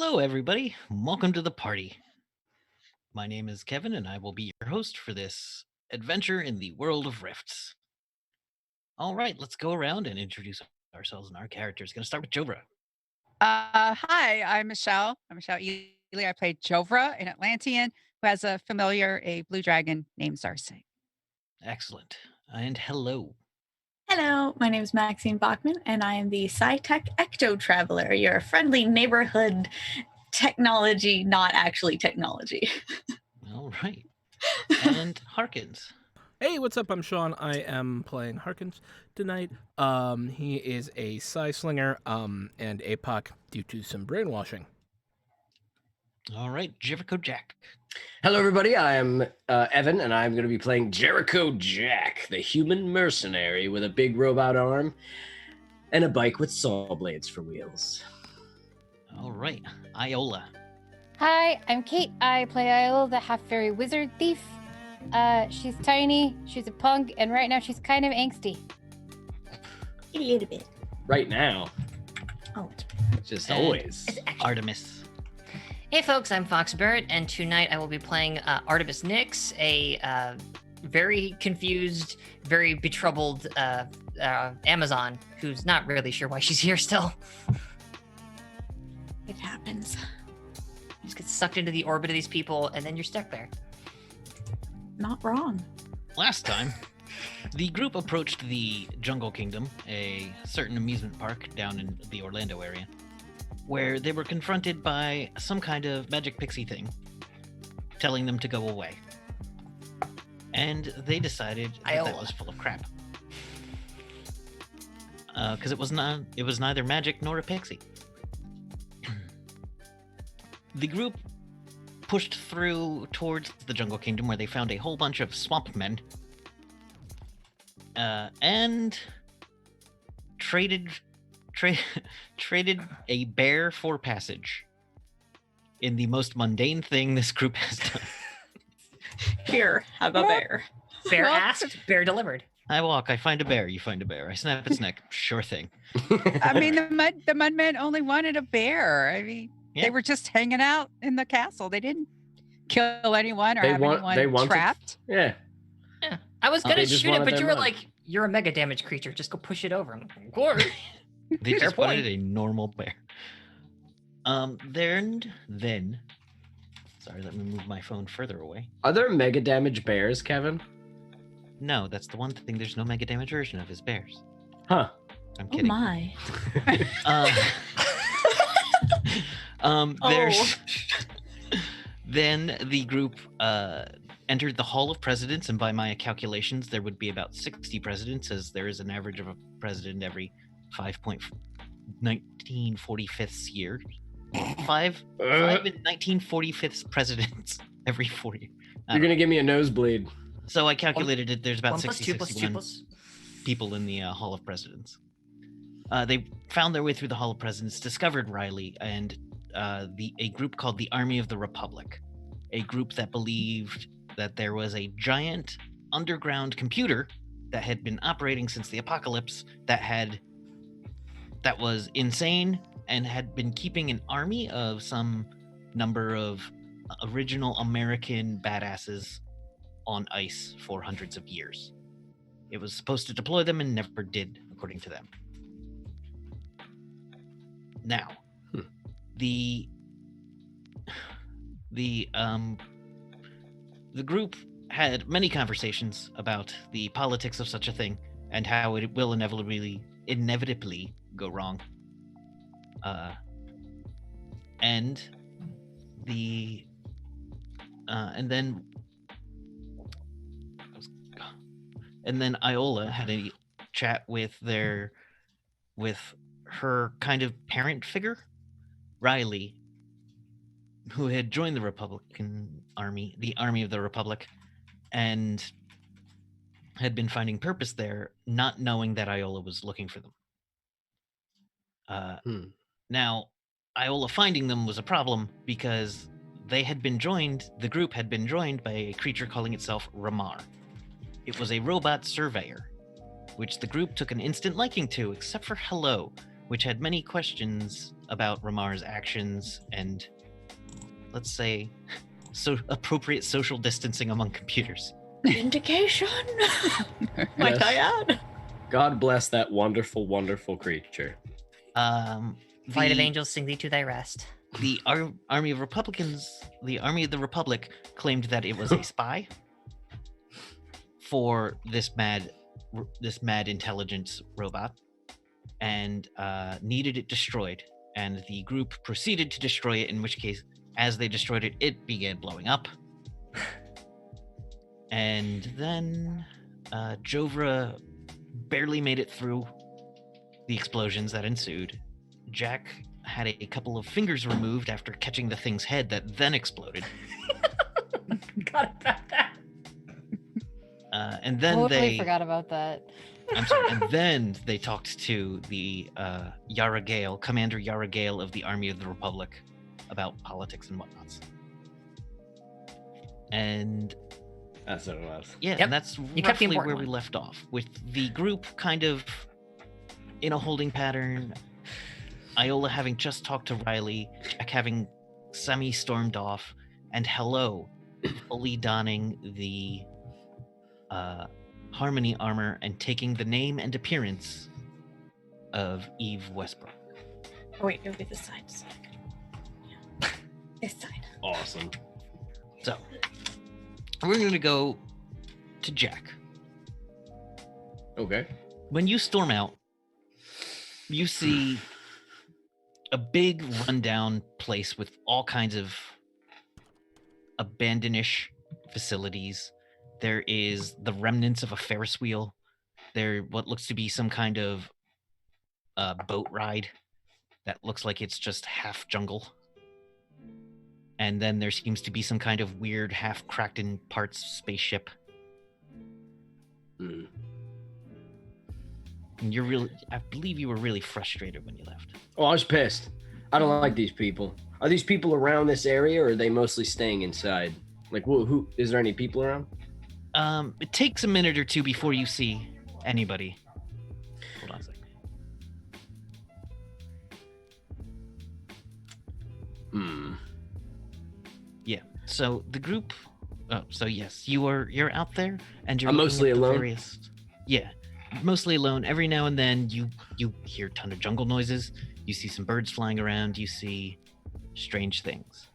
Hello, everybody. Welcome to the party. My name is Kevin, and I will be your host for this adventure in the world of rifts. All right, let's go around and introduce ourselves and our characters. Going to start with Jobra. Hi, I'm Michelle. I'm Michelle Ely. I play Jovra, an Atlantean who has a familiar, a blue dragon named Zarsig. Excellent. And hello. Hello, my name is Maxine Bachman, and I am the SciTech Ecto Traveler, your friendly neighborhood technology, not actually technology. All right. And Harkins. Hey, what's up? I'm Sean. I am playing Harkins tonight. He is a Psy Slinger, and APOC due to some brainwashing. All right, Jericho Jack. Hello, everybody. I am Evan, and I'm going to be playing Jericho Jack, the human mercenary with a big robot arm and a bike with saw blades for wheels. All right, Iola. Hi, I'm Kate. I play Isle, the half-fairy wizard thief. She's tiny, she's a punk, and right now she's kind of angsty. A little bit. Right now, Oh, just And always. Artemis. Hey folks, I'm Fox Barrett, and tonight I will be playing Artemis Nyx, a very confused, very betroubled Amazon who's not really sure why she's here still. it happens. Just gets sucked into the orbit of these people, and then you're stuck there. Not wrong. Last time, the group approached the Jungle Kingdom, a certain amusement park down in the Orlando area, where they were confronted by some kind of magic pixie thing, telling them to go away. And they decided that Iola. was full of crap. Because it was neither magic nor a pixie. The group pushed through towards the Jungle Kingdom, where they found a whole bunch of swamp men, and traded a bear for passage in the most mundane thing this group has done. Here, have a bear. Bear Well, asked, bear delivered. I walk, I find a bear, you find a bear. I snap its neck, sure thing. I mean, the mudmen only wanted a bear. I mean, Yeah. they were just hanging out in the castle. They didn't kill anyone or have anyone they wanted- trapped. Yeah. Yeah. I was Oh, gonna they just shoot it, wanted but their you were mud. like, you're a mega damage creature, just go push it over. I'm like, of course. They Fair just wanted point. a normal bear. Then, sorry, let me move my phone further away. Are there mega damage bears, Kevin? No, that's the one thing there's no mega damage version of is bears. Huh. I'm Oh kidding. my. There's then the group entered the Hall of Presidents, and by my calculations, there would be about 60 presidents, as there is an average of a president every 5.1945 years. Five in 1945 presidents every 40. You're going to give me a nosebleed. So I calculated it. There's about 1 plus 60, 2 plus 2 61 plus... people in the Hall of Presidents. They found their way through the Hall of Presidents, discovered Riley, and a group called the Army of the Republic, a group that believed that there was a giant underground computer that had been operating since the apocalypse that was insane and had been keeping an army of some number of original American badasses on ice for hundreds of years. It was supposed to deploy them and never did, according to them. Now, the group had many conversations about the politics of such a thing and how it will inevitably go wrong. And then Iola had a chat with her kind of parent figure, Riley, who had joined the Republican Army, the Army of the Republic, and had been finding purpose there, not knowing that Iola was looking for them. Now, Iola finding them was a problem because the group had been joined by a creature calling itself Ramar. It was a robot surveyor, which the group took an instant liking to, except for Hello, which had many questions about Ramar's actions and, let's say, appropriate social distancing among computers. Vindication. Might I add? God bless that wonderful, wonderful creature. Flight of angels, sing thee to thy rest. The Army of Republicans, the Army of the Republic, claimed that it was a spy for this mad intelligence robot, and needed it destroyed. And the group proceeded to destroy it, in which case, as they destroyed it, it began blowing up. And then Jovra barely made it through the explosions that ensued. Jack had a couple of fingers removed after catching the thing's head that then exploded. Forgot about that. And then Totally forgot about that. I'm sorry, and then they talked to the Yara Gale, Commander Yara Gale of the Army of the Republic, about politics and whatnots. And That's what it was. yeah, Yep. and that's You kept the roughly where important we one. left off, with the group kind of in a holding pattern. Iola having just talked to Riley, Jack having semi-stormed off, and Hello fully donning the Harmony armor and taking the name and appearance of Eve Westbrook. Oh, wait, it'll be this side. Yeah. This side. Awesome. So, we're going to go to Jack. Okay. When you storm out, you see a big rundown place with all kinds of abandonish facilities. There is the remnants of a Ferris wheel. There, what looks to be some kind of boat ride that looks like it's just half jungle. And then there seems to be some kind of weird, half cracked in parts spaceship. Hmm. And you're really, I believe you were really frustrated when you left. Oh, I was pissed. I don't like these people. Are these people around this area, or are they mostly staying inside? Like, who is there any people around? It takes a minute or two before you see anybody. Hold on a second. Hmm. Yeah. So the group. Oh, so yes, you're out there, and you're I'm looking mostly at the alone? Various, yeah, mostly alone. Every now and then you hear a ton of jungle noises. You see some birds flying around. You see strange things.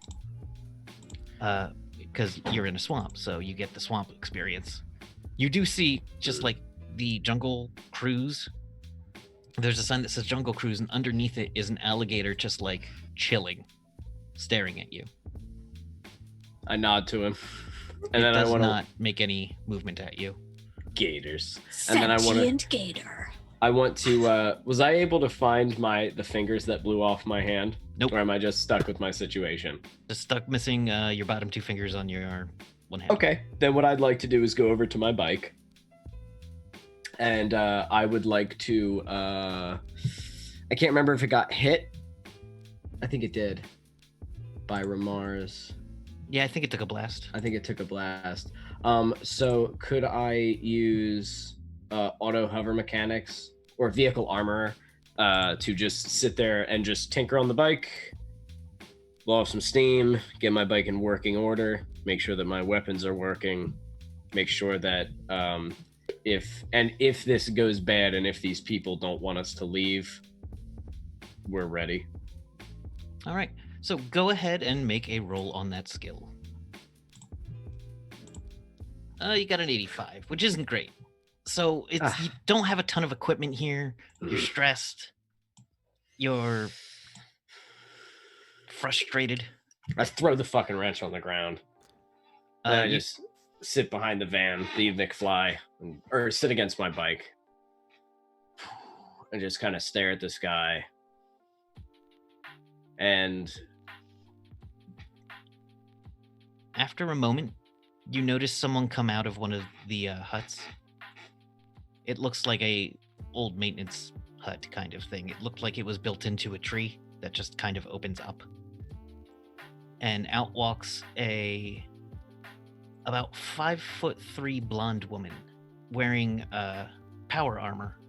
Because you're in a swamp, so you get the swamp experience. You do see just like the Jungle Cruise. There's a sign that says Jungle Cruise, and underneath it is an alligator just like chilling, staring at you. I nod to him, and It then I does want to not make any movement at you. gators. And then I wanna- Sentient gator. I want to. Was I able to find the fingers that blew off my hand? Nope. Or am I just stuck with my situation? Just stuck missing your bottom two fingers on your one hand. Okay, then what I'd like to do is go over to my bike, and I would like to. I can't remember if it got hit. I think it did. By Ramar's. Yeah, I think it took a blast. I think it took a blast. So could I use auto hover mechanics or vehicle armor to just sit there and just tinker on the bike, blow off some steam, get my bike in working order, make sure that my weapons are working, make sure that if this goes bad and if these people don't want us to leave, we're ready. All right. So go ahead and make a roll on that skill. You got an 85, which isn't great. So it's you don't have a ton of equipment here. You're stressed. You're frustrated. I throw the fucking wrench on the ground. And I You- just sit behind the van, the McFly, or sit against my bike, and just kind of stare at the sky. And After a moment, you notice someone come out of one of the huts. It looks like a old maintenance hut kind of thing. It looked like it was built into a tree that just kind of opens up. And out walks a about 5'3" blonde woman wearing power armor.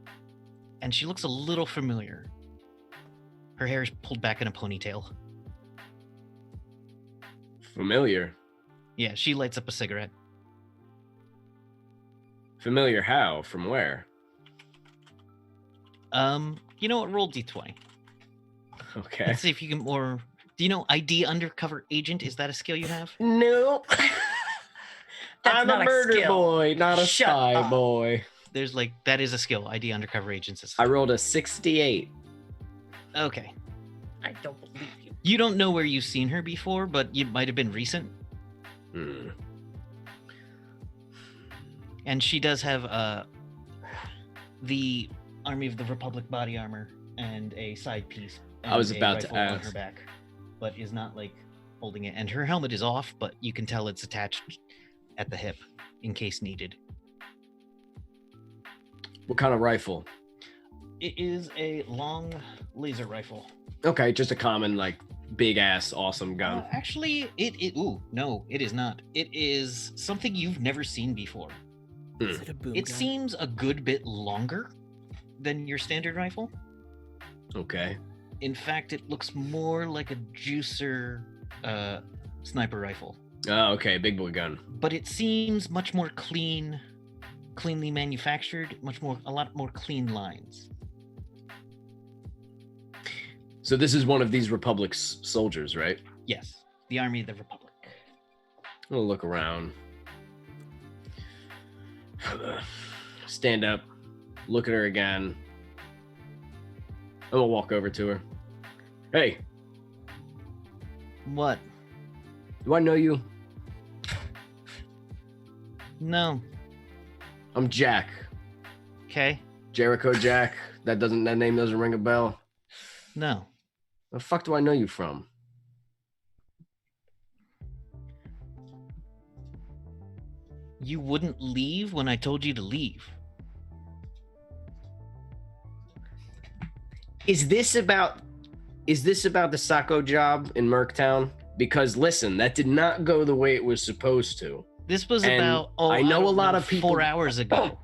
And she looks a little familiar. Her hair is pulled back in a ponytail. Familiar. Yeah, she lights up a cigarette. Familiar how? From where? You know what? Roll D20. Okay. Let's see if you can more. Do you know ID undercover agent? Is that a skill you have? No. That's I'm not a a murder skill. boy, not a Shut spy up. boy. There's like that is a skill. ID undercover agents is. I rolled a 68. Okay. I don't believe you. You don't know where you've seen her before, but it might have been recent. Hmm. And she does have the Army of the Republic body armor and a side piece. I was and a about to rifle on ask. her back, but is not like holding it. And her helmet is off, but you can tell it's attached at the hip in case needed. What kind of rifle? It is a long laser rifle. Okay, just a common, like, big ass, awesome gun. Actually, no, it is not. It is something you've never seen before. Is it a boom It gun? seems a good bit longer than your standard rifle. Okay. In fact, it looks more like a juicer sniper rifle. Oh, okay, big boy gun. But it seems much more cleanly manufactured, a lot more clean lines. So this is one of these Republic's soldiers, right? Yes, the Army of the Republic. I'm gonna look around. Stand up, look at her again. I'm gonna walk over to her. Hey, What? do I know you? No. I'm Jack. Okay. Jericho Jack. That name doesn't ring a bell. No. The fuck do I know you from? You wouldn't leave when I told you to leave. Is this about the Sacco job in Merktown? Because listen, that did not go the way it was supposed to. This was And about I know don't a lot of people- 4 hours ago.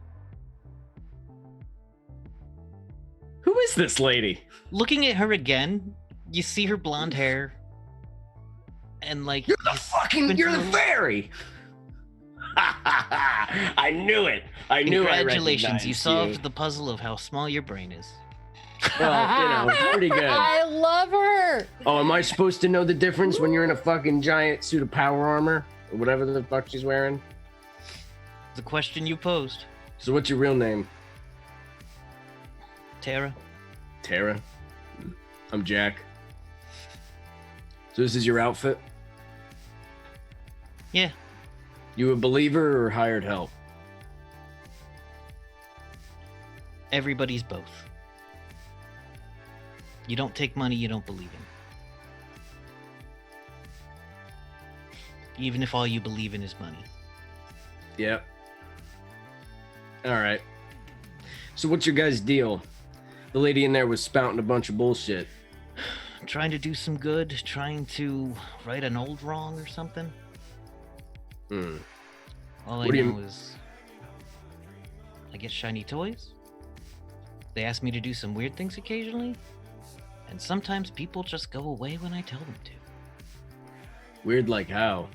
Who is this lady? Looking at her again, you see her blonde hair. And like You're the through- fairy. I knew it. I knew I Congratulations, you recognized solved the puzzle of how small your brain is. Well, pretty good. I love her. Oh, am I supposed to know the difference when you're in a fucking giant suit of power armor or whatever the fuck she's wearing? The question you posed, So what's your real name? Tara. Tara. I'm Jack. So this is your outfit? Yeah. You a believer or hired help? Everybody's both. You don't take money you don't believe in. Even if all you believe in is money. Yep. All right. So what's your guys' deal? The lady in there was spouting a bunch of bullshit. Trying to do some good, trying to right an old wrong or something. Hmm. All I What do you know is I get shiny toys. They ask me to do some weird things occasionally. And sometimes people just go away when I tell them to. Weird like how?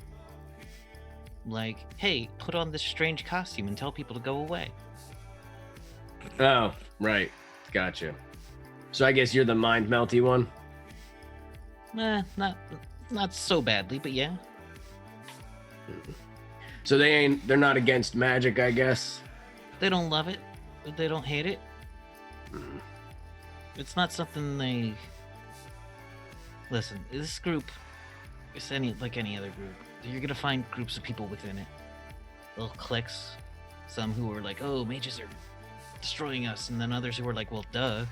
Like, hey, put on this strange costume and tell people to go away. Oh, right. Gotcha. So I guess you're the mind melty one? Not so badly, but yeah. So they're not against magic, I guess. They don't love it, but they don't hate it. Hmm. It's not something they listen. This group, it's any other group. You're gonna find groups of people within it. Little cliques. Some who are like, "Oh, mages are destroying us," and then others who are like, "Well, duh,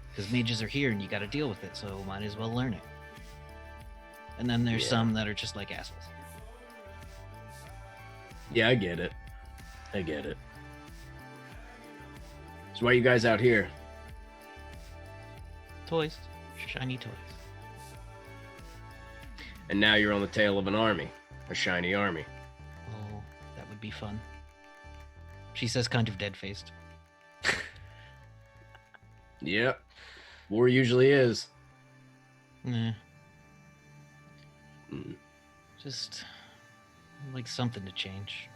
because mages are here and you got to deal with it, so might as well learn it." And then there's Yeah. some that are just like assholes. Yeah, I get it. I get it. So why are you guys out here? Toys, shiny toys. And now you're on the tail of an army. A shiny army. Oh, that would be fun. She says, kind of dead-faced. Yep. War usually is. Nah, Mm. just like something to change.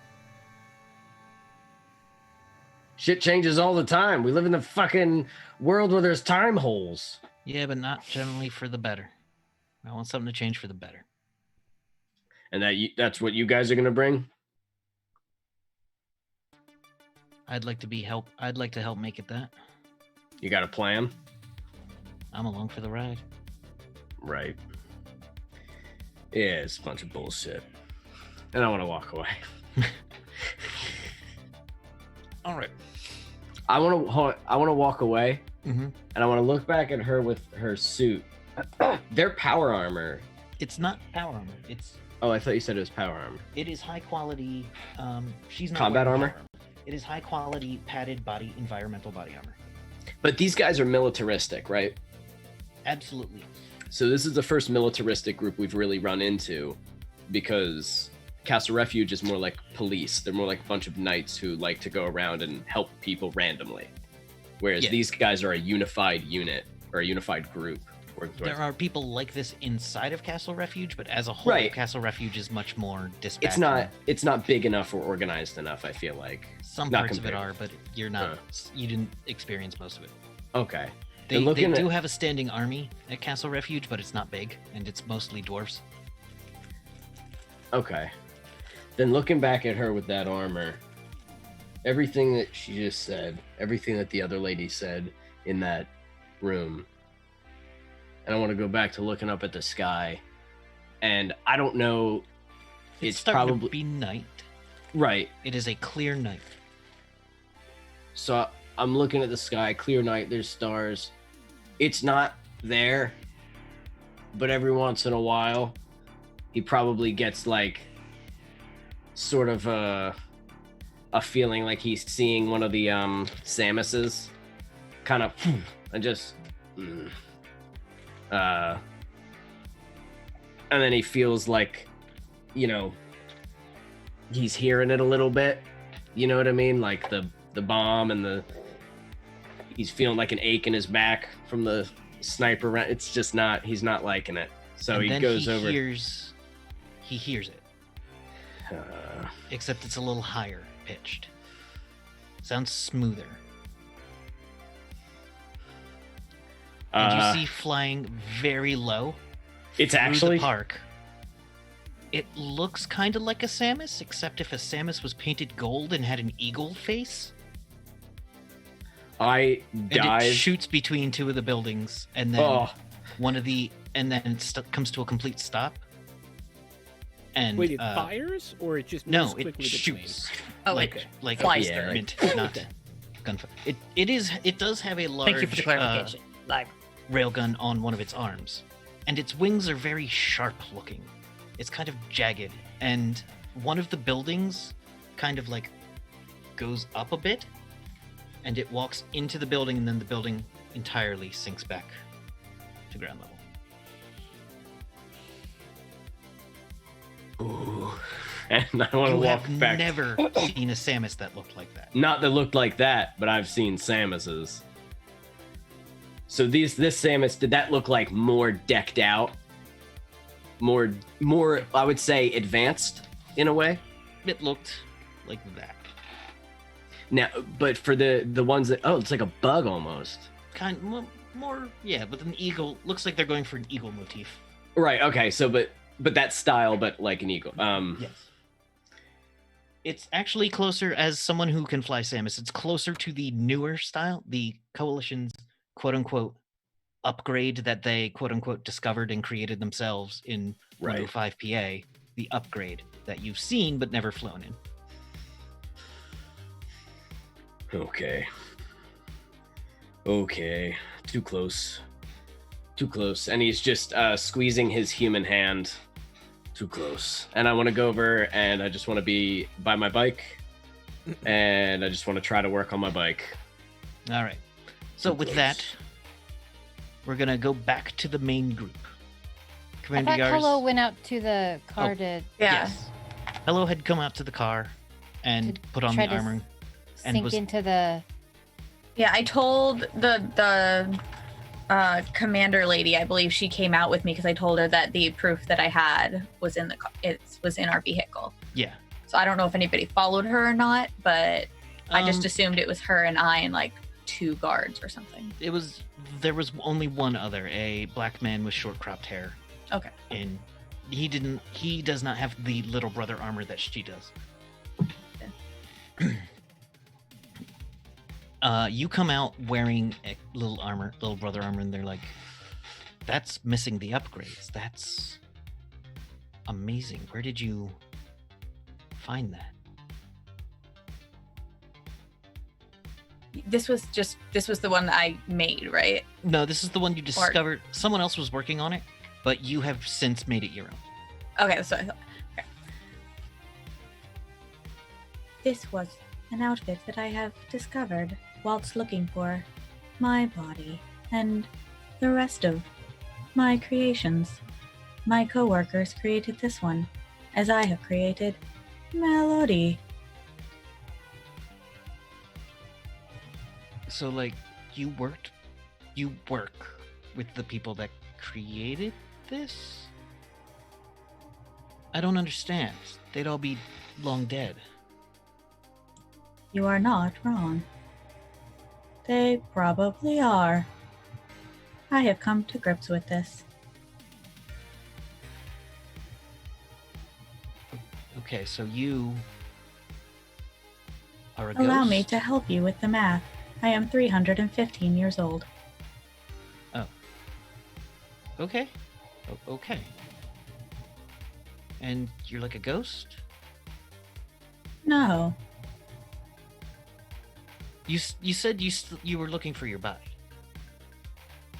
Shit changes all the time. We live in the fucking world where there's time holes. Yeah, but not generally for the better. I want something to change for the better. And that's what you guys are gonna bring? I'd like to help make it that. You got a plan? I'm along for the ride. Right. Yeah, it's a bunch of bullshit. And I want to walk away. All right. I want to walk away, Mm-hmm. and I want to look back at her with her suit. Their power armor. It's not power armor. Oh, I thought you said it was power armor. It is high quality. She's not Combat wearing armor? power It is high quality padded environmental body armor. But these guys are militaristic, right? Absolutely. So this is the first militaristic group we've really run into, because Castle Refuge is more like police. They're more like a bunch of knights who like to go around and help people randomly. Whereas Yeah. these guys are a unified unit or a unified group. There are people like this inside of Castle Refuge, but as a whole, Right. Castle Refuge is much more dispatched. It's not big enough or organized enough, I feel like. Some not parts of it compared. are, but you're not. You didn't experience most of it. Okay. They And looking do at- have a standing army at Castle Refuge, but it's not big, and it's mostly dwarves. Okay. Then looking back at her with that armor, everything that she just said, everything that the other lady said in that room, and I want to go back to looking up at the sky, and I don't know, It's it's starting probably to be night. right. It is a clear night. So I'm looking at the sky, clear night, there's stars. It's not there, but every once in a while, he probably gets like sort of a feeling like he's seeing one of the Samuses kind of and just and then he feels like, you know, he's hearing it a little bit, you know what I mean, like the bomb and he's feeling like an ache in his back from the sniper round. It's just not, he's not liking it, so And he then goes over. He hears it, except it's a little higher pitched. Sounds smoother. And you see flying very low it's through actually the park. It looks kind of like a Samus, except if a Samus was painted gold and had an eagle face. I And dive. it shoots between two of the buildings, and then Oh, and then it comes to a complete stop. And Wait, it fires or it just moves no, quickly it between? shoots Oh, like it like flies a through. mint, not gunfire. It does have a large Thank you for the clarification. Like, railgun on one of its arms, and its wings are very sharp looking. It's kind of jagged, and one of the buildings kind of like goes up a bit, and it walks into the building, and then the building entirely sinks back to ground level. ooh. And I want to You walk have back. never seen a Samus that looked like that. Not that looked like that, but I've seen Samuses. So this Samus, did that look like more decked out? More I would say advanced in a way? It looked like that. Now, but for the ones that, oh, it's like a bug almost. More, yeah, with an eagle. Looks like they're going for an eagle motif. Right, okay, so but that style, but like an eagle. Yes. It's actually closer, as someone who can fly Samus, it's closer to the newer style, the Coalition's quote-unquote upgrade that they quote-unquote discovered and created themselves in Right. 105 PA, the upgrade that you've seen but never flown in. Okay. Too close. And he's just squeezing his human hand. Too close. And I want to go over and I just want to be by my bike. And I just want to try to work on my bike. All right. So with that, we're going to go back to the main group. I Commander thought Yars. Hello went out to the car Oh. to Yeah. Yes. Hello had come out to the car and To put on try the to armor. And sink was- into the. Yeah, I told the commander lady, I believe she came out with me because I told her that the proof that I had was in was in our vehicle. Yeah. So I don't know if anybody followed her or not, but I just Um, assumed it was her and I and like 2 guards or something. There was only one other, a black man with short cropped hair. Okay. And he does not have the little brother armor that she does. You come out wearing a little brother armor, and they're like, that's missing the upgrades. That's amazing. Where did you find that? This was the one that I made, right? No, this is the one you discovered. Someone else was working on it, but you have since made it your own. Okay, so I thought. Okay. This was an outfit that I have discovered whilst looking for my body and the rest of my creations. My co-workers created this one, as I have created Melody. So, like, you work with the people that created this? I don't understand. They'd all be long dead. You are not wrong. They probably are. I have come to grips with this. Okay, so you are a Allow ghost? me to help you with the math. I am 315 years old. Okay. Okay. And you're like a ghost? No, You said you were looking for your body.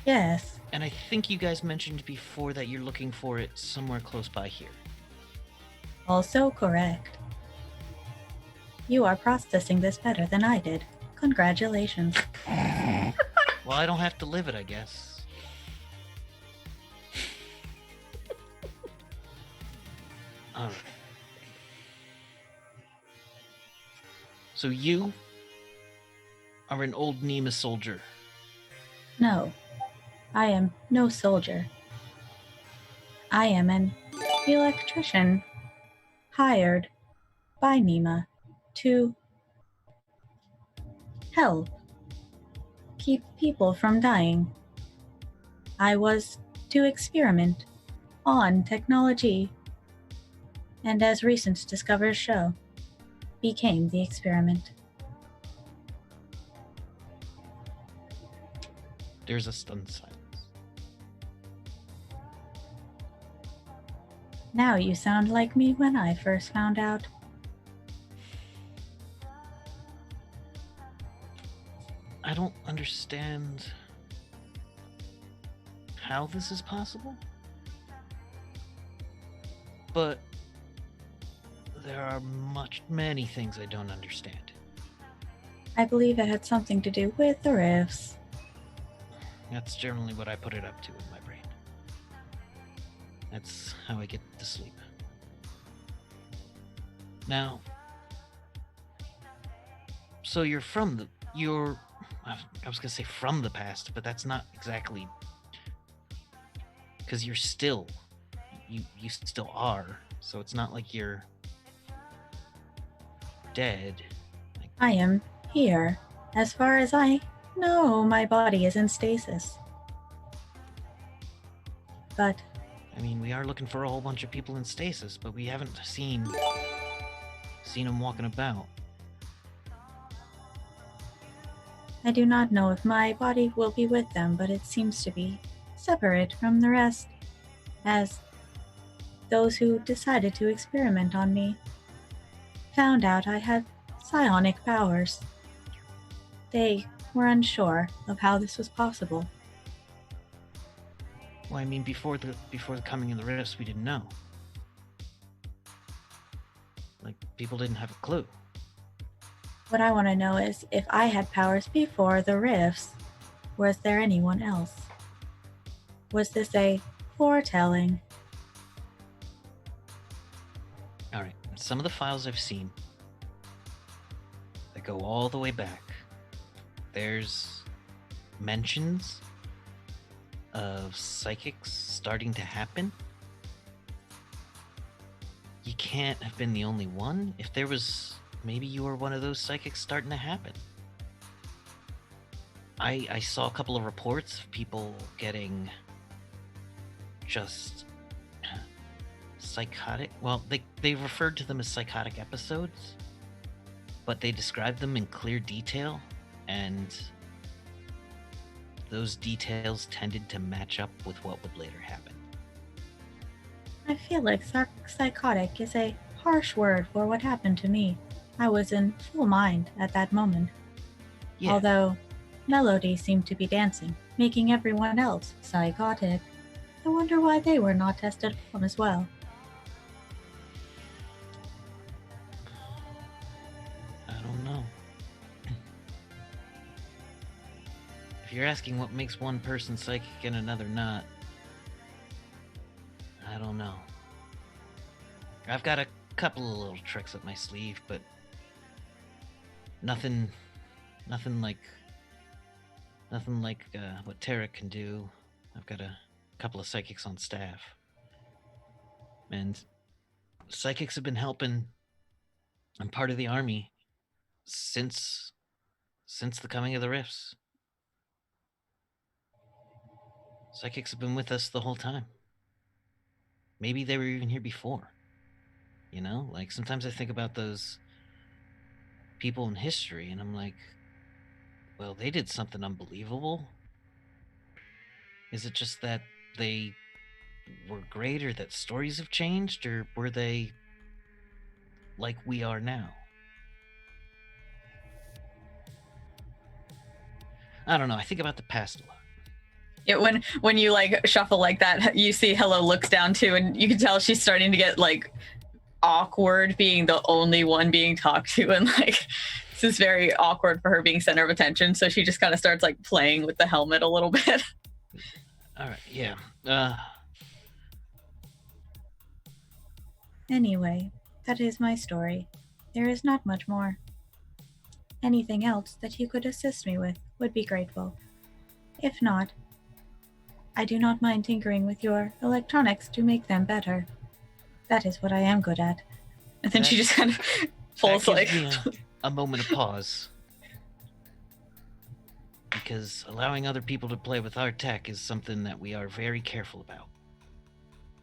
yes, And I think you guys mentioned before that you're looking for it somewhere close by here. also correct. You are processing this better than I did. Congratulations. Well, I don't have to live it, I guess. Alright. So you are an old Nema soldier. No, I am no soldier. I am an electrician hired by Nema to help keep people from dying. I was to experiment on technology, and as recent discoveries show, became the experiment. There's a stunned silence. Now you sound like me when I first found out. I don't understand how this is possible, but there are many things I don't understand. I believe it had something to do with the rifts. That's generally what I put it up to in my brain. That's how I get to sleep. Now, so you're I was gonna say from the past, but that's not exactly, because you still are. So it's not like you're dead. I am here. As far as I know, my body is in stasis. But I mean, we are looking for a whole bunch of people in stasis, but we haven't seen them walking about. I do not know if my body will be with them, but it seems to be separate from the rest, as those who decided to experiment on me found out I had psionic powers. They were unsure of how this was possible. Well, I mean, before the coming of the rifts, we didn't know. Like, people didn't have a clue. What I want to know is, if I had powers before the rifts, was there anyone else? Was this a foretelling? All right, some of the files I've seen that go all the way back, there's mentions of psychics starting to happen. You can't have been the only one. If there was, maybe you were one of those psychics starting to happen. I saw a couple of reports of people getting just psychotic. Well, they referred to them as psychotic episodes, but they described them in clear detail, and those details tended to match up with what would later happen. I feel like psychotic is a harsh word for what happened to me. I was in full mind at that moment. Yeah. Although Melody seemed to be dancing, making everyone else psychotic. I wonder why they were not tested on as well. I don't know. If you're asking what makes one person psychic and another not, I don't know. I've got a couple of little tricks up my sleeve, but nothing like what Tarek can do. I've got a couple of psychics on staff, and psychics have been helping. I'm part of the army since the coming of the rifts. Psychics have been with us the whole time. Maybe they were even here before. You know, like sometimes I think about those people in history and I'm like, well, they did something unbelievable. Is it just that they were great, or that stories have changed, or were they like we are now? I don't know. I think about the past a lot. Yeah, when you like shuffle like that, you see Hello looks down too, and you can tell she's starting to get like awkward being the only one being talked to, and like this is very awkward for her being center of attention. So she just kind of starts like playing with the helmet a little bit. All right, yeah. Anyway, that is my story. There is not much more. Anything else that you could assist me with would be grateful. If not, I do not mind tinkering with your electronics to make them better. That is what I am good at. And then she just kind of pulls that like gives me a moment of pause. Because allowing other people to play with our tech is something that we are very careful about.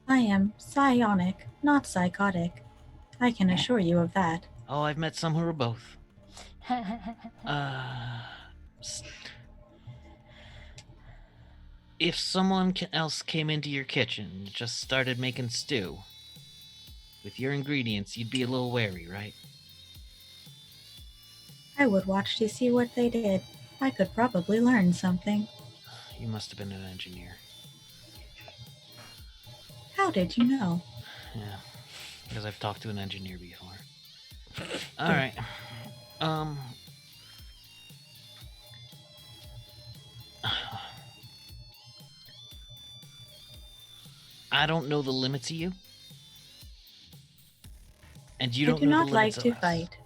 I am psionic, not psychotic. I can assure you of that. Oh, I've met some who are both. If someone else came into your kitchen and just started making stew with your ingredients, you'd be a little wary, right? I would watch to see what they did. I could probably learn something. You must have been an engineer. How did you know? Yeah, because I've talked to an engineer before. All right. I don't know the limits of you. And you I don't do know not the like limits to of us. fight.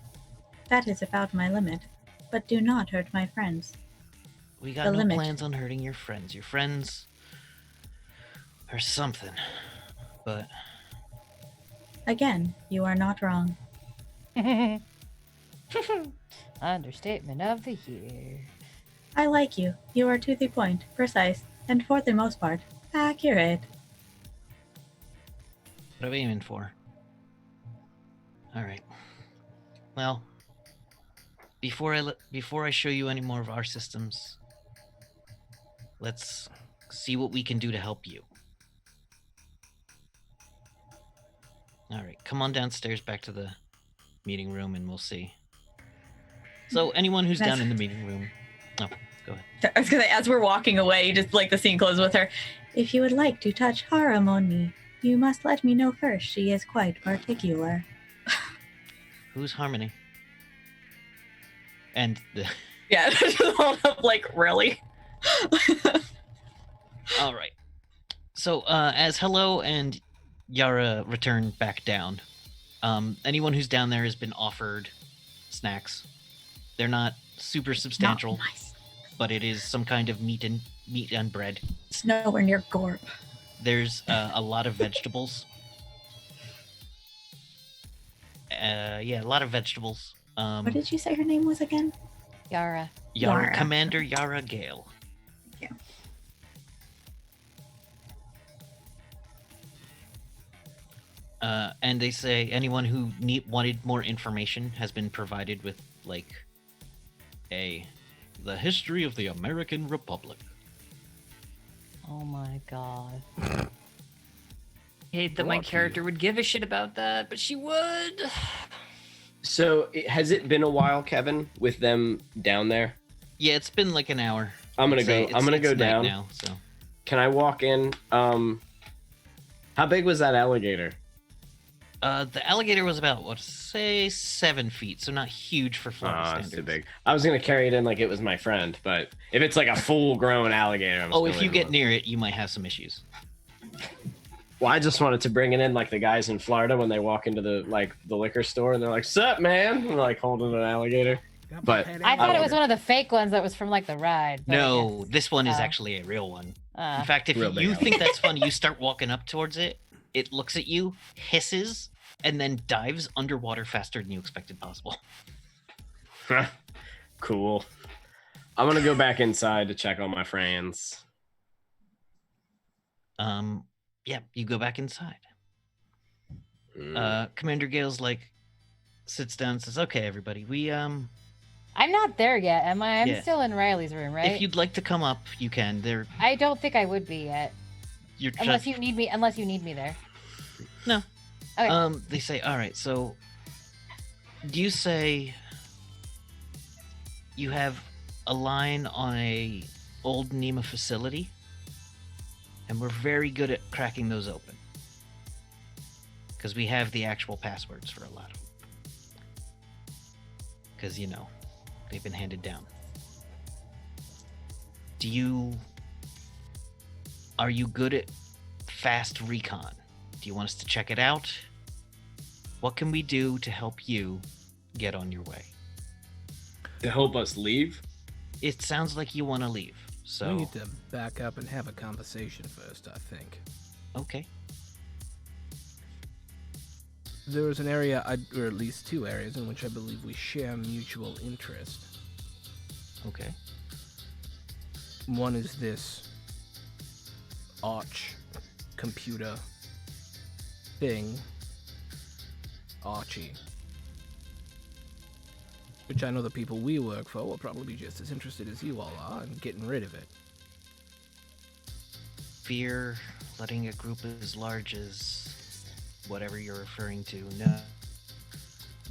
That is about my limit. But do not hurt my friends. We got The no limit. plans on hurting your friends. Your friends are something. But Again, you are not wrong. Understatement of the year. I like you. You are to the point, precise, and for the most part, accurate. what am I aiming for? All right. Well, before I show you any more of our systems, let's see what we can do to help you. All right, come on downstairs back to the meeting room and we'll see. So anyone who's down in the meeting room. Oh, go ahead. I was gonna say, as we're walking away, you just like the scene closes with her. If you would like to touch Haram on me, you must let me know first. She is quite particular. Who's Harmony? And the Yeah, just hold up like really. all right. So as Hello and Yara return back down, anyone who's down there has been offered snacks. They're not super substantial, Nice. but it is some kind of meat and meat and bread. It's nowhere near Gorp. There's a lot of vegetables. Yeah, a lot of vegetables. What did you say her name was again? Yara. Yara. Commander Yara Gale. Yeah. And they say anyone who wanted more information has been provided with like the history of the American Republic. Oh my god. I hate that my Lucky. character would give a shit about that, but she would. So has it been a while, Kevin, with them down there? Yeah, it's been like an hour. I'm gonna I'd say go. I'm gonna it's go night down. now. So Can I walk in? How big was that alligator? the alligator was about say 7 feet, so not huge for Florida Oh, standards. it's too big. I was gonna carry it in like it was my friend, but if it's like a full-grown alligator, I'm just Oh, gonna if you leave it get alone. near it, you might have some issues. Well, I just wanted to bring it in like the guys in Florida when they walk into the liquor store and they're like, "Sup, man?" And they're like holding an alligator. But I thought it was don't- one of the fake ones that was from like the ride. but I No, this one is Oh. actually a real one. guess- In fact, if Real big you alligator. think that's funny, you start walking up towards it, it looks at you, hisses, and then dives underwater faster than you expected possible. Cool. I'm gonna go back inside to check on my friends. Yeah, you go back inside. Mm. Commander Gale's like sits down and says, "Okay, everybody, we I'm not there yet, am I? I'm Yeah. still in Riley's room, right? if you'd like to come up, you can. I don't think I would be yet, You're unless you need me. Unless you need me there. No. Okay. They say, all right, so you say you have a line on a old NEMA facility, and we're very good at cracking those open. Because we have the actual passwords for a lot of them. Because, they've been handed down. Are you good at fast recon? Do you want us to check it out? What can we do to help you get on your way? To help us leave? It sounds like you want to leave. We So, need to back up and have a conversation first, I think. okay. There is an area, or at least two areas, in which I believe we share mutual interest. Okay. One is this Arch computer thing, Archie, which I know the people we work for will probably be just as interested as you all are in getting rid of it. Fear letting a group as large as whatever you're referring to. No.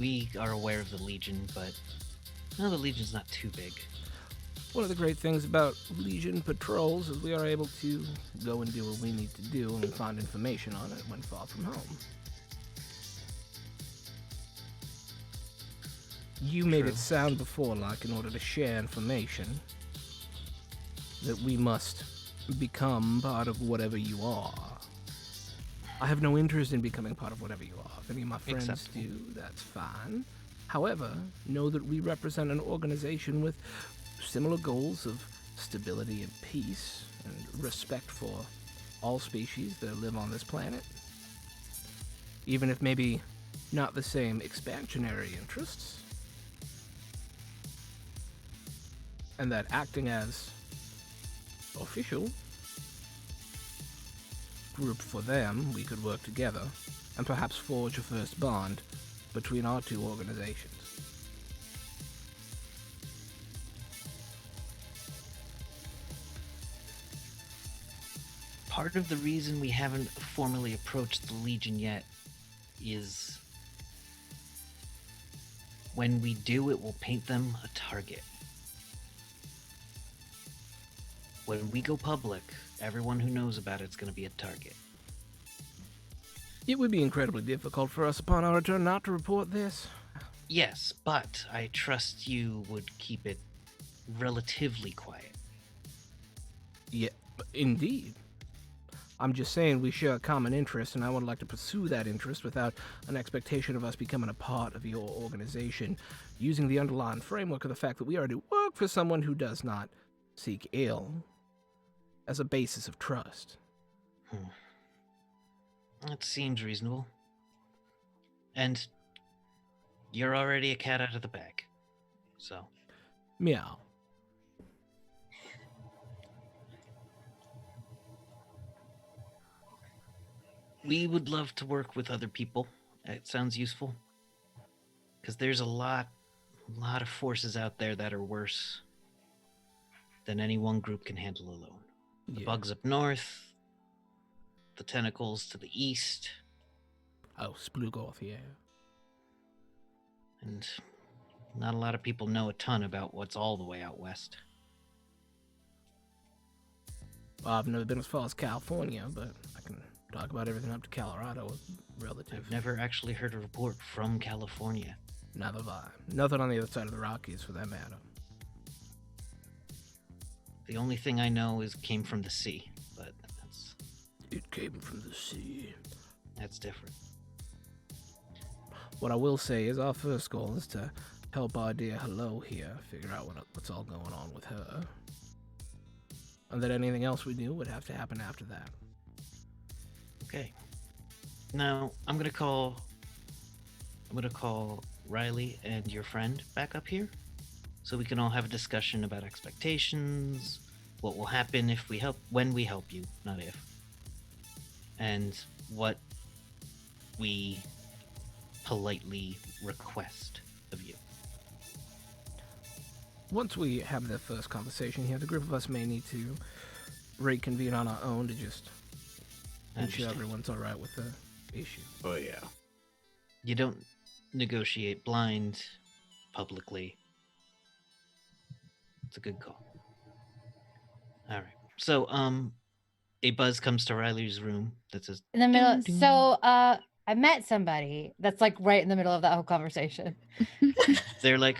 We are aware of the Legion, but no, the Legion's not too big. One of the great things about Legion patrols is we are able to go and do what we need to do and find information on it when far from home. You made True. it sound before like in order to share information that we must become part of whatever you are. I have no interest in becoming part of whatever you are. If any of my friends Acceptable. do, that's fine. However, know that we represent an organization with similar goals of stability and peace and respect for all species that live on this planet. Even if maybe not the same expansionary interests. And that acting as official group for them, we could work together and perhaps forge a first bond between our two organizations. Part of the reason we haven't formally approached the Legion yet is when we do, it will paint them a target. When we go public, everyone who knows about it's going to be a target. It would be incredibly difficult for us upon our return not to report this. Yes, but I trust you would keep it relatively quiet. Yeah, indeed. I'm just saying we share a common interest, and I would like to pursue that interest without an expectation of us becoming a part of your organization, using the underlying framework of the fact that we are to work for someone who does not seek ill. as a basis of trust. That seems reasonable. And you're already a cat out of the bag. So, Meow. we would love to work with other people. It sounds useful. Because there's a lot of forces out there that are worse than any one group can handle alone. The Yeah. bugs up north, the tentacles to the east, Oh, Splugorth, yeah. and not a lot of people know a ton about what's all the way out west. Well, I've never been as far as California, but I can talk about everything up to Colorado with relative. I've never actually heard a report from California. Neither have I. Nothing on the other side of the Rockies, for that matter. The only thing I know came from the sea, but It came from the sea. that's different. What I will say is our first goal is to help our dear Hello here figure out what's all going on with her. And that anything else we do would have to happen after that. Okay. Now I'm gonna call Riley and your friend back up here, so we can all have a discussion about expectations, what will happen if we help, when we help you, not if, and what we politely request of you. Once we have the first conversation here, the group of us may need to reconvene on our own to just I ensure understand. everyone's alright with the issue. Oh yeah. You don't negotiate blind publicly. It's a good call. All right. So, a buzz comes to Riley's room that says, In the middle. Ding, ding. So, I met somebody that's like right in the middle of that whole conversation. they're like,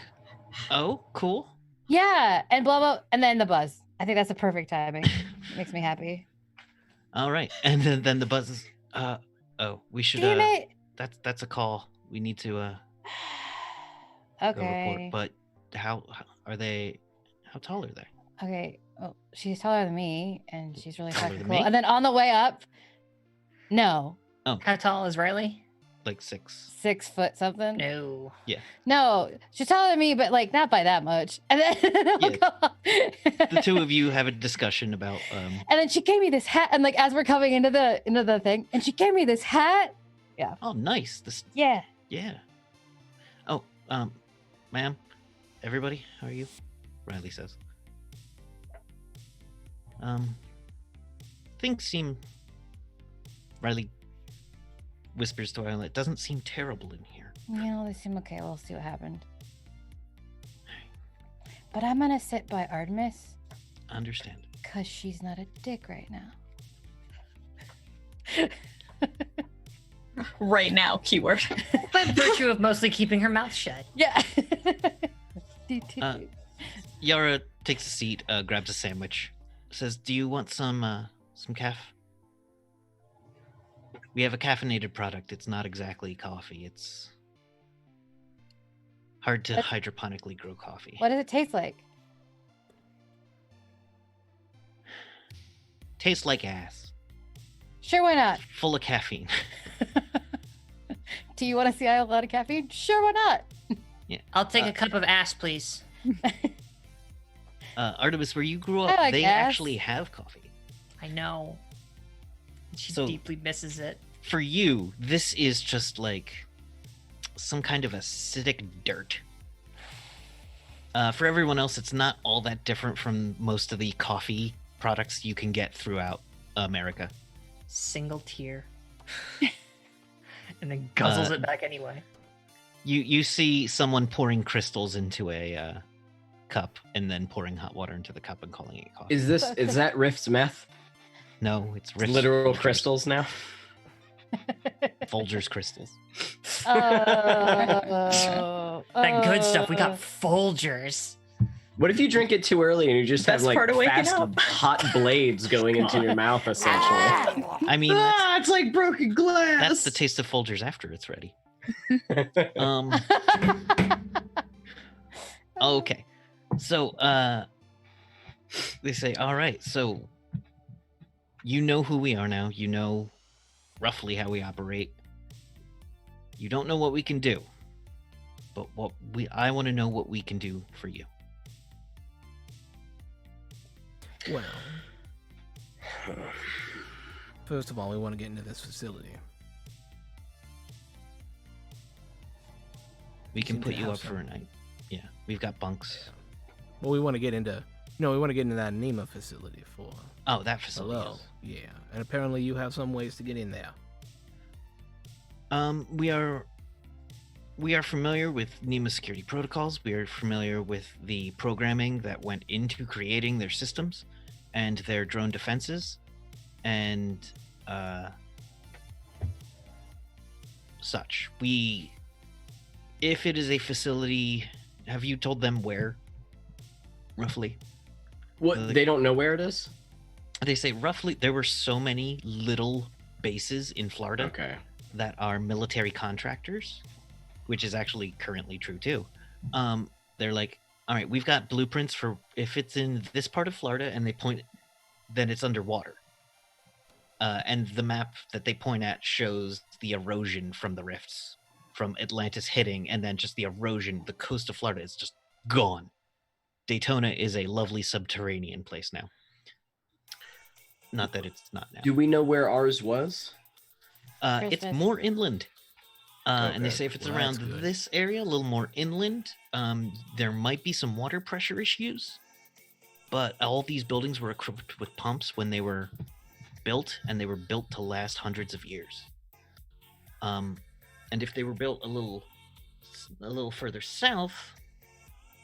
"Oh, cool." Yeah, and blah blah, and then the buzz. I think that's the perfect timing. It makes me happy. All right. And then the buzz is, oh, we should, Damn it. that's a call. We need to, go Okay. report. But how are they, how tall are they? Okay. Well, she's taller than me, and she's really Taller fucking than cool. me? And then on the way up, no, How tall is Riley? Like 6. 6 foot something. No. No, she's taller than me, but like not by that much. And then The two of you have a discussion about, And then she gave me this hat, and like as we're coming into the thing, and she gave me this hat. oh, nice. This, Yeah. yeah. Oh, ma'am, everybody, how are you? Riley says. Things seem. Riley whispers to Isla, it doesn't seem terrible in here. They seem okay. We'll see what happened. But I'm gonna sit by Artemis Understand. because she's not a dick right now. Right now, keyword. By virtue of mostly keeping her mouth shut. Yeah. Yara takes a seat, grabs a sandwich, says, "Do you want some caff? We have a caffeinated product. It's not exactly coffee. It's hard to hydroponically grow coffee. What does it taste like? Tastes like ass. Sure, why not? Full of caffeine." Do you want to see I have a lot of caffeine? Sure, why not? I'll take a cup of ass, please. Artemis, where you grew I up, like they ass. actually have coffee. I know. She So- deeply misses it. For you, this is just like some kind of acidic dirt. For everyone else, it's not all that different from most of the coffee products you can get throughout America. Single tear. And then guzzles Uh, it back anyway. You see someone pouring crystals into a cup and then pouring hot water into the cup and calling it coffee. Is that Rift's meth? No, it's It's Rift's literal Folgers- crystals now. Folgers crystals. That good stuff. We got Folgers. What if you drink it too early and you just have Best like part of waking fast up. hot blades going into your mouth essentially? I mean, that's, It's like broken glass. that's the taste of Folgers after it's ready. Okay. So they say, all right, so You know who we are now. You know roughly how we operate. You don't know what we can do, but I want to know what we can do for you. Well, first of all, we want to get into this facility. We can Seem put to you have up for a some. night. Yeah, we've got bunks. Well, we want to get into that NEMA facility for. Oh, that facility. Hello. Yeah, and apparently you have some ways to get in there. We are familiar with NEMA security protocols. We are familiar with the programming that went into creating their systems and their drone defenses, and such. If it is a facility, have you told them where? Roughly. What? They don't know where it is? They say roughly. There were so many little bases in Florida Okay. that are military contractors, which is actually currently true too. They're like, all right, we've got blueprints for if it's in this part of Florida, and they point, then it's underwater. And the map that they point at shows the erosion from the rifts, from Atlantis hitting, and then just the erosion. The coast of Florida is just gone. Daytona is a lovely subterranean place now. Not that it's not now. Do we know where ours was? It's Christmas. more inland. And they Okay. say if it's Well, around that's good. this area, a little more inland, there might be some water pressure issues. But all these buildings were equipped with pumps when they were built, and they were built to last hundreds of years. And if they were built a little further south,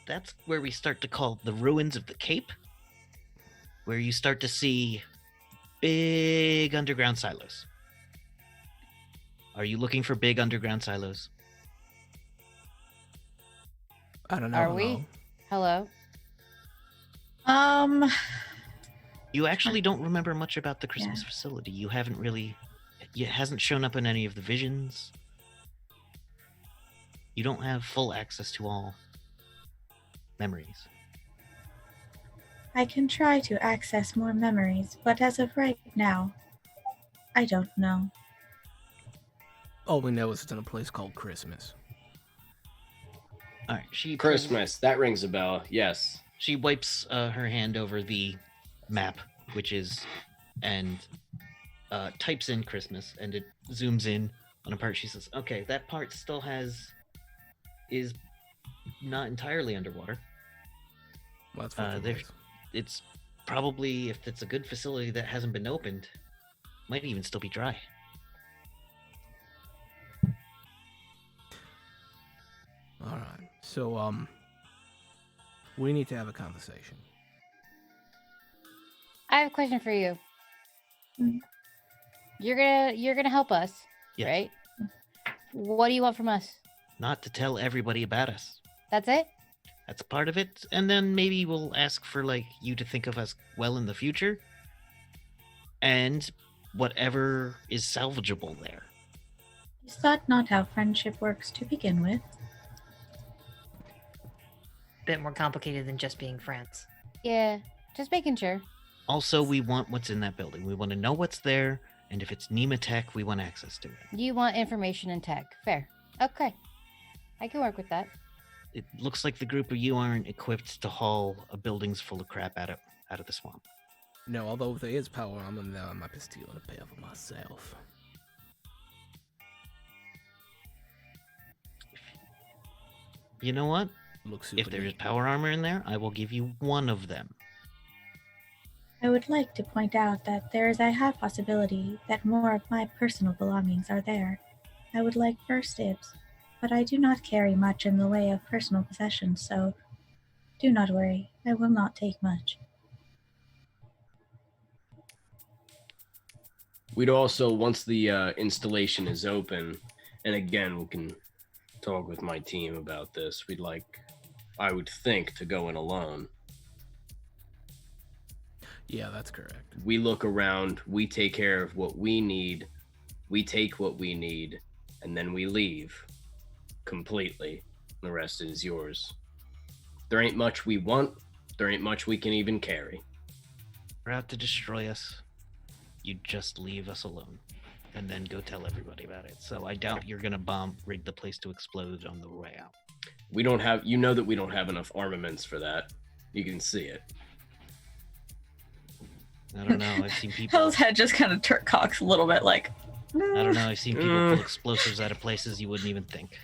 that's where we start to call the ruins of the Cape, where you start to see big underground silos. Are you looking for big underground silos? I don't know. Are we? Hello. You actually don't remember much about the Christmas facility. You haven't really. It hasn't shown up in any of the visions. You don't have full access to all memories. I can try to access more memories, but as of right now, I don't know. All we know is it's in a place called Christmas. All right, she pulls- Christmas. That rings a bell. Yes. She wipes her hand over the map, which is, and types in Christmas, and it zooms in on a part. She says, "Okay, that part still is not entirely underwater. Well, that's fucking there- nice. It's probably, if it's a good facility that hasn't been opened, might even still be dry." All right. So, we need to have a conversation. I have a question for you. Mm. You're gonna help us, Yes. right? What do you want from us? Not to tell everybody about us. That's it? That's a part of it, and then maybe we'll ask for you to think of us well in the future, and whatever is salvageable there. Is that not how friendship works to begin with? Bit more complicated than just being friends. Yeah, just making sure. Also, we want what's in that building. We want to know what's there, and if it's NEMA tech, we want access to it. You want information and tech. Fair. Okay. I can work with that. It looks like the group of you aren't equipped to haul a buildings full of crap out of the swamp. No, although if there is power, I'm gonna my pistol to pay for myself. You know what? Looks super If there is neat. power armor in there, I will give you one of them. I would like to point out that there is a high possibility that more of my personal belongings are there. I would like first dibs, but I do not carry much in the way of personal possessions, so do not worry, I will not take much. We'd also, once the installation is open, and again, we can talk with my team about this, we'd like, I would think, to go in alone. Yeah, that's correct. We look around, we take care of what we need, we take what we need, and then we leave completely. The rest is yours. There ain't much we want, there ain't much we can even carry. They're out to destroy us. you just leave us alone and then go tell everybody about it. So I doubt you're going to rig the place to explode on the way out. We don't have, you know that we don't have enough armaments for that. You can see it. I don't know. I've seen people. Hell's head just kind of cocks a little bit like, I don't know. I've seen people pull explosives out of places you wouldn't even think.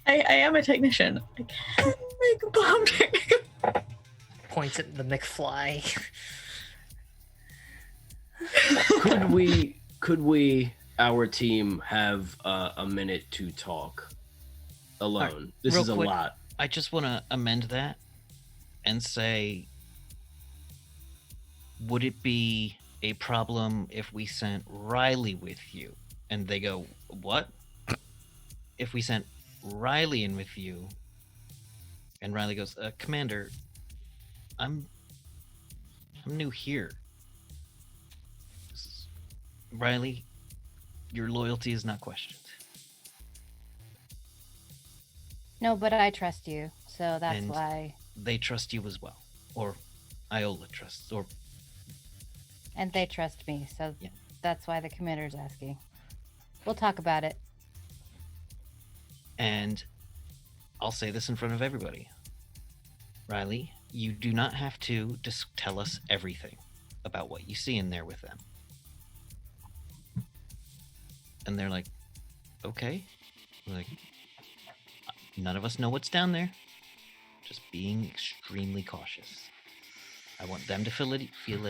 I am a technician. I can make a bomb. Points at the McFly. Could we, our team, have a minute to talk alone? Right, this real is a quick, lot. I just want to amend that and say, would it be a problem if we sent Riley with you? And they go, what? If we sent Riley in with you, and Riley goes, Commander, I'm new here. Riley, your loyalty is not questioned. No, but I trust you, so that's And why. they trust you as well. Or Iola trusts, or And they trust me, so Yeah. that's why the commander's asking. We'll talk about it. and I'll say this in front of everybody. Riley, you do not have to just tell us everything about what you see in there with them. And they're like, okay. We're like, none of us know what's down there. Just being extremely cautious. I want them to feel at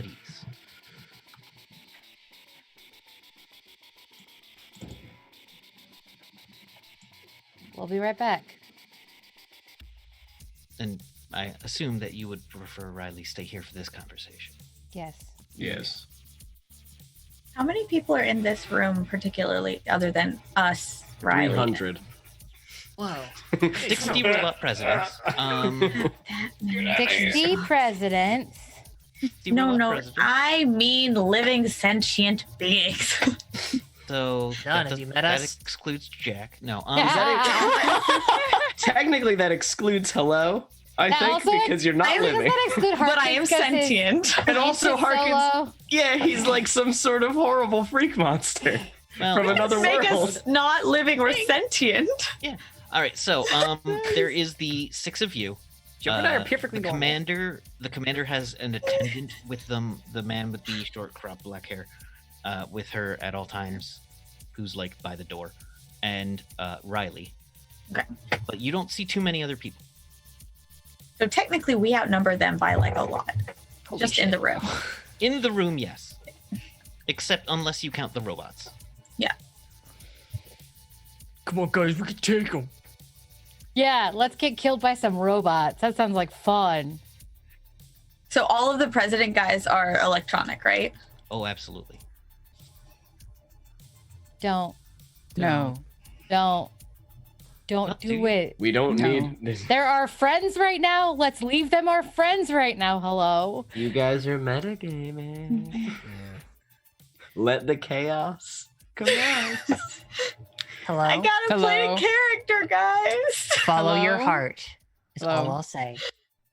ease. We'll be right back. And I assume that you would prefer Riley stay here for this conversation. Yes. Yes. How many people are in this room, particularly, other than us, Riley? 300. Whoa. 60 robot presidents. That many. 60 presidents. 60 No, robot no, presidents. I mean living sentient beings. So John, that, have you met that us? excludes Jack. No, Is that Technically, that excludes hello. I That think also because you're not Does living. that exclude But I am Harkins 'cause his- sentient. And also his Harkins. solo- Yeah, he's like some sort of horrible freak monster well, from another Make world. us not living or sentient. all right. So there is the 6 of you. Joe and I are perfectly the normal. commander has an attendant with them, the man with the short cropped black hair, with her at all times, who's like by the door, and Riley. Okay. But you don't see too many other people. So technically, we outnumber them by like a lot, just in the room. In the room, yes. Except unless you count the robots. Come on, guys, we can take them. Yeah, let's get killed by some robots. That sounds like fun. So all of the president guys are electronic, right? Oh, absolutely. Don't No. do Not do to- it. We don't No. need. They're our friends right now. Let's leave them our friends right now. Hello. You guys are metagaming. Yeah. Let the chaos come out. Hello? I gotta play Hello? a character, guys. Follow your Hello? heart. Is all Hello? I'll say.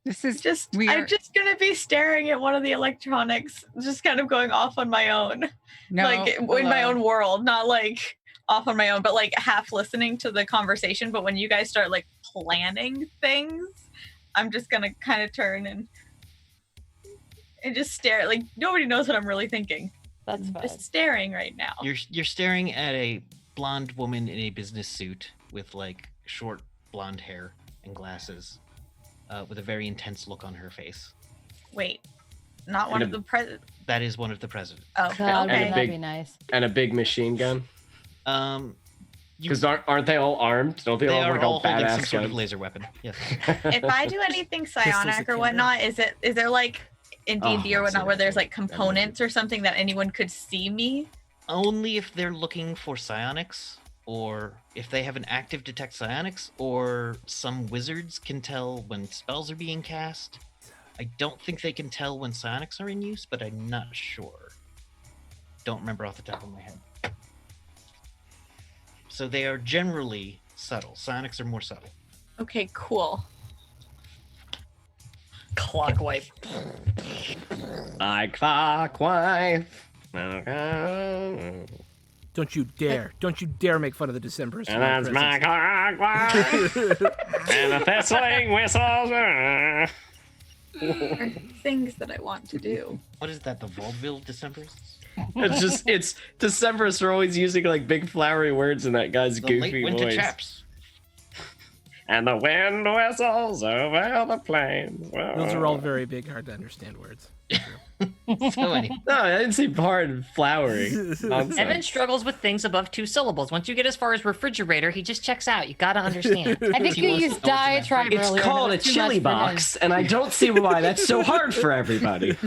This is I'm just gonna be staring at one of the electronics, just kind of going off on my own, no, like in my hello. own world, not like off on my own, but like half listening to the conversation. But when you guys start like planning things, I'm just gonna kind of turn and just stare. Like nobody knows what I'm really thinking. That's I'm fine. just staring right now. You're staring at a blonde woman in a business suit with like short blonde hair and glasses, with a very intense look on her face. Wait, not one And of the president. That is one of the presidents. Oh, God, And a wouldn't that big- be nice? And a big machine gun. You- Because aren't they all armed? Don't they, They all have are like all holding badass some sort of guns? laser weapon. Yes. If I do anything psionic or whatnot, is there like in D&D or Oh, whatnot so where there's that's like components or something that anyone could see me? Only if they're looking for psionics, or if they have an active detect psionics, or some wizards can tell when spells are being cast. I don't think they can tell when psionics are in use, but I'm not sure. Don't remember off the top of my head. So they are generally subtle. Psionics are more subtle. Okay, cool. Clock wipe. I clock wife. Don't you dare! Don't you dare make fun of the Decemberists. And that's my and the thistling whistles. Things that I want to do. What is that? The Vaudeville Decemberists? It's Decemberists are always using like big flowery words in that guy's The goofy late winter voice. chaps. And the wind whistles over the plains. Those are all very big, hard to understand words. So anyway, No, I didn't say hard and flowery. Nonsense. Evan struggles with things above 2 syllables. Once you get as far as refrigerator, he just checks out. You gotta understand. I think He you wants used to know what's in that diatribe fridge. earlier. It's and called it a was too chili much for him. box, and I don't see why that's so hard for everybody.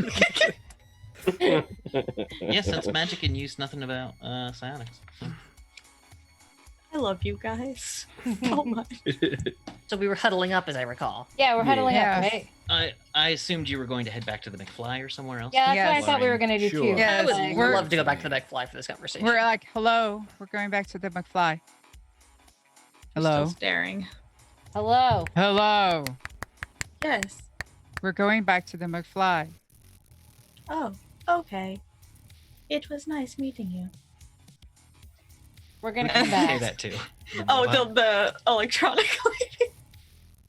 yeah, since magic in use, nothing about psionics. I love you guys so much. So we were huddling up, as I recall. Yeah, we're huddling Yeah. up, right? I assumed you were going to head back to the McFly or somewhere else. Yeah, that's Yes. what I thought we were gonna do Sure. too. Yeah. I would Yes, we're- love to go back to the McFly for this conversation. We're like, hello. We're going back to the McFly. Hello. Still staring. Hello. Hello. Yes. We're going back to the McFly. Oh, okay. It was nice meeting you. We're gonna We come can back. say that too. Oh, the electronic lady.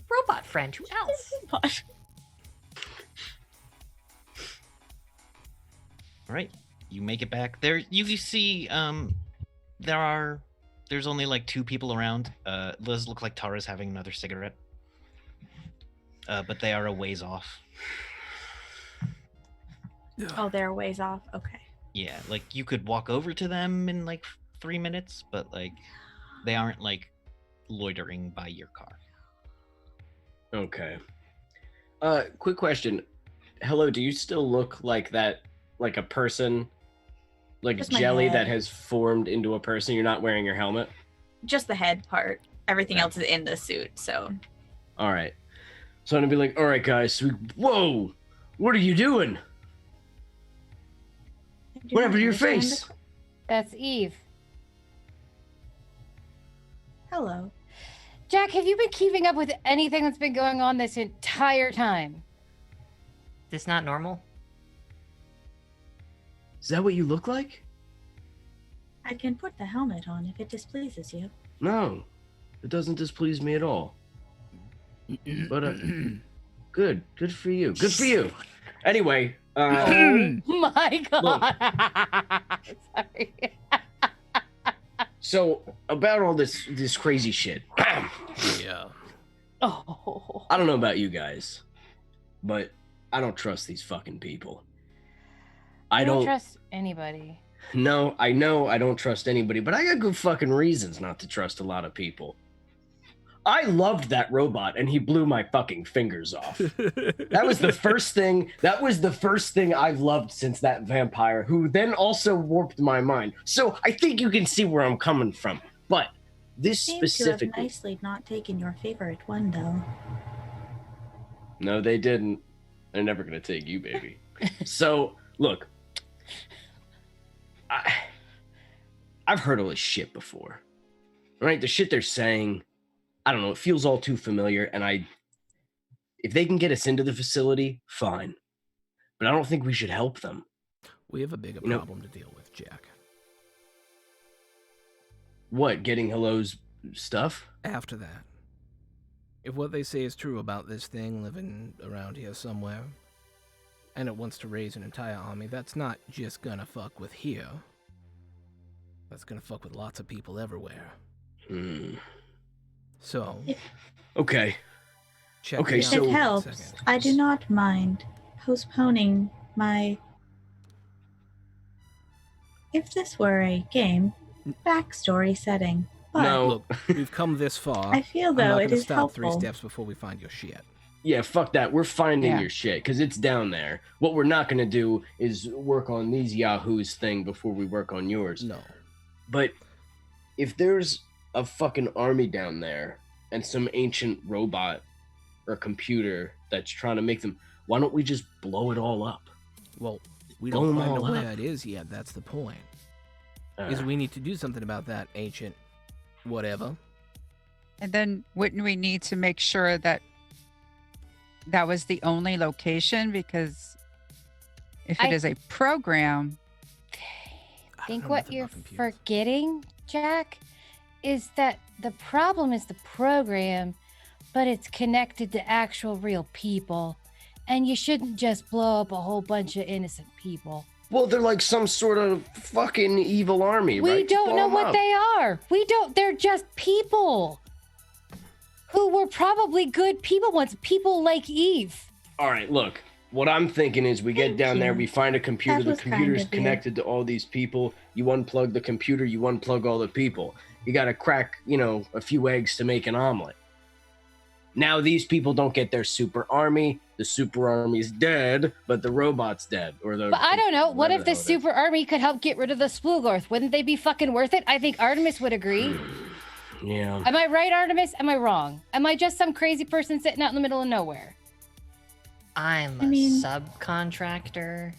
robot friend. Who else? All right, you make it back there. You see, there's only like 2 people around. Does look like Tara's having another cigarette, but they are a ways off. Oh, they're a ways off. Okay. Yeah, like you could walk over to them in like 3 minutes, but like they aren't like loitering by your car. Okay. Quick question. Hello, do you still look like that, like a person, like Just my jelly head. that has formed into a person? You're not wearing your helmet? Just the head part. Everything else is in the suit. So All right. So I'm gonna be like, all right, guys. Whoa! What are you doing? I do What not happened to your understand face? the- That's Eve. Hello. Jack, have you been keeping up with anything that's been going on this entire time? This not normal? Is that what you look like? I can put the helmet on if it displeases you. No, it doesn't displease me at all. But good for you. Good for you. Anyway, My God. Sorry. so about all this crazy shit. Yeah. Oh. I don't know about you guys, but I don't trust these fucking people. I don't trust anybody. No, I know I don't trust anybody, but I got good fucking reasons not to trust a lot of people. I loved that robot and he blew my fucking fingers off. That was the first thing I've loved since that vampire, who then also warped my mind. So I think you can see where I'm coming from. But this Seem to have specifically, nicely not taken your favorite one, though. no, they didn't. They're never gonna take you, baby. So look, I've heard all this shit before. Right? The shit they're saying, I don't know, it feels all too familiar, and if they can get us into the facility, fine. But I don't think we should help them. We have a bigger You know- problem to deal with, Jack. What, getting Hello's stuff? After that, if what they say is true about this thing living around here somewhere, and it wants to raise an entire army, that's not just gonna fuck with here. That's gonna fuck with lots of people everywhere. So, Okay. check Okay, me out so- If for it a helps, second. I do not mind postponing my. If this were a game, backstory setting. But No. Look, we've come this far. I feel I'm though not it gonna is stop 3 helpful. steps before we find your shit. Yeah, fuck that. We're finding Yeah. your shit, because it's down there. What we're not going to do is work on these yahoos thing before we work on yours. No. But if there's a fucking army down there and some ancient robot or computer that's trying to make them, why don't we just blow it all up? Well, we Blow don't 'em find all out where up. it is yet. That's the point. Is Uh, we need to do something about that ancient whatever. And then wouldn't we need to make sure that that was the only location? Because if it I- is a program, I think know what nothing you're about computers. forgetting, Jack, is that the problem is the program, but it's connected to actual real people. And you shouldn't just blow up a whole bunch of innocent people. Well, they're like some sort of fucking evil army, We right? don't Blow know 'em what up. they are. They're just people who were probably good people once, people like Eve. All right, look. What I'm thinking is we get Thank down there, you. we find a computer. That The was kind computer's of you. connected to all these people. You unplug the computer, you unplug all the people. You got to crack, a few eggs to make an omelet. Now these people don't get their super army. The super army's dead, but the robot's dead. But I don't know. What whatever if the hell it is. super army could help get rid of the Splugorth? Wouldn't they be fucking worth it? I think Artemis would agree. Yeah. Am I right, Artemis? Am I wrong? Am I just some crazy person sitting out in the middle of nowhere? I'm a I mean- subcontractor.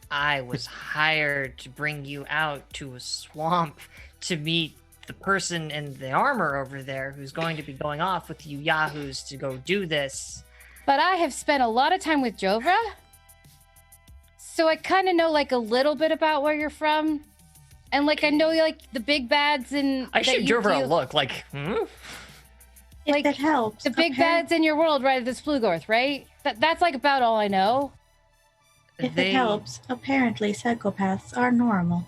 I was hired to bring you out to a swamp to meet the person in the armor over there who's going to be going off with you yahoos to go do this. But I have spent a lot of time with Jovra. So I kind of know like a little bit about where you're from. And like I know like the big bads and I that shoot you Jover a deal- look like, If Like, that helps. The big bads in your world, right? The Splugorth, right? That's like about all I know. If it helps, apparently psychopaths are normal.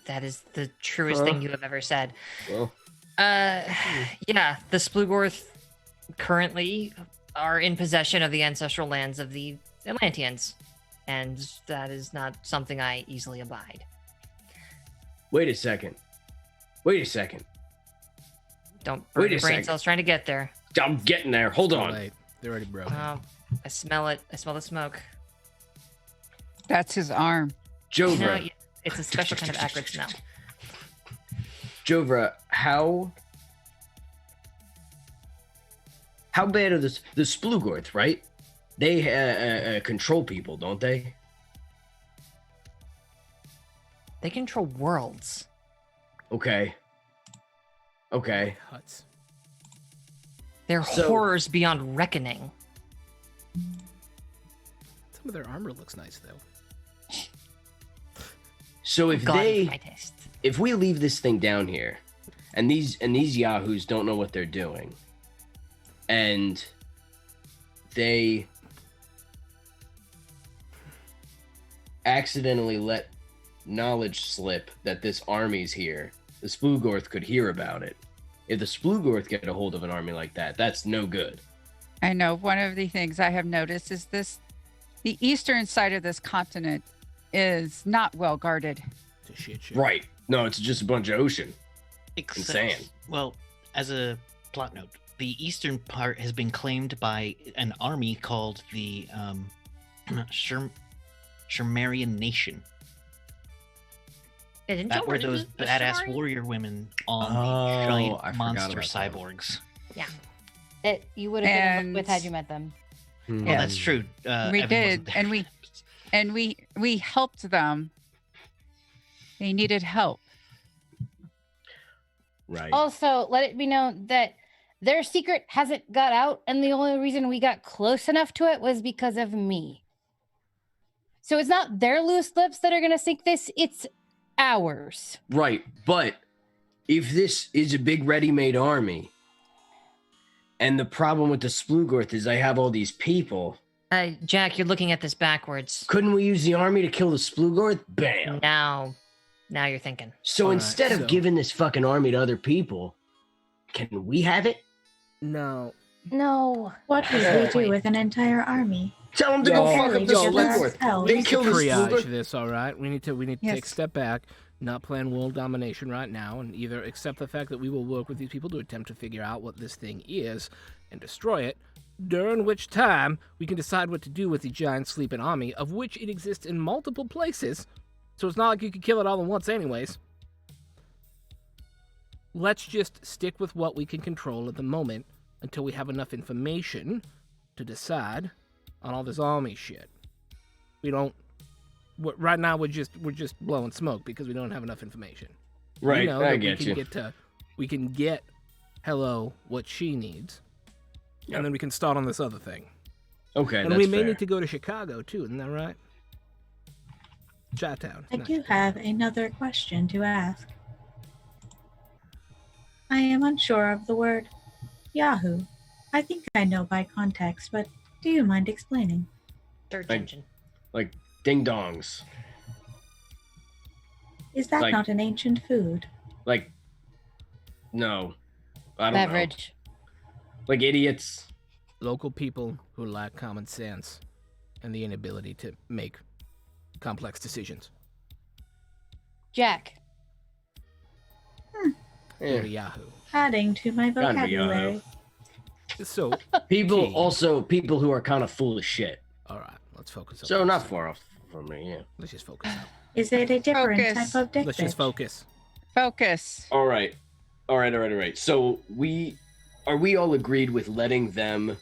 That is the truest Huh? thing you have ever said. Well, Yeah, the Splugorth currently are in possession of the ancestral lands of the Atlanteans, and that is not something I easily abide. wait a second. Don't burn Wait a your brain second. cells trying to get there. I'm getting there. Hold Too on. late. They're already broken. Oh, I smell it. I smell the smoke. That's his arm. Jovra. No, it's a special kind of acrid smell. Jovra, how bad are the Splugorth, right? They control people, don't they? They control worlds. Okay. Huts. They're So- horrors beyond reckoning. Some of their armor looks nice though. So if God, they my taste. if we leave this thing down here and these yahoos don't know what they're doing and they accidentally let knowledge slip that this army's here, the Splugorth could hear about it. If the Splugorth get a hold of an army like that, that's no good. I know one of the things I have noticed is the eastern side of this continent is not well guarded. It's a shit show. Right. No, it's just a bunch of ocean. Except, Insane. well, as a plot note, the eastern part has been claimed by an army called the Shermarian Nation. Didn't That you were already those do the badass story? warrior women on Oh, the I giant forgot monster about that. cyborgs. That you would have been And- with had you met them. Oh, Yeah. that's true. We Evan wasn't did, there. and we helped them. They needed help. Right. Also, let it be known that their secret hasn't got out, and the only reason we got close enough to it was because of me. So it's not their loose lips that are going to sink this, it's ours. Right, but if this is a big ready-made army, and the problem with the Splugorth is they have all these people, Jack, you're looking at this backwards. couldn't we use the army to kill the Splugorth? Bam. Now you're thinking. So All right, instead of so- giving this fucking army to other people, can we have it? No. No. What would Fair we do point. with an entire army? Tell them to Yo, go fuck Barely up the yo, together let's- Splugorth. ourselves. They We need to kill the triage Splugorth. this, all right? We need to take a Yes. step back, not plan world domination right now, and either accept the fact that we will work with these people to attempt to figure out what this thing is and destroy it, during which time we can decide what to do with the giant sleeping army, of which it exists in multiple places, so it's not like you could kill it all at once anyways. Let's just stick with what we can control at the moment until we have enough information to decide on all this army shit. We don't. Right now, we're just blowing smoke because we don't have enough information. We Right, know I that get we you. can we can get Hello what she needs, Yep. and then we can start on this other thing. Okay, And that's we may fair. need to go to Chicago too, isn't that right? Chi-town. I Nice. do have another question to ask. I am unsure of the word Yahoo. I think I know by context, but do you mind explaining? Search Like- engine. Like ding dongs. Is that Like- not an ancient food? Like, no. I don't know. Beverage. Like idiots. Local people who lack common sense and the inability to make complex decisions. Jack. Go to Yahoo. Adding to my Gotta be Yahoo. vocabulary. So, People, Key. also people who are kind of full of shit. all right, let's focus. on So this. not far off from me, yeah. Let's just focus. Out. Is it a different Focus. type of dick Let's just bitch? focus. Focus. All right. So are we all agreed with letting them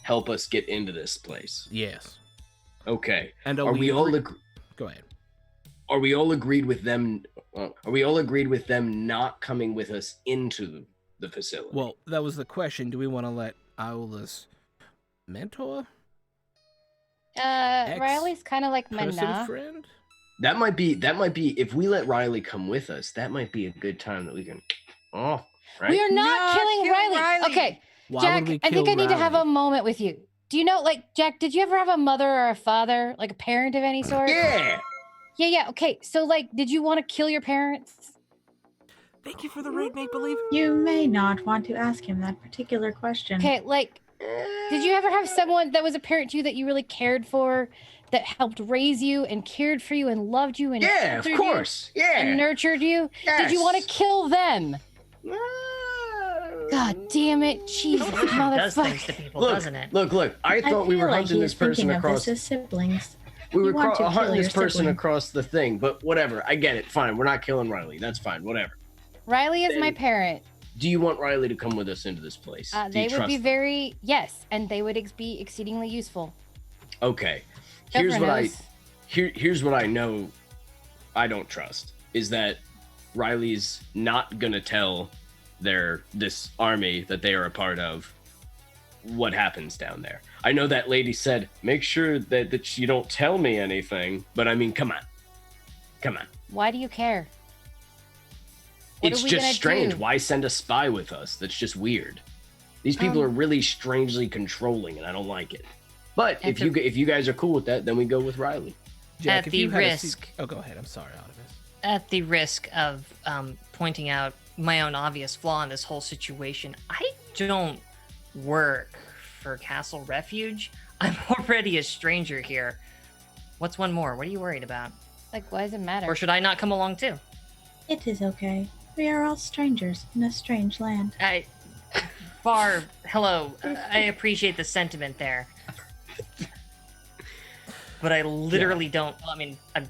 help us get into this place? Yes. Okay. And Are we all Go ahead. are we all agreed with them? Are we all agreed with them not coming with us into the facility? Well, that was the question. Do we want to let Iola's mentor, Riley's kind of like person Mana. friend? that might be if we let Riley come with us, that might be a good time that we can. Oh, right. We are not Not killing kill Riley. Riley. Okay, Why Jack, would we I think kill I need to have a Riley? moment with you. Do you know, like, Jack, did you ever have a mother or a father, like a parent of any sort? Yeah. Yeah. Okay. So, like, did you want to kill your parents? Thank you for the raid, make believe. You may not want to ask him that particular question. Okay, like, did you ever have someone that was a parent to you that you really cared for, that helped raise you and cared for you and loved you and Yeah, of sheltered course. you Yeah. and nurtured you? Did you want to Yes. kill them? God damn it, Jesus, Evolution does things to motherfucker. people, Look, doesn't it? look. I thought we feel were like hunting he this is thinking person of across. this as siblings. We were You want to kill hunting this your person sibling. across the thing, but whatever. I get it. Fine. We're not killing Riley. That's fine. Whatever. Riley is my Then- parent. Do you want Riley to come with us into this place? Do They you would trust be them? very, yes, and they would be exceedingly useful. Okay. Deborah Here's what knows. here's what I know I don't trust is that Riley's not gonna tell this army that they are a part of what happens down there. I know that lady said, make sure that you don't tell me anything, but I mean, come on. Why do you care? What It's are we just gonna strange. do? Why send a spy with us? That's just weird. These people are really strangely controlling, and I don't like it. But And if you guys are cool with that, then we go with Riley. Jack, At if the you had a risk- oh, go ahead. I'm sorry, Artemis. At the risk of pointing out my own obvious flaw in this whole situation, I don't work for Castle Refuge. I'm already a stranger here. What's one more? What are you worried about? Like, why does it matter? Or should I not come along too? It is okay. We are all strangers in a strange land. Barb, hello. I appreciate the sentiment there. But I literally don't. I mean, I'm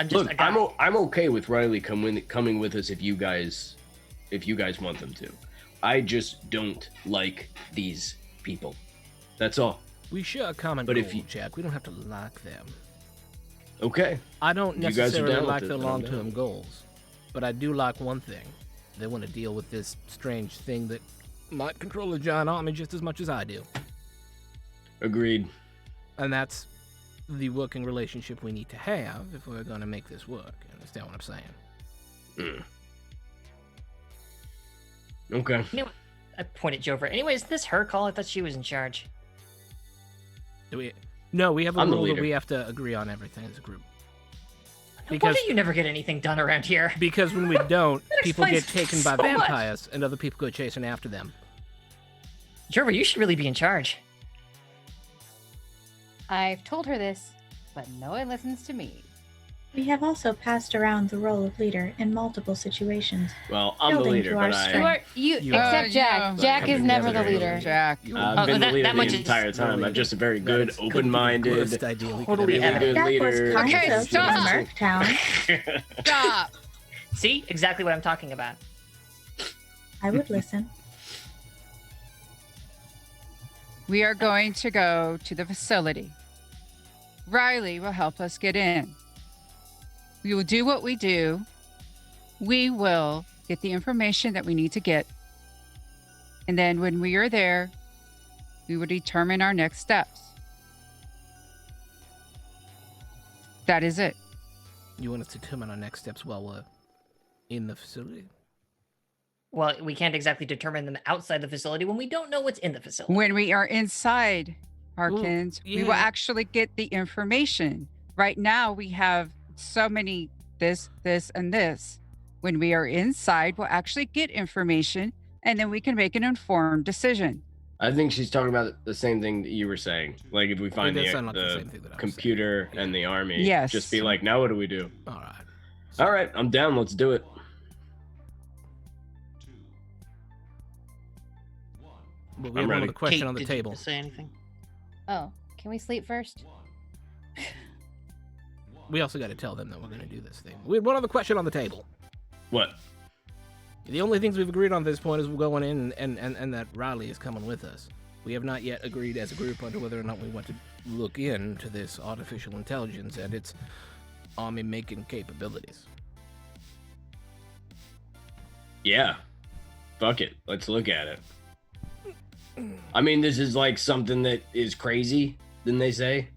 just Look, a guy. I'm okay with Riley coming with us if you guys want them to. I just don't like these people. That's all. We share a common But goal, if you- Jack. We don't have to like them. Okay. I don't You guys are necessarily down with like it, their then I'm long-term down. goals, but I do like one thing. They want to deal with this strange thing that might control a giant army just as much as I do. Agreed. And that's the working relationship we need to have if we're going to make this work. You understand what I'm saying? Okay. I pointed Jover. Anyways, is this her call? I thought she was in charge. Do we? No, we have a I'm the rule that leader. we have to agree on everything as a group. Why Because do you never get anything done around here? because when we don't, people get explains taken by so much. vampires, and other people go chasing after them. Jover, you should really be in charge. I've told her this, but no one listens to me. We have also passed around the role of leader in multiple situations. Well, I'm the Building leader, to our but You strength. are you You except are. Jack. Yeah. Jack I've is been never the never leader. Jack. I've Oh, been the that- leader that much the is- entire time. I'm just a very good, That is open-minded, worst idea we could totally ever really have. good That was leader. kind Okay, of stop. Merc Town. Stop. See? Exactly what I'm talking about. I would listen. We are going to go to the facility. Riley will help us get in. We will do what we do. We will get the information that we need to get. And then when we are there, we will determine our next steps. That is it. You want us to determine our next steps while we're in the facility? Well, we can't exactly determine them outside the facility when we don't know what's in the facility. When we are inside, Harkins, we will yeah. actually get the information. Right now, we have so many this, and this. When we are inside, we'll actually get information, and then we can make an informed decision. I think she's talking about the same thing that you were saying. Like, if we find does the, sound like the same thing that I was computer saying. and the army, Yes. just be like, now what do we do? All right. All right, I'm down. Let's do it. But we I'm have one ready. other question Kate, on the did table. You say anything? Oh, can we sleep first? We also got to tell them that we're going to do this thing. We had one other question on the table. What? The only things we've agreed on at this point is we're going in and that Riley is coming with us. We have not yet agreed as a group on whether or not we want to look into this artificial intelligence and its army-making capabilities. Yeah. Fuck it. Let's look at it. I mean, this is like something that is crazy, didn't they say?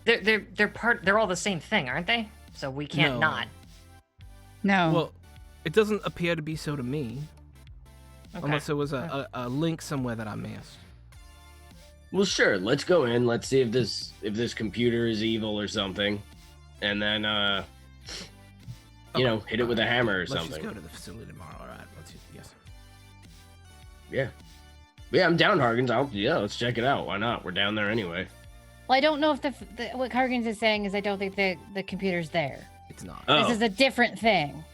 They're all the same thing, aren't they? So we can't No. not. No. Well, it doesn't appear to be so to me, Okay. unless there was a link somewhere that I missed. Well, sure. Let's go in. Let's see if this computer is evil or something, and then hit it with a hammer or Let's something. just go to the facility tomorrow. All right. Yes. Yeah, I'm down, Harkins. Let's check it out. Why not? We're down there anyway. Well, I don't know if what Harkins is saying is I don't think the computer's there. It's not. Oh. This is a different thing.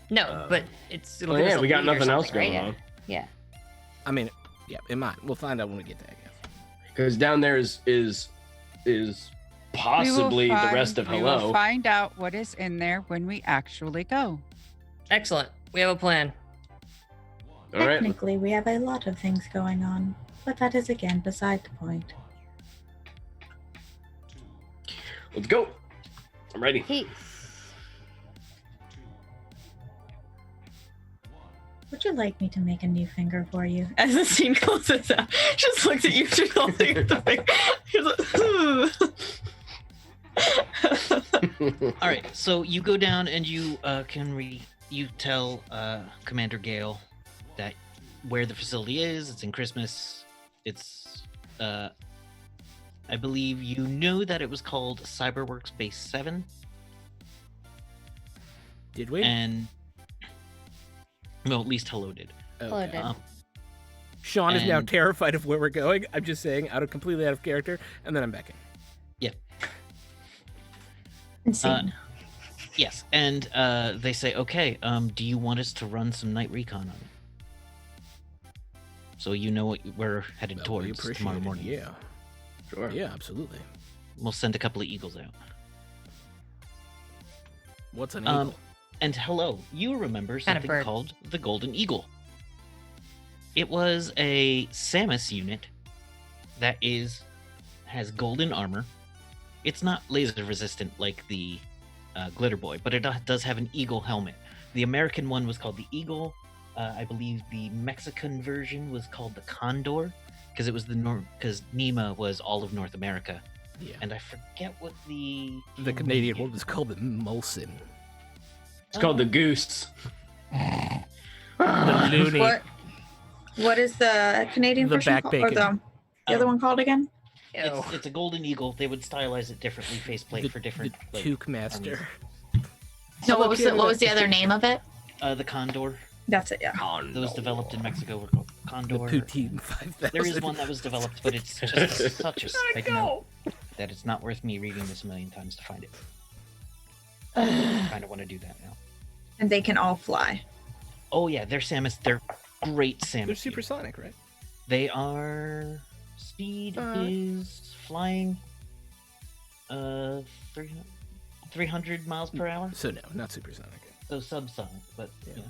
No, but it'll Well, give us yeah, a we got lead or nothing else something, going right? on. Yeah. I mean, yeah, it might. We'll find out when we get there, I guess. Because down there is possibly the rest of We Hello. will find out what is in there when we actually go. Excellent. We have a plan. All right. Technically, we have a lot of things going on, but that is again beside the point. Let's go. I'm ready. He Would you like me to make a new finger for you? As the scene closes out, just looks at you two holding the thing. He's like, All right, so you go down and you you tell Commander Gale that where the facility is. It's in Christmas. It's I believe you know that it was called Cyberworks Base 7, Did we? and well, at least Hello did. Hello, did. Sean is now and- terrified of where we're going. I'm just saying, completely out of character, and then I'm back in. Insane. Yes, and they say, okay, do you want us to run some night recon on it? So you know what we're headed Well, we towards appreciate tomorrow it, morning. Yeah. Sure. Yeah, absolutely. We'll send a couple of eagles out. What's an Um, eagle? And Hello, you remember Kind of something bird. called the Golden Eagle. It was a Samus unit that has golden armor. It's not laser resistant like the Glitter Boy, but it does have an eagle helmet. The American one was called the Eagle. I believe the Mexican version was called the Condor, because it was because NEMA was all of North America. Yeah. And I forget what the Canadian one was called the Molson. It's called the Goose. The loony. what is the Canadian The version back called, or bacon. the other one called again? Ew. It's a golden eagle. They would stylize it differently, faceplate for different. The like, Took Master. No, what was the other name of it? the Condor. That's it. Yeah. Those developed in Mexico were called The Condor. Poutine 5000. There is one that was developed, but it's just such a side note that it's not worth me reading this a million times to find it. I kind of want to do that now. And they can all fly. Oh yeah, they're Samus. They're great Samus. They're units. supersonic, right? They are. Speed is flying. 300 miles per hour. So no, not supersonic. So subsonic, but Yeah. yeah.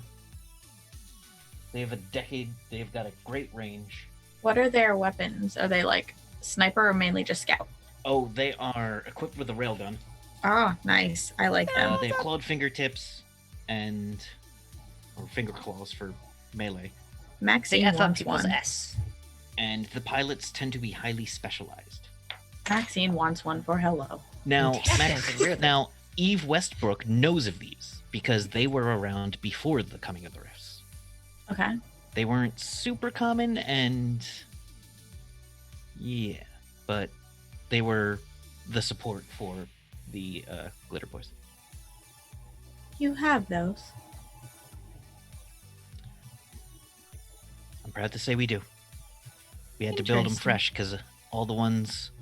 They have a decade. They've got a great range. What are their weapons? Are they like sniper or mainly just scout? Oh, they are equipped with a railgun. Oh, nice. I like them. They have clawed fingertips or finger claws for melee. The Maxine F on wants people's one. S. And the pilots tend to be highly specialized. Maxine wants one for Hello. Now, Dancing, really. now Eve Westbrook knows of these because they were around before the coming of the Rifts. Okay. They weren't super common, and yeah, but they were the support for the Glitter Boys. You have those. I'm proud to say we do. We had to build them Interesting. fresh because all the ones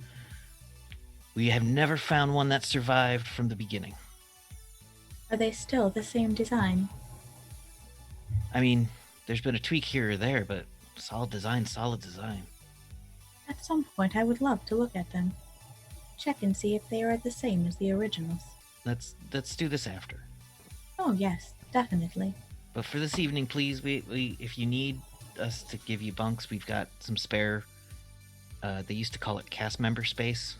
we have never found one that survived from the beginning. Are they still the same design? I mean, there's been a tweak here or there, but solid design, solid design. At some point, I would love to look at them. Check and see if they are the same as the originals. Let's do this after. Oh, yes, definitely. But for this evening, please, we if you need us to give you bunks, we've got some spare. They used to call it cast member space,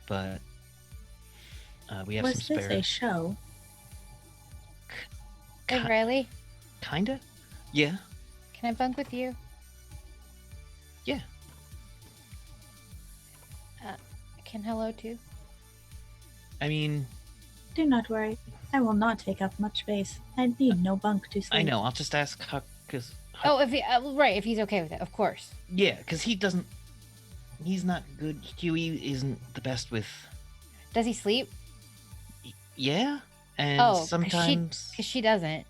but we have Was some this spare. a show? Hey, Riley, Kinda, yeah. can I bunk with you? Yeah. Can Hello too? I mean, Do not worry. I will not take up much space. I need no bunk to sleep. I know. I'll just ask Huck, because Oh, if he right, if he's okay with it, of course. yeah, because he doesn't. He's not good. Huey isn't the best with. Does he sleep? Yeah, and Oh, 'cause sometimes. Because she doesn't.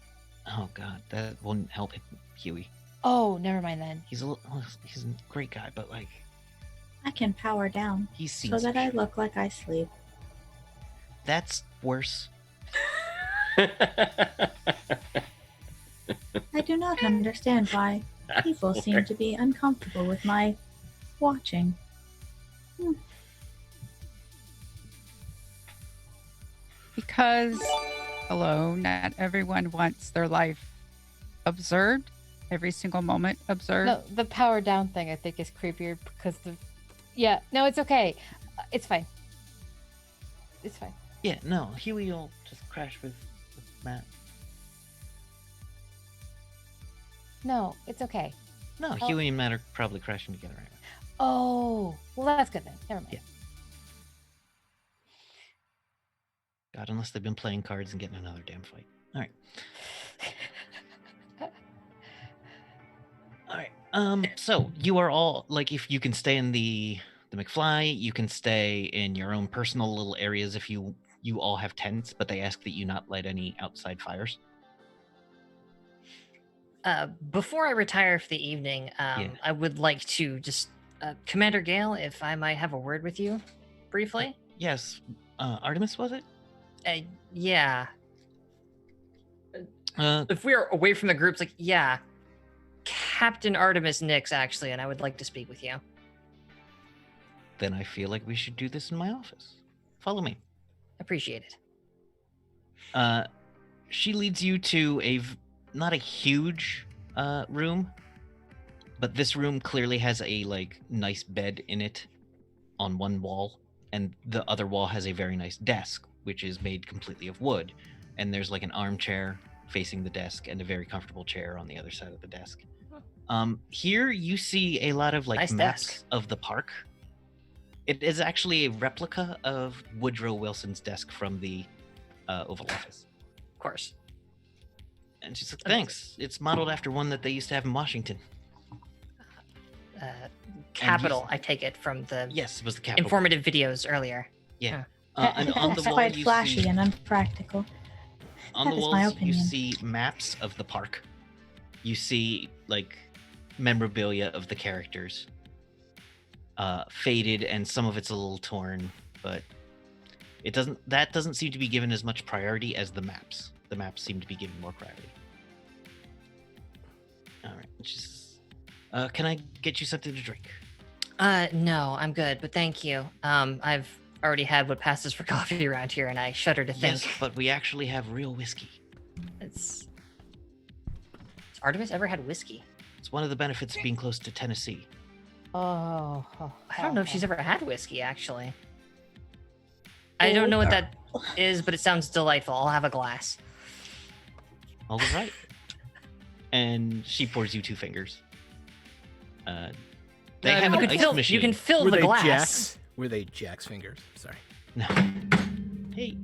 Oh God, that won't help him, Huey. Oh, never mind then. He's he's a great guy, but like I can power down he's seen so some that I shit. look like I sleep. That's worse. I do not understand why people seem to be uncomfortable with my watching. Because, hello, not everyone wants their life observed, every single moment observed. No, the power down thing I think is creepier because the. Yeah, no, it's okay. It's fine. It's fine. Yeah, no, Huey will just crash with Matt. No, it's okay. No, Oh. Huey and Matt are probably crashing together right now. Oh, well, that's good then. Never mind. Yeah. God, unless they've been playing cards and getting another damn fight. All right. All right. So you are all like, if you can stay in the McFly, you can stay in your own personal little areas. If you all have tents, but they ask that you not light any outside fires. Before I retire for the evening, I would like to just, Commander Gale, if I might have a word with you briefly. Yes. Artemis, was it? Yeah. Uh, If we are away from the groups, like, yeah. Captain Artemis Nix, actually, and I would like to speak with you. then I feel like we should do this in my office. Follow me. Appreciate it. She leads you to not a huge room, but this room clearly has a like nice bed in it on one wall, and the other wall has a very nice desk, which is made completely of wood. And there's like an armchair facing the desk and a very comfortable chair on the other side of the desk. Here you see a lot of like Nice maps desk. of the park. It is actually a replica of Woodrow Wilson's desk from the Oval Office. Of course. And she's like, thanks. It's modeled after one that they used to have in Washington. Capital, I take it from the Yes, it was the Capitol. informative videos earlier. Yeah. And on the It's wall, quite you flashy see, and unpractical. on That the is my walls, you opinion. see maps of the park. You see like memorabilia of the characters, faded, and some of it's a little torn, but that doesn't seem to be given as much priority as the maps. The maps seem to be given more priority. All right, can I get you something to drink? No, I'm good, but thank you. I've already had what passes for coffee around here, and I shudder to think. Yes, but we actually have real whiskey. Has Artemis ever had whiskey? It's one of the benefits of being close to Tennessee. Oh, I don't know if she's ever had whiskey, actually. I don't know what that is, but it sounds delightful. I'll have a glass. All right. And she pours you 2 fingers. They have you an can ice fill, machine. you can fill Were the they glass. Jack's? Were they Jack's fingers? Sorry. No. Hey,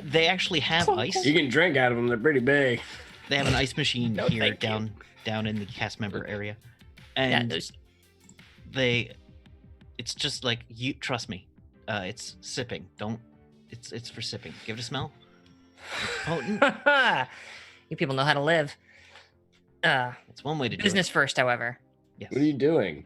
they actually have ice. You can drink out of them. They're pretty big. They have an ice machine No, here thank you. down in the cast member area, Yeah, and those it's just like you trust me. It's sipping. Don't. It's for sipping. Give it a smell. It's potent. you people know how to live. It's one way to Business first, however. do it. What are you doing?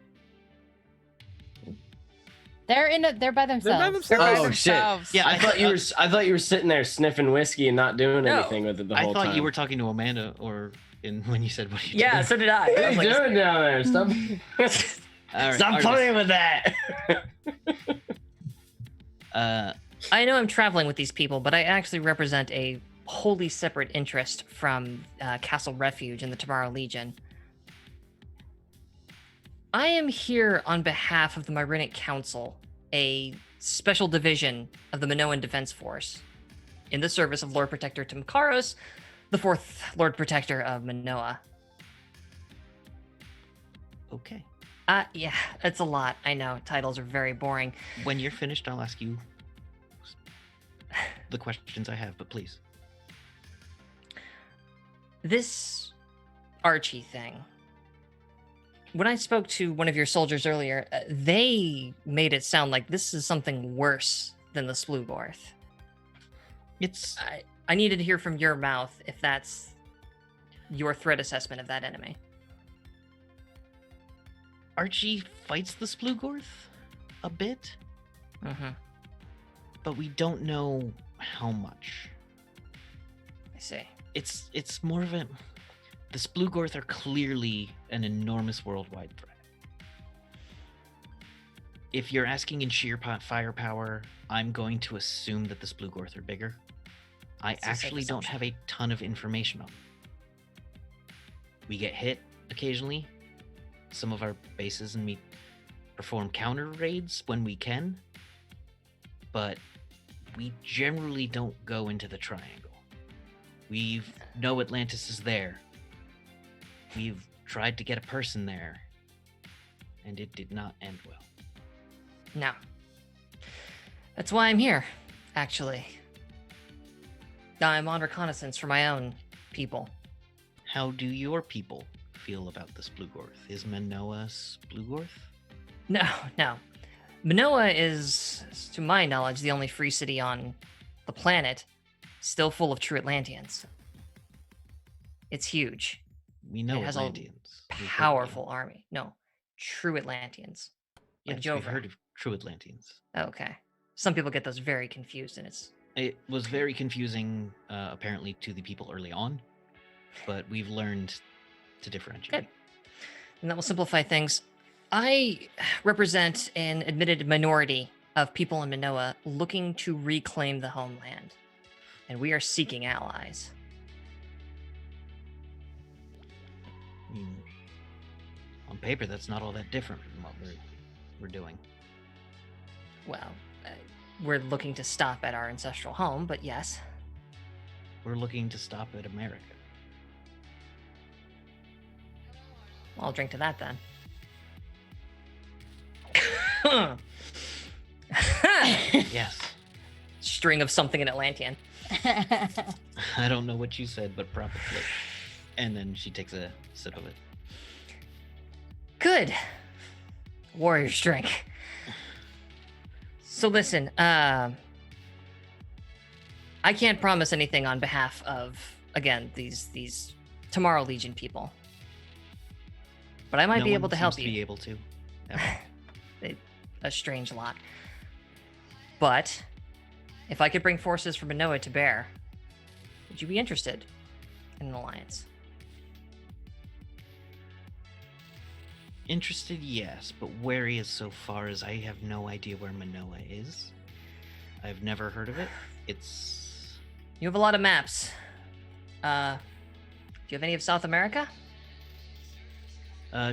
They're by themselves. They're by Oh, shit. themselves. Yeah, I thought you were sitting there sniffing whiskey and not doing No. anything with it the I whole thought time. you were talking to Amanda, or when you said what are you Yeah, doing? so did I. What I are was you like, doing down there? Stop! All right, Stop Artemis. playing with that. I know I'm traveling with these people, but I actually represent a wholly separate interest from Castle Refuge and the Tomorrow Legion. I am here on behalf of the Myrinic Council, a special division of the Minoan Defense Force, in the service of Lord Protector Timkaros, the 4th Lord Protector of Minoa. Okay. Yeah, it's a lot. I know, titles are very boring. When you're finished, I'll ask you the questions I have, but please. This Archie thing. When I spoke to one of your soldiers earlier, they made it sound like this is something worse than the Splugorth. It's I needed to hear from your mouth if that's your threat assessment of that enemy. Archie fights the Splugorth a bit, Mm-hmm. but we don't know how much. I see. It's more of a the Splugorth are clearly an enormous worldwide threat. If you're asking in sheer firepower, I'm going to assume that the Splugorth are bigger. I It's a safe actually don't assumption. have a ton of information on them. We get hit occasionally. Some of our bases and we perform counter raids when we can, but we generally don't go into the triangle. We know Atlantis is there. We've tried to get a person there, and it did not end well. No. That's why I'm here, actually. I'm on reconnaissance for my own people. How do your people feel about the Splugorth? Is Minoa Splugorth? No, no. Minoa is, to my knowledge, the only free city on the planet still full of true Atlanteans. It's huge. We know It has a Atlanteans. We've heard of them. Powerful army. No, true Atlanteans. Yes, like we've Jover. heard of true Atlanteans. Okay. Some people get those very confused, and it's It was very confusing, apparently, to the people early on, but we've learned to differentiate. Good. And that will simplify things. I represent an admitted minority of people in Minoa looking to reclaim the homeland, and we are seeking allies. I mean, on paper, that's not all that different from what we're doing. Well, we're looking to stop at our ancestral home, but yes. We're looking to stop at America. Well, I'll drink to that then. Yes. String of something in Atlantean. I don't know what you said, but probably. And then she takes a sip of it. Good. Warrior's drink. So listen, I can't promise anything on behalf of, again, these Tomorrow Legion people. But I might No be one able to seems help to you. be able to. ever. A strange lot. But if I could bring forces from Minoa to bear, would you be interested in an alliance? Interested, yes, but wary as so far as I have no idea where Minoa is. I've never heard of it. It's You have a lot of maps. Do you have any of South America?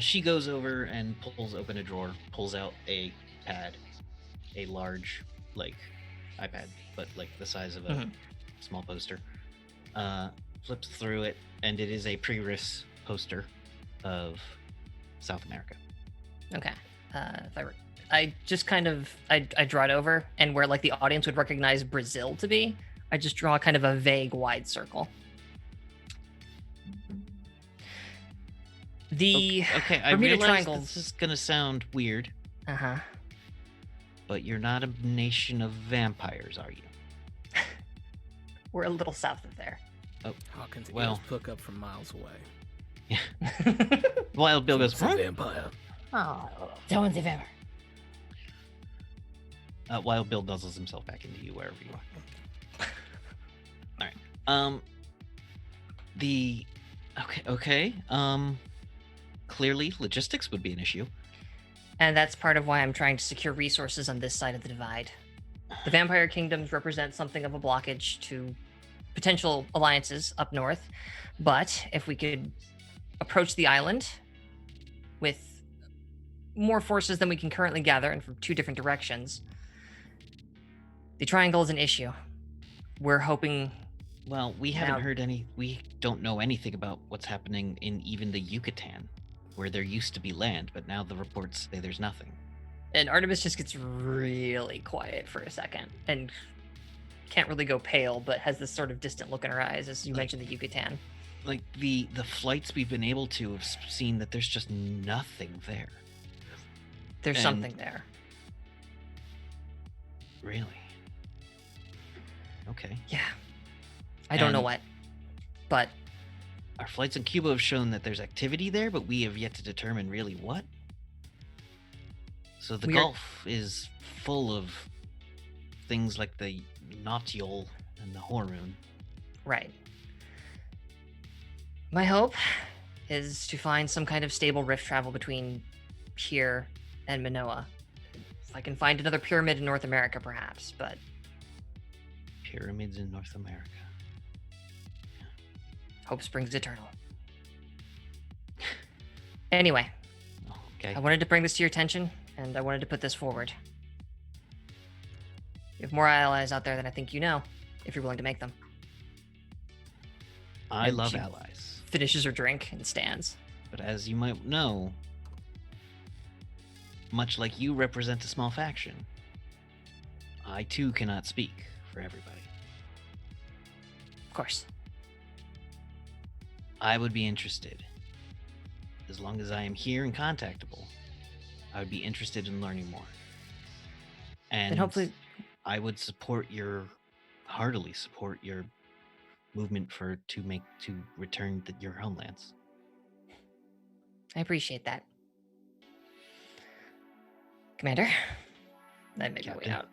she goes over and pulls open a drawer, pulls out a pad, a large, like, iPad, but like the size of a Mhm. small poster. Flips through it, and it is a pre-RIS poster of South America. Okay. I just kind of I draw it over, and where like the audience would recognize Brazil to be, I just draw kind of a vague wide circle. The Okay, I Bermuda realize Triangles. this is gonna sound weird, Uh-huh. but you're not a nation of vampires, are you? We're a little south of there. Hawkins Well. ears perk up from miles away. Wild Bill goes, It's a "Huh?" vampire. Oh, someone's a vampire. Wild Bill nuzzles himself back into you wherever you are. All right. Okay. Clearly, logistics would be an issue. And that's part of why I'm trying to secure resources on this side of the divide. The vampire kingdoms represent something of a blockage to potential alliances up north, but if we could approach the island with more forces than we can currently gather and from 2 different directions, the triangle is an issue. We're hoping. Well, we Now- haven't heard any. We don't know anything about what's happening in even the Yucatan, where there used to be land, but now the reports say there's nothing. And Artemis just gets really quiet for a second and can't really go pale, but has this sort of distant look in her eyes as you mentioned the Yucatan. Like the flights we've been able to have seen that there's just nothing there. There's And- something there. Really? Okay. Yeah. I don't know And- what, but Our flights in Cuba have shown that there's activity there, but we have yet to determine really what. So the We are- Gulf is full of things like the Nautiol and the Hormoon. right. My hope is to find some kind of stable rift travel between here and Manoa. If I can find another pyramid in North America, perhaps, but Pyramids in North America. hope springs eternal. Anyway, Okay. I wanted to bring this to your attention, and I wanted to put this forward. You have more allies out there than I think you know, if you're willing to make them. I and love she- allies, Finishes her drink and stands. but as you might know, much like you represent a small faction, I too cannot speak for everybody. Of course. I would be interested. As long as I am here and contactable, I would be interested in learning more. And hopefully- I would heartily support your movement to return your homelands. I appreciate that. Commander, I make my way Captain. out.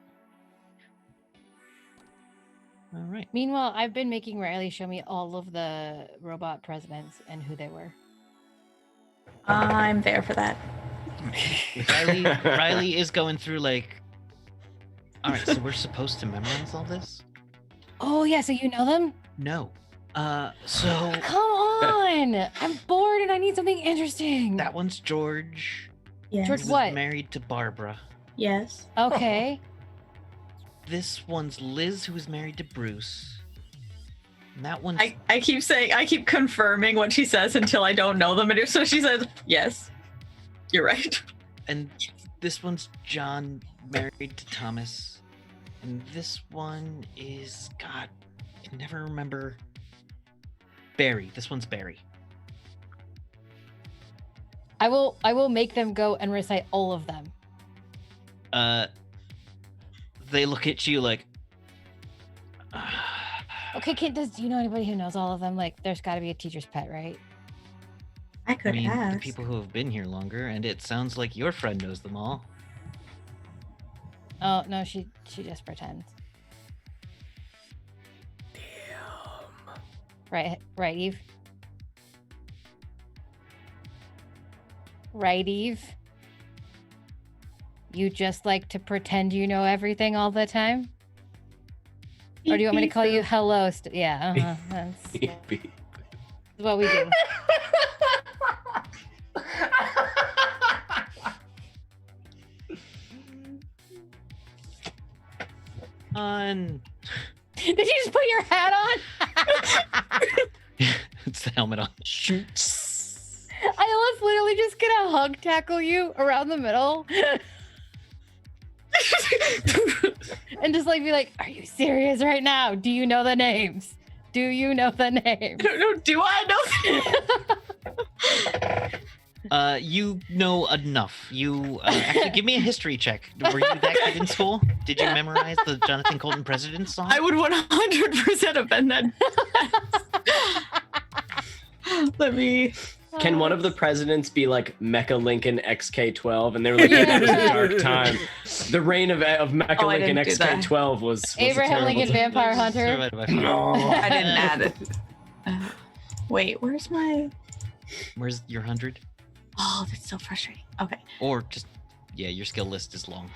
All right. Meanwhile, I've been making Riley show me all of the robot presidents and who they were. I'm there for that. Riley is going through like. All right, so we're supposed to memorize all this? Oh yeah, so you know them? No. So Come on! I'm bored and I need something interesting. that one's George. Yes. George He was what? married to Barbara. Yes. Okay. This one's Liz, who is married to Bruce. And that one's I keep confirming what she says until I don't know them. And so she says, yes, you're right. and this one's John, married to Thomas. And this one is God, I can never remember. Barry. This one's Barry. I will make them go and recite all of them. They look at you like Okay, do you know anybody who knows all of them? Like, there's got to be a teacher's pet, right? I I could mean, the ask. people who have been here longer, and it sounds like your friend knows them all. Oh no, she just pretends. Right, Eve. Right, Eve. You just like to pretend you know everything all the time, or do you want me to call you hello? Yeah, that's what we do. On. Did you just put your hat on? It's the helmet on. I was literally just gonna hug tackle you around the middle. And just like be like, are you serious right now? Do you know the names? Do you know the names? I don't know. Do I know? You know enough. You actually give me a history check. Were you that good in school? Did you memorize the Jonathan Colton President song? I would 100% have been that. Let me. Can one of the presidents be like Mecha Lincoln XK12? And they were like, it was a dark time. The reign of Mecha Oh, I Lincoln didn't do that. XK12 was a Abraham terrible Lincoln time. Vampire Hunter. Survived by fire. No. I didn't add it. Wait, where's my? Where's your 100? Oh, that's so frustrating. Okay, Or just, yeah, your skill list is long.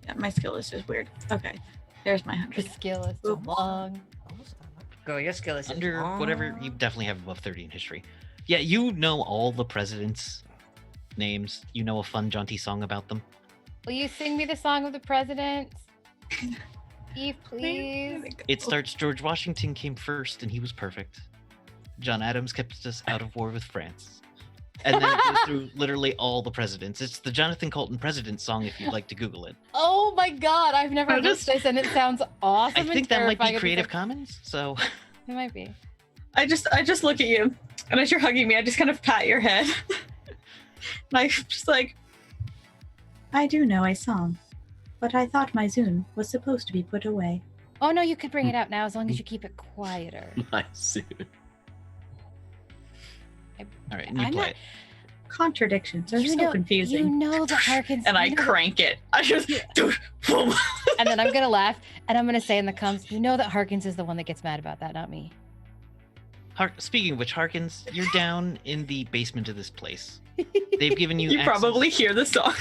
yeah, my skill list is weird. Okay, there's my The 100. skill is Oop. long. Go, your skill is Under whatever, you definitely have above 30 in history. Yeah, you know all the presidents' names. You know a fun, jaunty song about them. Will you sing me the song of the president? Eve, please. It starts George Washington came first and he was perfect. John Adams kept us out of war with France. And then it goes through literally all the presidents. It's the Jonathan Colton President song if you'd like to Google it. Oh my god, I've never heard this and it sounds awesome. I and think that might terrifying be at the Creative same- Commons, so It might be. I just look at you, and as you're hugging me, I just kind of pat your head. And I'm just like, I do know a song, but I thought my Zune was supposed to be put away. Oh no, you could bring it out now as long as you keep it quieter. My suit. all right, and you I'm play not- it. Contradictions are You so know, confusing. You know that Harkins. and I you know- crank it. I just, And then I'm gonna laugh and I'm gonna say in the comms, you know that Harkins is the one that gets mad about that, not me. Speaking of which, Harkins, you're down in the basement of this place. They've given you you access. probably hear the song.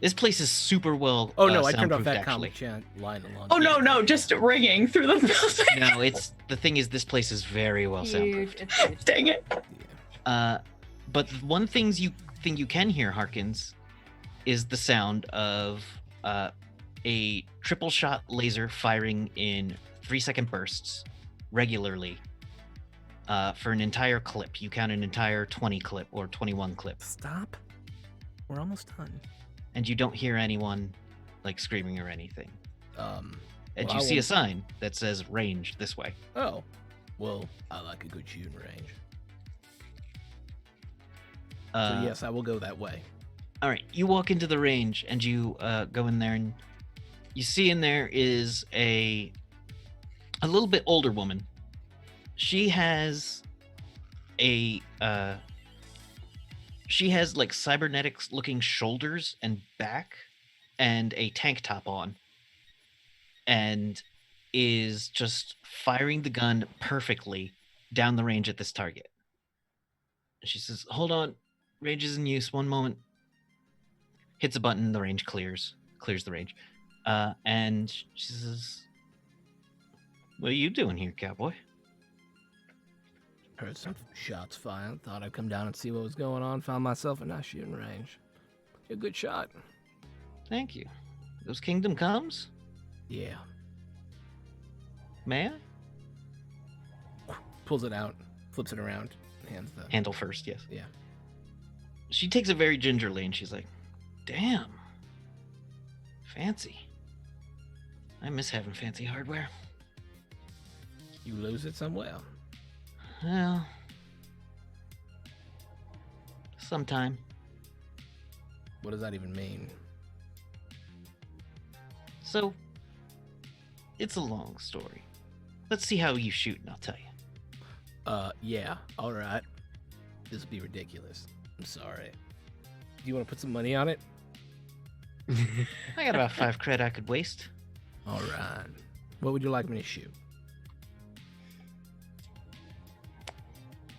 This place is super well Oh no, I turned off soundproofed, that actually. comic chant line along. Oh no, just ringing through the building. No, it's the thing is this place is very well Huge. soundproofed. It's huge. Dang it. But one thing you can hear, Harkins, is the sound of a triple shot laser firing in 3-second bursts regularly for an entire clip. You count an entire 20 clip or 21 clip, Stop. We're almost done. and you don't hear anyone like screaming or anything. Um. And Well, you I see a will- sign that says range this way. Oh. Well, I like a good shooting range. So yes, I will go that way. All right, you walk into the range and you go in there, and you see in there is a little bit older woman. She has like cybernetics looking shoulders and back and a tank top on, and is just firing the gun perfectly down the range at this target. She says, "Hold on. Range is in use. One moment." Hits a button. The range clears the range. And she says, "What are you doing here, cowboy?" Heard some shots fired. Thought I'd come down and see what was going on. Found myself in nice shooting range. You're a good shot. Thank you. Those Kingdom Comes? Yeah. May I? Pulls it out, flips it around, hands the. Handle first, yes. Yeah. She takes it very gingerly and she's like, "Damn. Fancy. I miss having fancy hardware." You lose it somewhere. Well, sometime. What does that even mean? So, it's a long story. Let's see how you shoot and I'll tell you. Yeah, alright. This would be ridiculous. I'm sorry. Do you want to put some money on it? I got about 5 cred I could waste. Alright. What would you like me to shoot?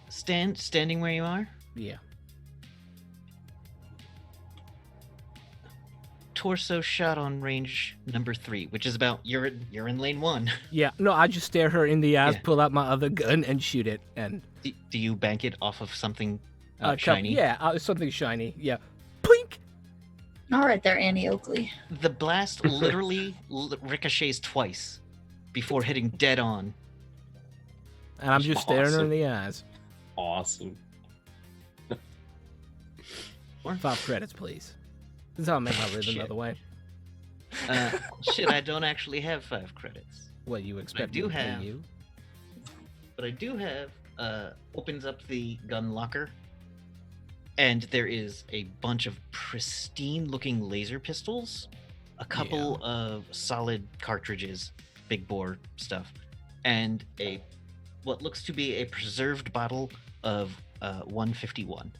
Standing where you are. Yeah. Torso shot on range number 3, which is about you're in lane 1. Yeah, no, I just stare her in the eyes, Yeah. pull out my other gun, and shoot it. And Do you bank it off of something cup- shiny? Yeah, something shiny. Yeah. Pink. All right there, Annie Oakley. The blast literally ricochets twice before hitting dead on. And I'm just staring her in Awesome. the eyes. Awesome. 5 credits, please. This is how I make my rhythm, by Shit. the way. Shit, I don't actually have 5 credits. What, you expect do me to pay have- you? But I do have opens up the gun locker, and there is a bunch of pristine looking laser pistols, a couple of solid cartridges, big bore stuff, and what looks to be a preserved bottle of 151.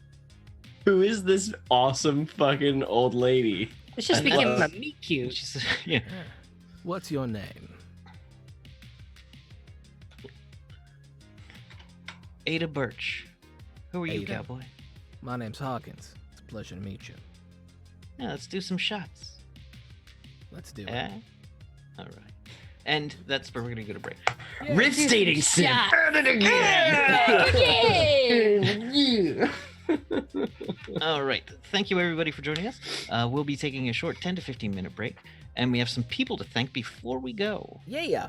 Who is this awesome fucking old lady? This just I became love- a meet cute. She's, yeah. Yeah. What's your name? Ada Birch. Who are you, Ada. cowboy? My name's Hawkins. It's a pleasure to meet you. Yeah, let's do some shots. Let's do it. Eh? All right. And that's where we're gonna go to break. Rich stating sim. Shot. Burn it again. All right. Thank you, everybody, for joining us. We'll be taking a short 10 to 15-minute break, and we have some people to thank before we go. Yeah. You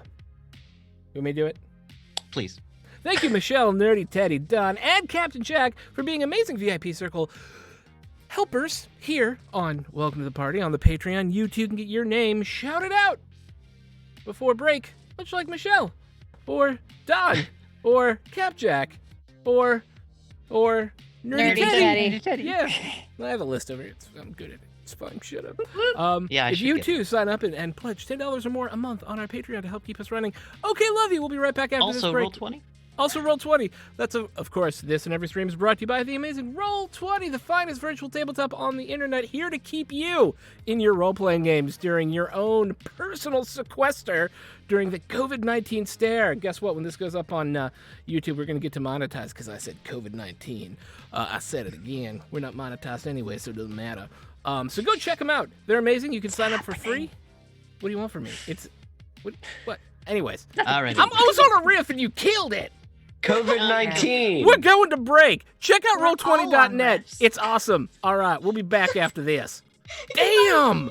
want me to do it? Please. Thank you, Michelle, Nerdy Teddy, Don, and Captain Jack for being amazing VIP Circle helpers here on Welcome to the Party on the Patreon. You too can get your name shouted out before break, much like Michelle, or Don, or Cap Jack, or Nerdy Nerdy Teddy. Yeah, I have a list over here. I'm good at it. It's fine. Shut up. Yeah, I if should you get too sign up and pledge $10 or more a month on our Patreon to help keep us running. Okay, love you. We'll be right back after this Also, break. roll 20. Also, Roll20. That's, of course, this and every stream is brought to you by the amazing Roll20, the finest virtual tabletop on the internet, here to keep you in your role-playing games during your own personal sequester during the COVID-19 stare. And guess what? When this goes up on YouTube, we're going to get to monetize because I said COVID-19. I said it again. We're not monetized anyway, so it doesn't matter. So go check them out. They're amazing. You can sign up for free. What do you want from me? It's... What? Anyways. All right. I was on a riff and you killed it. COVID-19. We're going to break. Check out We're all on roll20.net. this. It's awesome. All right, we'll be back after this. Damn!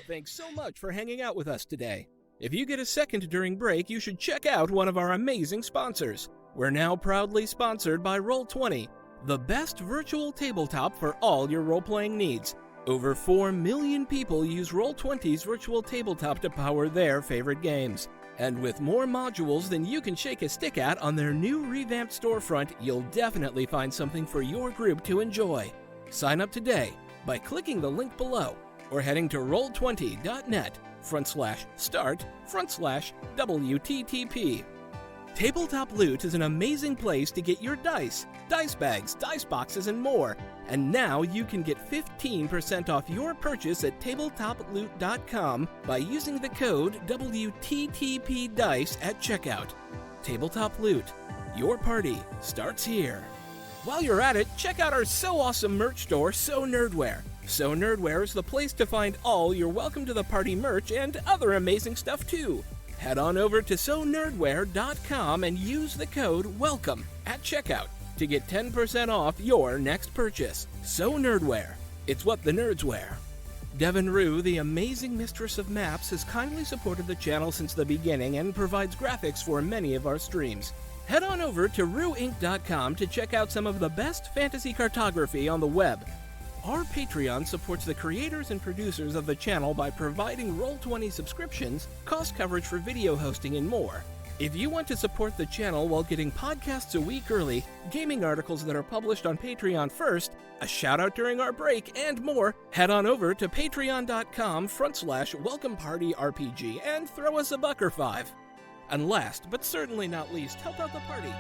Thanks so much for hanging out with us today. If you get a second during break, you should check out one of our amazing sponsors. We're now proudly sponsored by Roll20, the best virtual tabletop for all your role-playing needs. Over 4 million people use Roll20's virtual tabletop to power their favorite games. And with more modules than you can shake a stick at on their new revamped storefront, you'll definitely find something for your group to enjoy. Sign up today by clicking the link below or heading to roll20.net/start/WTTP. Tabletop Loot is an amazing place to get your dice bags, dice boxes, and more. And now you can get 15% off your purchase at tabletoploot.com by using the code WTTPDICE at checkout. Tabletop Loot. Your party starts here. While you're at it, check out our so awesome merch store, So Nerdware. So Nerdware is the place to find all your Welcome to the Party merch and other amazing stuff too. Head on over to sonerdware.com and use the code WELCOME at checkout to get 10% off your next purchase. So Nerdware. It's what the nerds wear. Devin Rue, the amazing mistress of maps, has kindly supported the channel since the beginning and provides graphics for many of our streams. Head on over to rueinc.com to check out some of the best fantasy cartography on the web. Our Patreon supports the creators and producers of the channel by providing Roll20 subscriptions, cost coverage for video hosting, and more. If you want to support the channel while getting podcasts a week early, gaming articles that are published on Patreon first, a shout out during our break, and more, head on over to patreon.com/welcomepartyrpg and throw us a buck or $5. And last, but certainly not least, help out the party.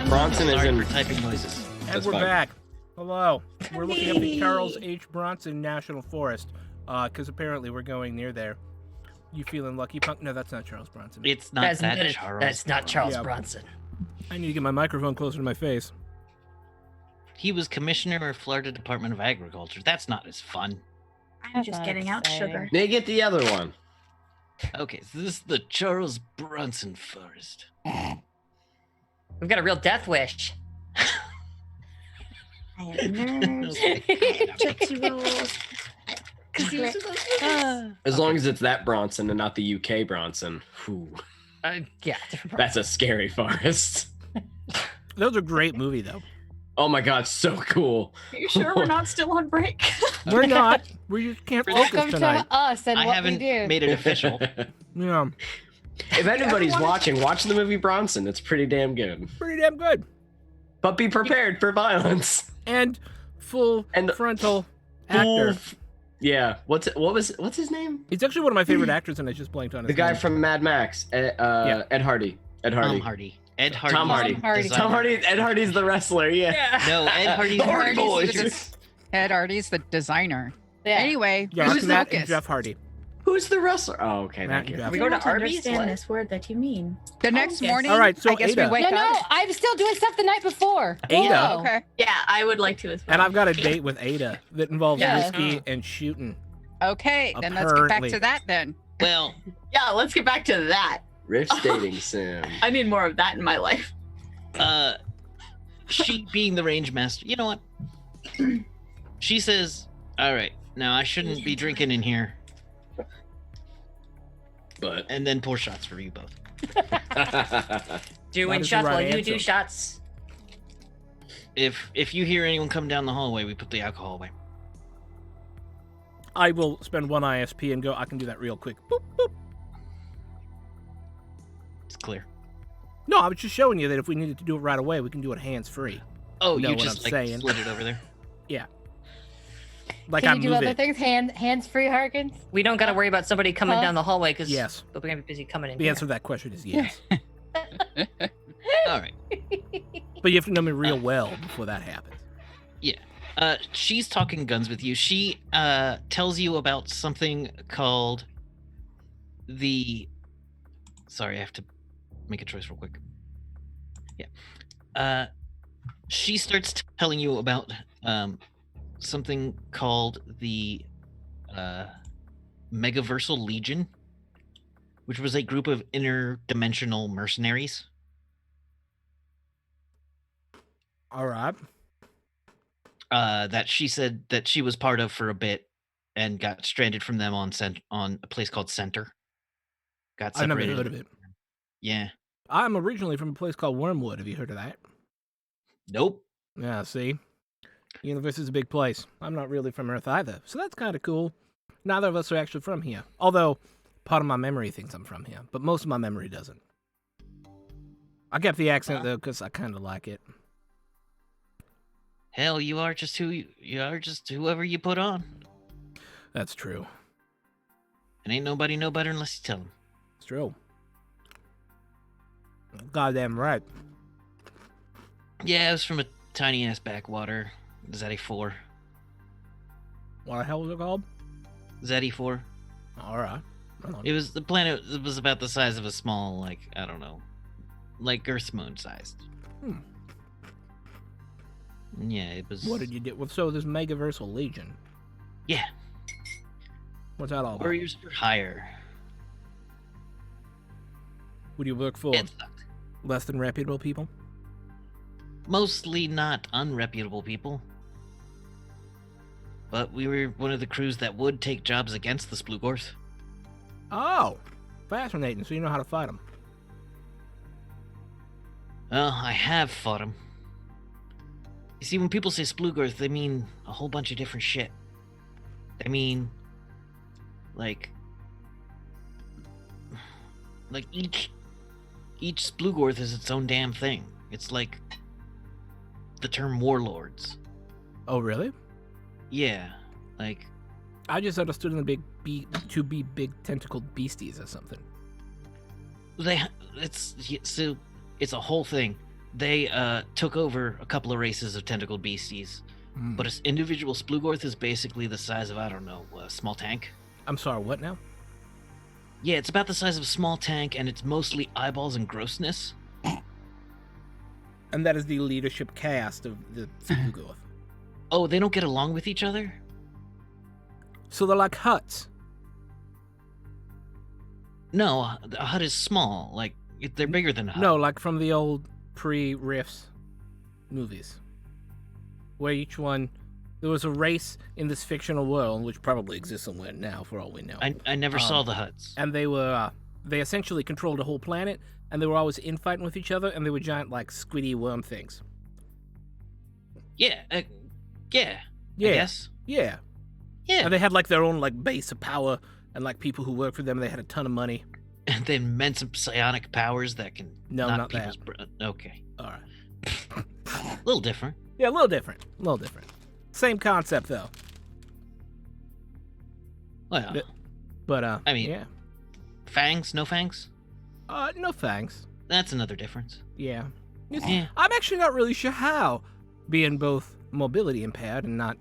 Bronson is Sorry in. for typing noises. And That's we're fine. back. Hello. We're looking at the Hey. Charles H. Bronson National Forest, because apparently we're going near there. You feeling lucky, punk? No, that's not Charles Bronson. It's not That's, that that is- Charles. that's not Charles Yeah. Bronson. I need to get my microphone closer to my face. He was commissioner of Florida Department of Agriculture. That's not as fun. I'm That's just not getting out exciting. sugar. They get the other one. Okay, so this is the Charles Bronson Forest. We've got a real death wish. I have nerves. Okay. I have Tootsie Rolls. As long as it's that Bronson and not the UK Bronson. Whew. Yeah, different That's a scary forest. That was a great movie, though. Oh my god, so cool. Are you sure we're not still on break? We're not. We just can't focus Welcome tonight. to us and I what haven't we do. made it official. Yeah, If anybody's watching, watch the movie Bronson. It's pretty damn good. pretty damn good. But be prepared for violence. And full And frontal actor. Yeah. What's his name? He's actually one of my favorite actors, and I just blanked on his The guy name. from Mad Max. Ed Hardy. Ed Hardy. Tom Hardy. Ed Hardy. Tom Hardy. Hardy. Tom Hardy. Ed Hardy's the wrestler. Yeah. No, Ed Hardy's The the Hardy Hardy Boys. Ed Hardy's the designer. Yeah. Anyway, Yeah, who's it's Matt and Lucas? Jeff Hardy. Who's the wrestler? Oh, okay. Matt Thank you. and Jeff. We I go do to not Arby's? understand What? this word that you mean. The next yes. morning, All right, so I guess Ada. we wake No, up. I'm still doing stuff the night before. Ada. Whoa. Okay. Yeah, I would like to as well. And I've got a date with Ada that involves Yeah. whiskey and shooting. Okay, then let's get back Apparently. to that then. Well, Yeah, let's get back to that. Riff's dating sim. I need more of that in my life. she being the range master, you know what? She says, "All right, now I shouldn't be drinking in here," But and then pour shots for you both. Doing is the shots right while you answer. do shots. If you hear anyone come down the hallway, we put the alcohol away. I will spend one ISP and go, I can do that real quick. Boop, boop. It's clear. No, I was just showing you that if we needed to do it right away, we can do it hands-free. Oh, You know you what just I'm like saying. slid it over there. Like Can I you do move other it. things? Hands free, Harkins? We don't got to worry about somebody coming Huh? down the hallway because Yes. we're gonna be busy coming in. The here. answer to that question is yes. All right. But you have to know me real well before that happens. She's talking guns with you. She tells you about something called the. Sorry, I have to make a choice real quick. Yeah. She starts telling you about something called the Megaversal Legion, which was a group of interdimensional mercenaries. All right. That she said that she was part of for a bit and got stranded from them on a place called Center. Got I've never separated. heard of it. Yeah. I'm originally from a place called Wormwood. Have you heard of that? Nope. Yeah, see? Universe is a big place. I'm not really from Earth either, so that's kind of cool. Neither of us are actually from here. Although, part of my memory thinks I'm from here, but most of my memory doesn't. I kept the accent, though, because I kind of like it. Hell, you are just you are just whoever you put on. That's true. And ain't nobody know better unless you tell them. It's true. Goddamn right. Yeah, it was from a tiny ass backwater. Zeti4. What the hell was it called? Zeti4. All right. Right on. It was the planet. It was about the size of a small, like, I don't know, like Earth's moon sized. Hmm. Yeah, it was. What did you do? Well, so this Megaversal Legion. Yeah, What's that all about? Warriors for Hire. Who do you work for? It sucked. Less than reputable people? Mostly not unreputable people. But we were one of the crews that would take jobs against the Splugorth. Oh, fascinating. So you know how to fight them. Well, I have fought them. You see, when people say Splugorth, they mean a whole bunch of different shit. They mean, like each Splugorth is its own damn thing. It's like the term warlords. Oh, really? Yeah, like I just understood them to be big tentacled beasties or something. it's a whole thing. They took over a couple of races of tentacled beasties, but an individual Splugorth is basically the size of, I don't know, a small tank. I'm sorry, what now? Yeah, it's about the size of a small tank, and it's mostly eyeballs and grossness. And that is the leadership cast of the Splugorth. Oh, they don't get along with each other? So they're like huts. No, a hut is small. Like, they're bigger than a hut. No, like from the old pre-Rifts movies. Where each one... There was a race in this fictional world, which probably exists somewhere now, for all we know. I never saw the huts. And they were... they essentially controlled a whole planet, and they were always infighting with each other, and they were giant, like, squiddy worm things. Yeah, yeah. Yeah. I guess. Yeah. Yeah. And they had, like, their own, like, base of power, and, like, people who worked for them, they had a ton of money. And they meant some psionic powers that can No, knock not people's that. Okay. All right. A little different. Yeah, a little different. A little different. Same concept, though. Well, But, I mean- yeah. fangs, no fangs? No thanks. That's another difference. Yeah. Yeah. I'm actually not really sure how, being both mobility impaired and not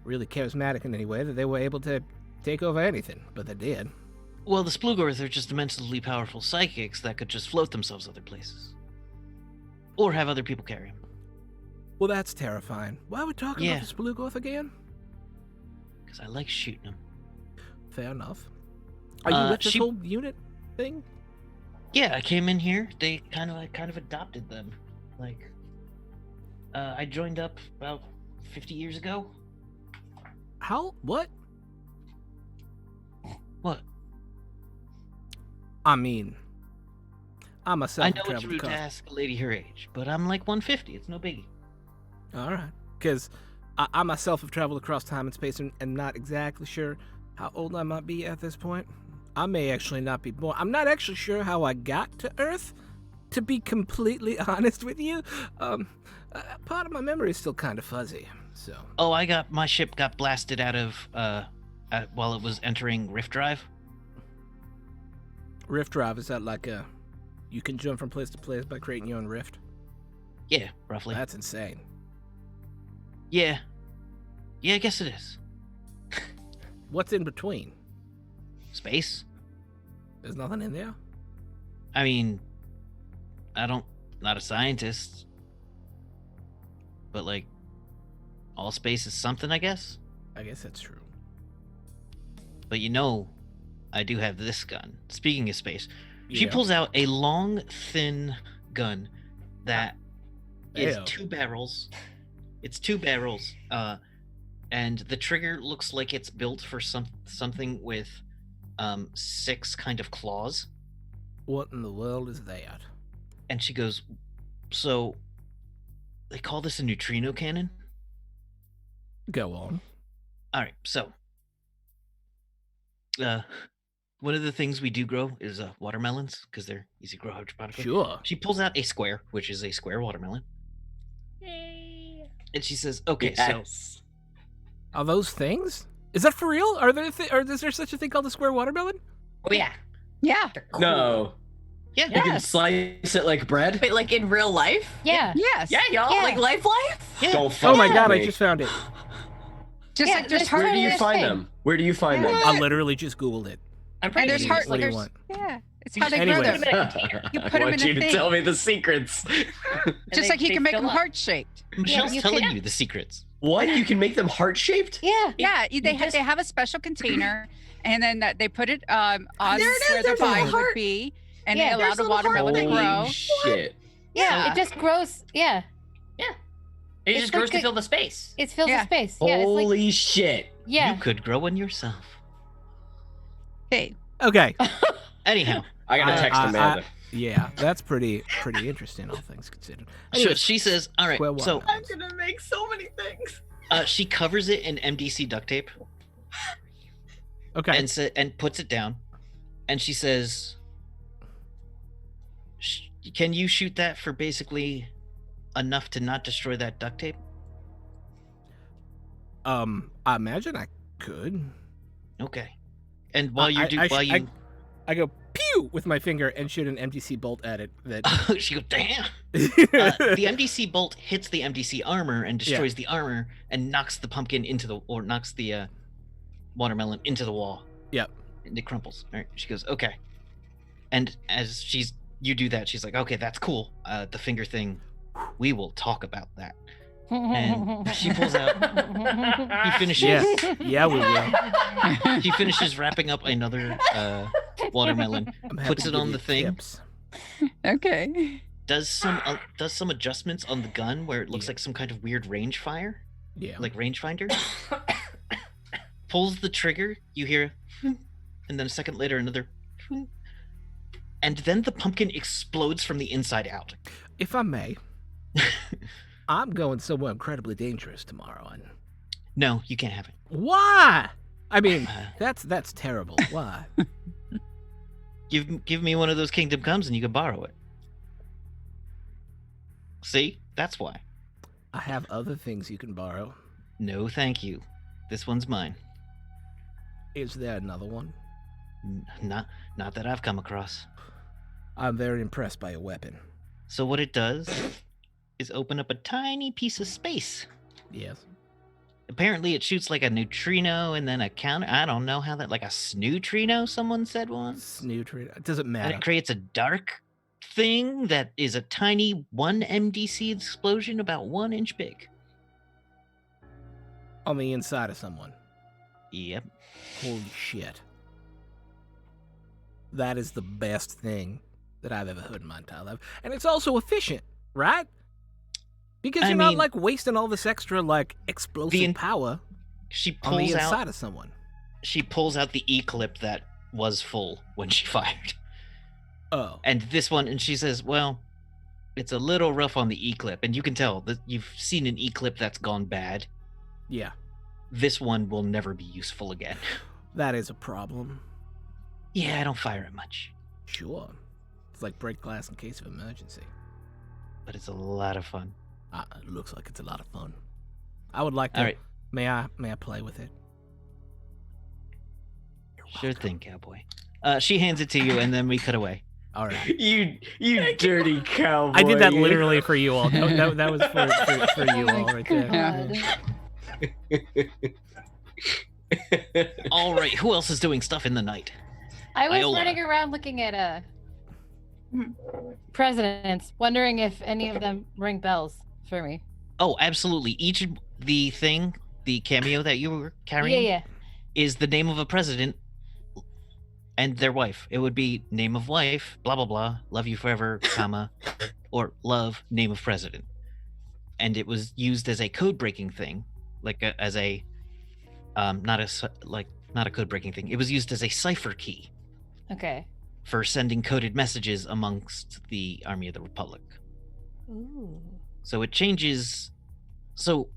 really charismatic in any way, that they were able to take over anything, but they did. Well, the Splugorth are just immensely powerful psychics that could just float themselves other places. Or have other people carry them. Well, that's terrifying. Why are we talking Yeah. about the Splugorth again? Because I like shooting them. Fair enough. Are you with this she- whole unit thing? Yeah, I came in here. I kind of adopted them. Like, I joined up about 50 years ago. How? What? What? I mean, I myself I know it's traveled rude to across. ask a lady her age, but I'm like 150. It's no biggie. All right. Because I myself have traveled across time and space and not exactly sure how old I might be at this point. I may actually not be born. I'm not actually sure how I got to Earth, to be completely honest with you. Part of my memory is still kind of fuzzy, so... Oh, my ship got blasted out of while it was entering Rift Drive. Rift Drive, is that like a... You can jump from place to place by creating your own rift? Yeah, roughly. That's insane. Yeah, I guess it is. What's in between? Space. There's nothing in there? I mean, not a scientist, but like, all space is something, I guess. I guess that's true. But I do have this gun. Speaking of space, she Yeah. pulls out a long, thin gun that is Ew. 2 barrels. It's 2 barrels, and the trigger looks like it's built for something with 6 kind of claws. What in the world is that? And she goes, so they call this a neutrino cannon? Go on. All right, so one of the things we do grow is watermelons because they're easy to grow hydroponically. Sure. She pulls out a square, which is a square watermelon, Yay. and she says, "Okay, so Yes. Are those things? Is that for real? Are there or is there such a thing called a square watermelon? Oh yeah. Yeah. They're cool. No. yeah, You can Yes. slice it like bread. Wait, like in real life? Yeah. Yes. Yeah, y'all. Yeah. Like life? yeah. Don't Oh fuck my with god, I me. just found it. Just Yeah, like there's there's heart. Where do you This find thing. them? Where do you find them? I literally just Googled it. I'm And pretty there's sure heart. What do you there's- want? Yeah. It's You how just they grow Anyway. them. You put I 'em want in a you to thing. tell me the secrets. Just like you they can make fill them up. heart shaped. Michelle's you telling can. you the secrets. What? You can make them heart shaped? Yeah. Yeah, you they just- have a special container, and then they put it on There it is, where the there's a vine would heart. be, and Yeah, they allow there's the a little heart watermelon to thing. grow. Holy shit. Yeah. It just grows. Yeah. It It's just grows like to a- fill the space. It fills Yeah. the space. Yeah, it's like Holy shit. yeah. You could grow one yourself. Okay. Okay. Anyhow, I gotta text Amanda. Yeah, that's pretty interesting, all things considered. so Anyways, she says, "All right." square So watermelons. gonna make so many things. she covers it in MDC duct tape Okay. and puts it down, and she says, "Can you shoot that for basically enough to not destroy that duct tape?" I imagine I could. Okay. And while you do, I go pew with my finger and shoot an MDC bolt at it. That She goes, damn. The MDC bolt hits the MDC armor and destroys the armor and knocks the pumpkin knocks the watermelon into the wall. Yep. And it crumples. All right. She goes, okay. And as you do that, she's like, okay, that's cool. The finger thing, we will talk about that. And she pulls out. He finishes. Yeah, we will. She finishes wrapping up another watermelon, I'm happy puts to it give on you the thing, tips. Okay. does some adjustments on the gun where it looks like some kind of weird range fire, Yeah. like rangefinder. Pulls the trigger, you hear, and then a second later another, and then the pumpkin explodes from the inside out. If I may, I'm going somewhere incredibly dangerous tomorrow. And No, you can't have it. why? I mean, that's terrible. Why? Give me one of those Kingdom Comes and you can borrow it. See? That's why. I have other things you can borrow. No, thank you. This one's mine. Is there another one? Not that I've come across. I'm very impressed by your weapon. So what it does is open up a tiny piece of space. Yes. Apparently it shoots like a neutrino and then a counter. I don't know how that, like a snootrino, someone said once. Snootrino. It doesn't And matter. it creates a dark thing that is a tiny 1 MDC explosion about 1 inch big. On the inside of someone. Yep. Holy shit. That is the best thing that I've ever heard in my entire life. And it's also efficient, right? Because I you're not mean, like wasting all this extra like explosive power She on the pulls inside out. of someone. She pulls out the E-clip that was full when she fired, Oh. and this one, and she says, "Well, it's a little rough on the E-clip, and you can tell that you've seen an E-clip that's gone bad. Yeah. This one will never be useful again." That is a problem. Yeah, I don't fire it much, Sure. It's like break glass in case of emergency. but it's a lot of fun. It looks like it's a lot of fun. I would like to. All right. May I play with it? Sure thing, cowboy. She hands it to you, and then we cut away. All right. You dirty cowboy. I did that you. literally for you all. That was for you all right there. God. All right, who else is doing stuff in the night? I was Iola. running around looking at presidents, wondering if any of them ring bells for me. Oh, absolutely. Each the cameo that you were carrying, Yeah. is the name of a president and their wife. It would be name of wife, blah blah blah, love you forever, comma, or love name of president. And it was used as a code breaking thing, not a code breaking thing. It was used as a cipher key Okay. for sending coded messages amongst the Army of the Republic. Ooh. So it changes. So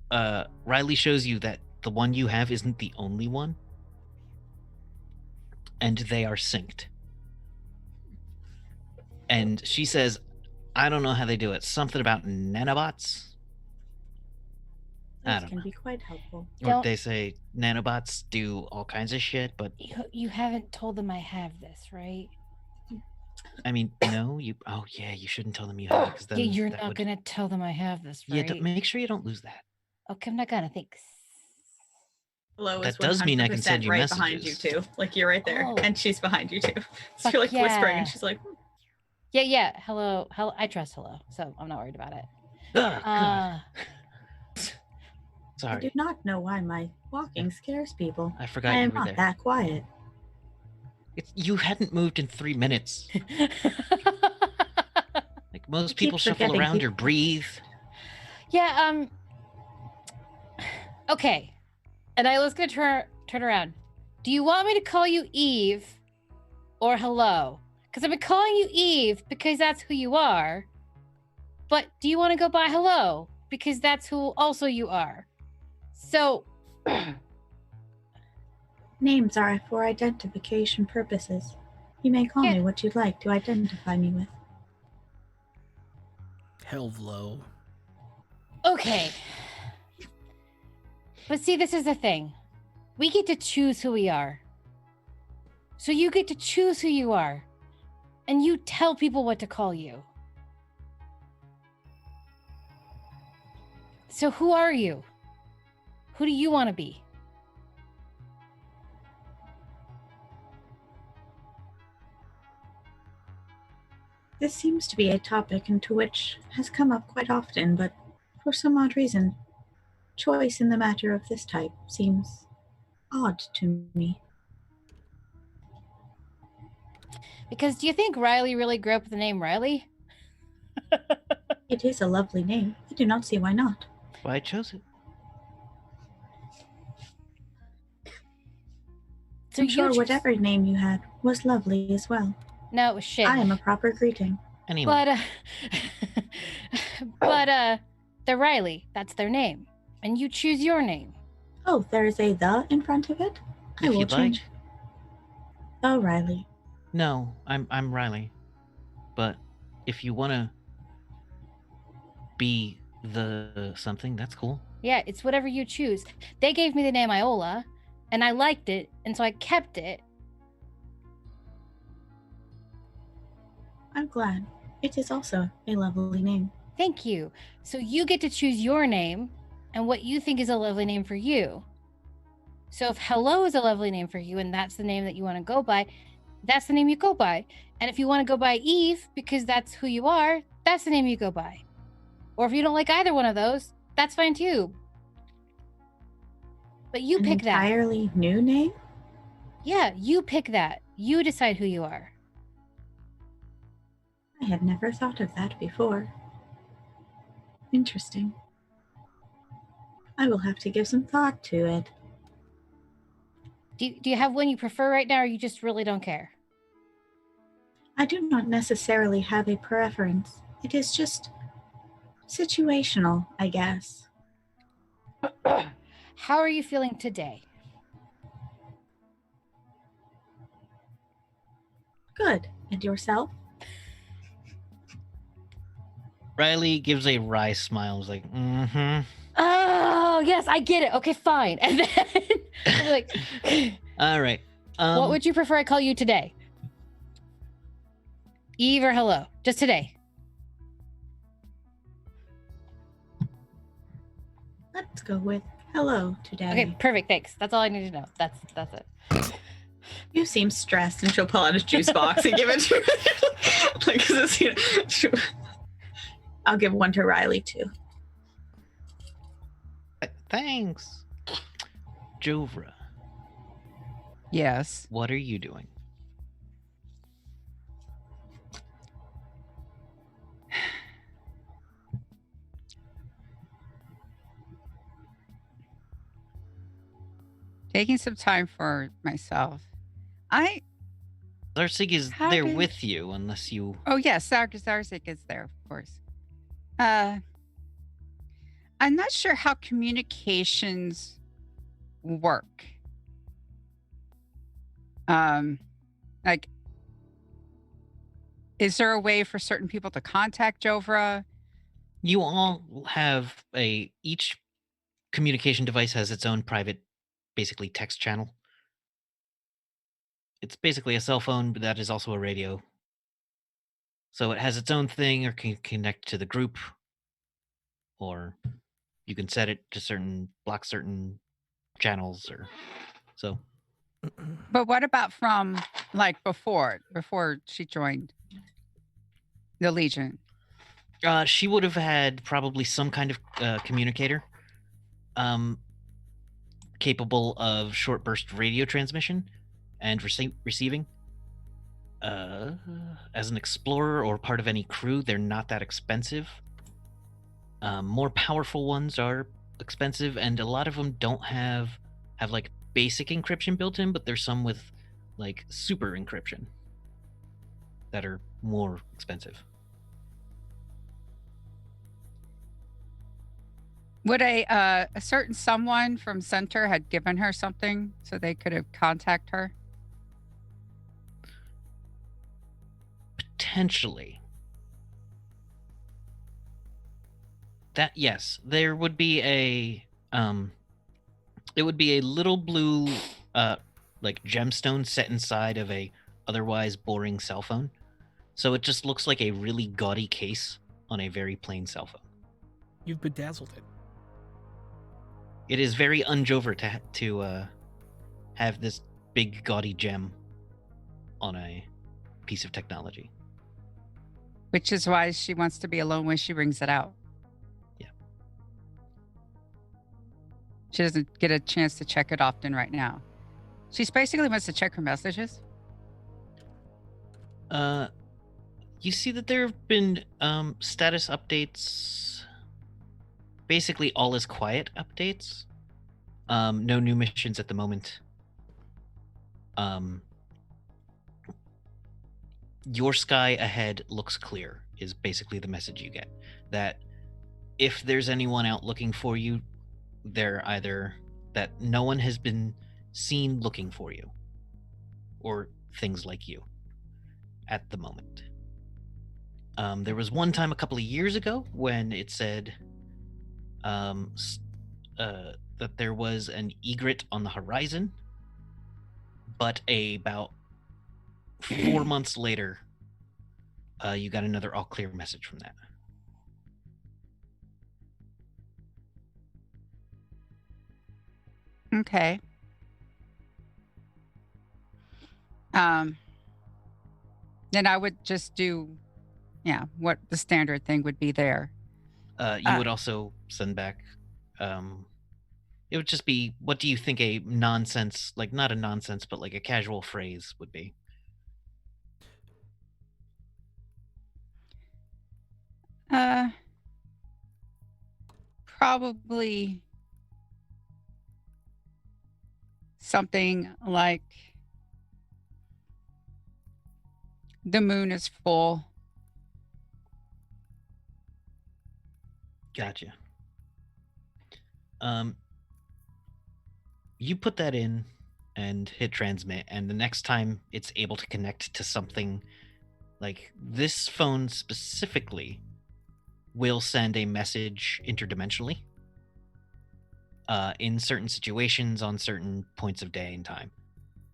Riley shows you that the one you have isn't the only one, and they are synced. And she says, I don't know how they do it. Something about nanobots? I Those don't can know. be quite helpful. Or Don't- they say nanobots do all kinds of shit, but You haven't told them I have this, right? I mean, no, you. Oh yeah, you shouldn't tell them you have it, because then Yeah, you're that not would- gonna tell them I have this, Yeah, right? make sure you don't lose that. Okay, I'm not gonna think. Hello That is does mean I can send 100% you right behind you messages. too. Like you're right there, Oh. and she's behind you too. So Fuck you're like whispering, yeah. and she's like, Yeah. Hello. I trust hello, so I'm not worried about it. Ugh, God, I sorry, do not know why my walking scares people. I forgot I you am were not there. that quiet. You hadn't moved in 3 minutes. Like most keep people shuffle forgetting around or people. breathe. Yeah. Okay. And I was gonna turn around. Do you want me to call you Eve or hello? Because I've been calling you Eve because that's who you are. But do you want to go by hello? Because that's who also you are. So Names are for identification purposes. You may call Yeah. me what you'd like to identify me with. Helvlo. okay. But see, this is the thing. We get to choose who we are. So you get to choose who you are. and you tell people what to call you. So who are you? Who do you want to be? This seems to be a topic into which has come up quite often, but for some odd reason, choice in the matter of this type seems odd to me. Because do you think Riley really grew up with the name Riley? It is a lovely name. I do not see why not. Why I chose it. So I'm you sure chose- whatever name you had was lovely as well. No, it was shit. I am a proper greeting. Anyway, But they're Riley. That's their name. And you choose your name. Oh, there is a the in front of it? I if will you'd change. like. The Riley. No, I'm Riley. But if you want to be the something, that's cool. Yeah, it's whatever you choose. They gave me the name Iola, and I liked it, and so I kept it. I'm glad. It is also a lovely name. Thank you. So you get to choose your name and what you think is a lovely name for you. So if hello is a lovely name for you and that's the name that you want to go by, that's the name you go by. And if you want to go by Eve because that's who you are, that's the name you go by. Or if you don't like either one of those, that's fine too. But you An pick that. entirely new name? Yeah, you pick that. You decide who you are. I had never thought of that before. Interesting. I will have to give some thought to it. Do you have one you prefer right now, or you just really don't care? I do not necessarily have a preference. It is just situational, I guess. How are you feeling today? Good. And yourself? Riley gives a wry smile. Was like, mm-hmm. Oh, yes, I get it. Okay, fine. And then I'm like, All right. what would you prefer I call you today? Eve or hello? Just today. Let's go with hello today. Okay, perfect. Thanks. That's all I need to know. That's it. You seem stressed, and she'll pull out a juice box and give it to you. Like, 'cause it's, you know, I'll give one to Riley too. Thanks. Jovra, Yes. what are you doing? Taking some time for myself. Zarsig is How there did- with you, unless you. Oh yes, Zarzik is there, of course. I'm not sure how communications work. Like, is there a way for certain people to contact Jovra? You all have each communication device has its own private, basically text channel. It's basically a cell phone, but that is also a radio. So it has its own thing, or can connect to the group, or you can set it to block certain channels, or so. But what about from like before she joined the Legion? She would have had probably some kind of communicator, capable of short burst radio transmission and receiving. As an explorer or part of any crew, they're not that expensive. More powerful ones are expensive, and a lot of them don't have like basic encryption built in, but there's some with like super encryption that are more expensive. Would a certain someone from Center had given her something so they could have contact her? Potentially. That, yes, there would be it would be a little blue like gemstone set inside of a otherwise boring cell phone. So it just looks like a really gaudy case on a very plain cell phone. You've bedazzled it. It is very unjover to have this big gaudy gem on a piece of technology. Which is why she wants to be alone when she brings it out. Yeah. She doesn't get a chance to check it often right now. She basically wants to check her messages. You see that there have been status updates. Basically, all is quiet updates. No new missions at the moment. Your sky ahead looks clear is basically the message you get. That if there's anyone out looking for you, they're either that no one has been seen looking for you, or things like you at the moment. There was one time a couple of years ago when it said that there was an egret on the horizon, but about 4 months later, you got another all clear message from that. Okay. Then I would just do, what the standard thing would be there. You would also send back. It would just be, what do you think a nonsense, like not a nonsense, but like a casual phrase would be? Probably something like the moon is full. Gotcha. You put that in and hit transmit, and the next time it's able to connect to something, like this phone specifically will send a message interdimensionally in certain situations on certain points of day and time.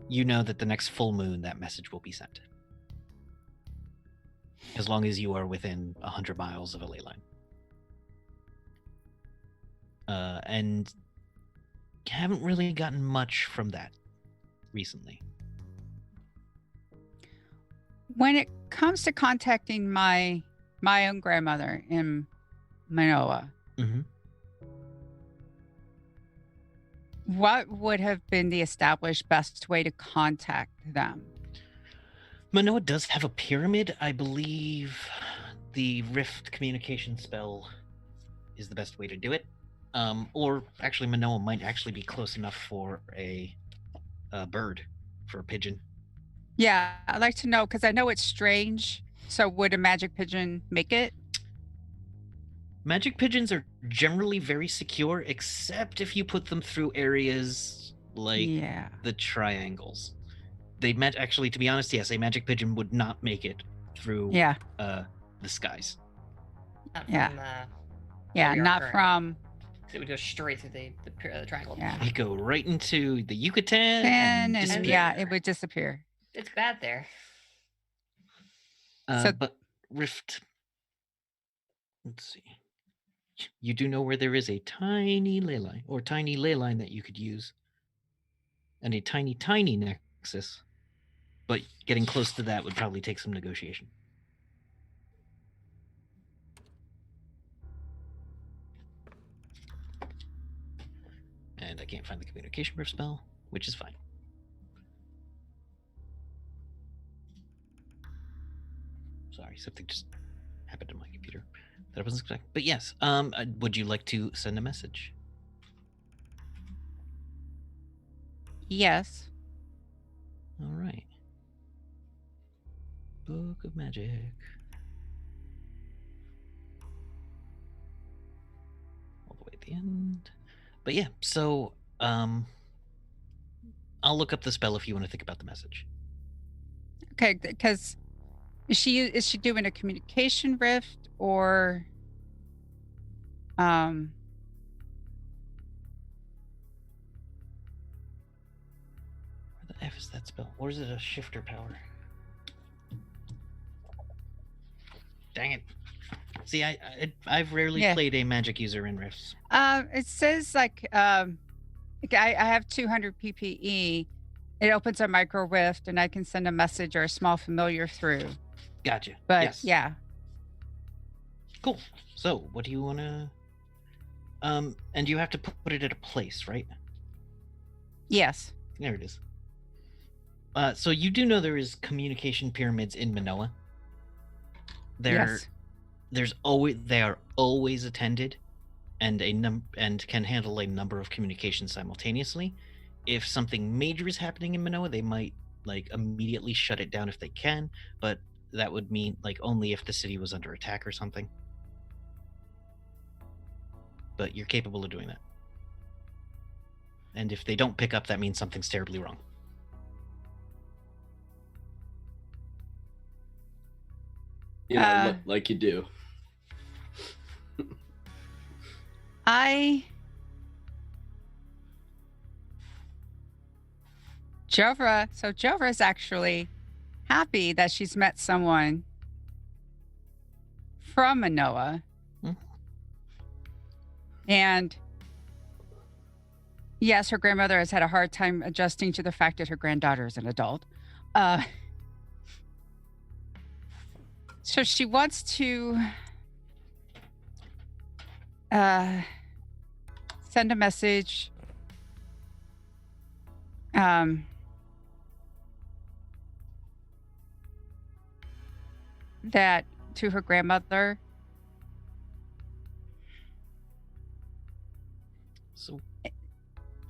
You know that the next full moon, that message will be sent, as long as you are within 100 miles of a ley line. And haven't really gotten much from that recently. When it comes to contacting my own grandmother in Manoa, Mm-hmm. what would have been the established best way to contact them? Manoa does have a pyramid. I believe the Rift communication spell is the best way to do it. Or actually, Manoa might actually be close enough for a bird, for a pigeon. Yeah, I'd like to know, because I know it's strange. So would a magic pigeon make it? Magic pigeons are generally very secure, except if you put them through areas like the triangles. Actually, to be honest, yes, a magic pigeon would not make it through the skies. Not from, not from. It would go straight through the triangle. Yeah. They go right into the Yucatan and disappear. It would disappear. It's bad there. But Rift, let's see. You do know where there is a tiny ley line, or tiny ley line that you could use, and a tiny, tiny nexus. But getting close to that would probably take some negotiation. And I can't find the communication rift spell, which is fine. Sorry, something just happened to my computer that I wasn't expecting. But yes, would you like to send a message? Yes. All right. Book of Magic. All the way at the end. But yeah, so I'll look up the spell if you want to think about the message. Okay, because is she doing a communication rift, or Where the F is that spell? Or is it a shifter power? Dang it. See, I've rarely Yeah. played a magic user in Rifts. It says like I have 200 PPE. It opens a micro rift, and I can send a message or a small familiar through. Gotcha. But yes. yeah, Cool. So, what do you want to? And you have to put it at a place, right? yes, There it is. So you do know there is communication pyramids in Manoa. yes. They are always attended, and and can handle a number of communications simultaneously. If something major is happening in Manoa, they might like immediately shut it down if they can, but that would mean like only if the city was under attack or something. But you're capable of doing that. And if they don't pick up, that means something's terribly wrong. You know, like you do. Jovra. So Jovra is actually happy that she's met someone from Manoa. Hmm. And yes, her grandmother has had a hard time adjusting to the fact that her granddaughter is an adult. So she wants to send a message that to her grandmother. So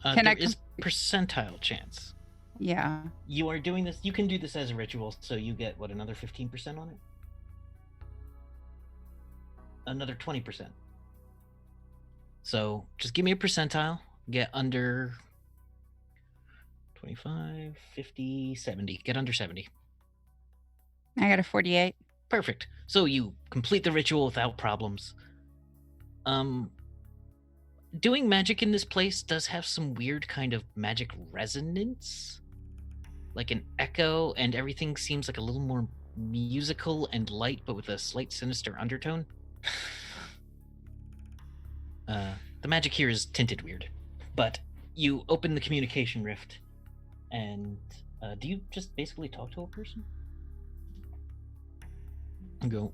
Can I there is percentile chance. Yeah. You are doing this. You can do this as a ritual, so you get what, another 15% on it? Another 20%. So just give me a percentile. Get under 25, 50, 70. Get under 70. I got a 48. Perfect. So you complete the ritual without problems. Doing magic in this place does have some weird kind of magic resonance, like an echo, and everything seems like a little more musical and light, but with a slight sinister undertone. The magic here is tinted weird, but you open the communication rift, and do you just basically talk to a person? And go,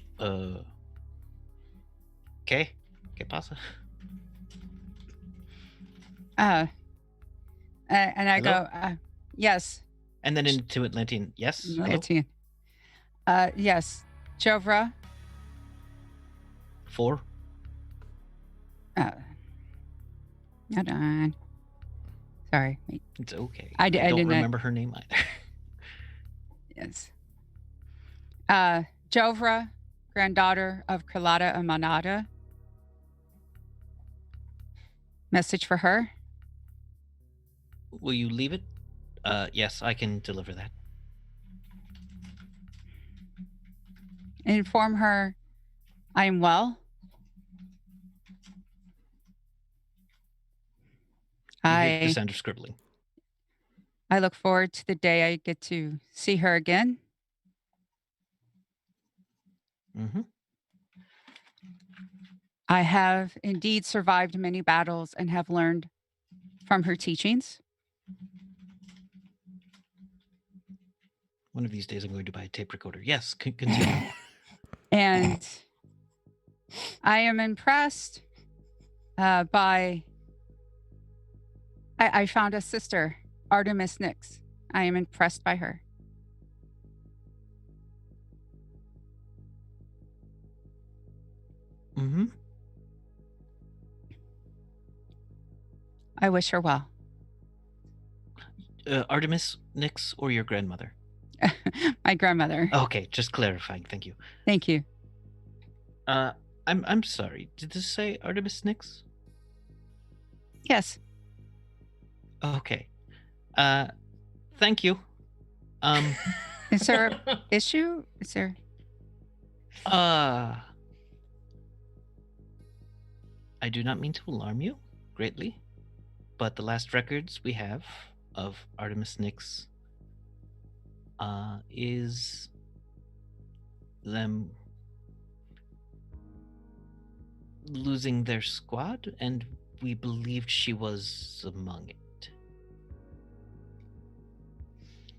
¿Qué pasa? And I Hello? go, yes. And then into Atlantean, yes? Hello? Atlantean. Yes. Jovra. 4? Hold on. Sorry. Wait. It's okay. I don't didn't remember her name either. Yes. Jovra, granddaughter of Carlotta Amanada. Message for her. Will you leave it? Yes, I can deliver that. Inform her I am well. You hear the sound of scribbling. I look forward to the day I get to see her again. Mm-hmm. I have indeed survived many battles and have learned from her teachings. One of these days I'm going to buy a tape recorder. Yes, continue. And I am impressed by... I found a sister, Artemis Nix. I am impressed by her. Mm-hmm. I wish her well. Artemis Nix or your grandmother? My grandmother. Okay, just clarifying. Thank you. Thank you. I'm sorry. Did this say Artemis Nix? Yes. Okay. Thank you. Is there an issue? Is there? I do not mean to alarm you greatly, but the last records we have of Artemis Nix is them losing their squad, and we believed she was among it.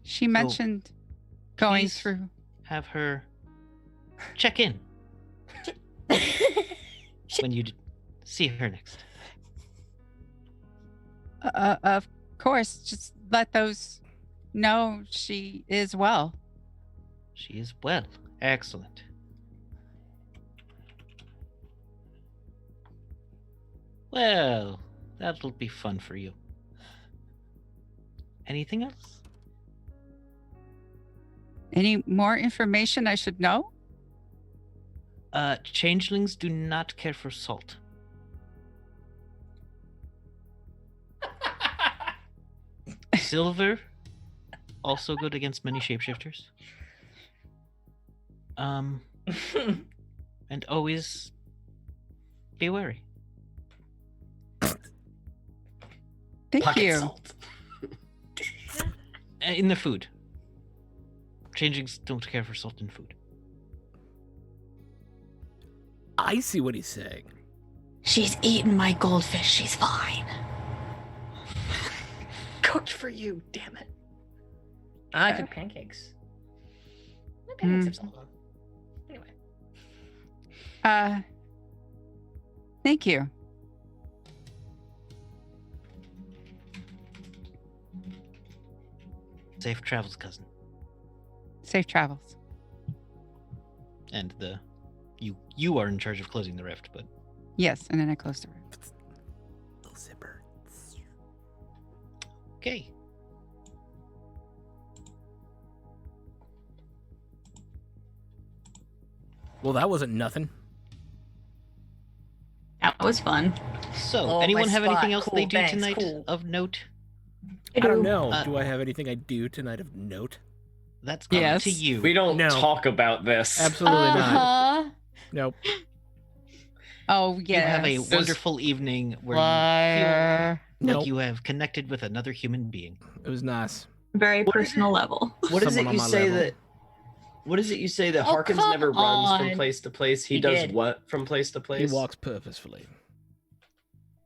She mentioned going please through. Have her check in when you see her next. Of course, just let those know she is well. She is well. Excellent. Well, that'll be fun for you. Anything else? Any more information I should know? Changelings do not care for salt. Silver, also good against many shapeshifters. And always be wary. Thank Pocket you. salt. In the food. Changelings don't care for salt in food. I see what he's saying. She's eaten my goldfish. She's fine. Cooked for you, damn it. I cook pancakes. My pancakes have salt on. Anyway. Thank you. Safe travels, cousin. Safe travels. And you are in charge of closing the rift, but Yes, and then I closed the room. Little zipper. okay. Well, that wasn't nothing. That was fun. So, Oh, anyone my have spot. anything else Cool, they do thanks, tonight cool. of note? I don't know. Uh, Do I have anything I do tonight of note? That's up Yes. to you. We don't No. talk about this. Absolutely not. Uh-huh. Nope. Oh, You yes. have a Does- wonderful evening where Liar. you feel like Nope. you have connected with another human being. It was nice. Very What is personal level. What is it Someone you on my say level. that? What is it you say that Oh, Harkins come never runs on. from place to place? He He does did. what from place to He place? walks purposefully.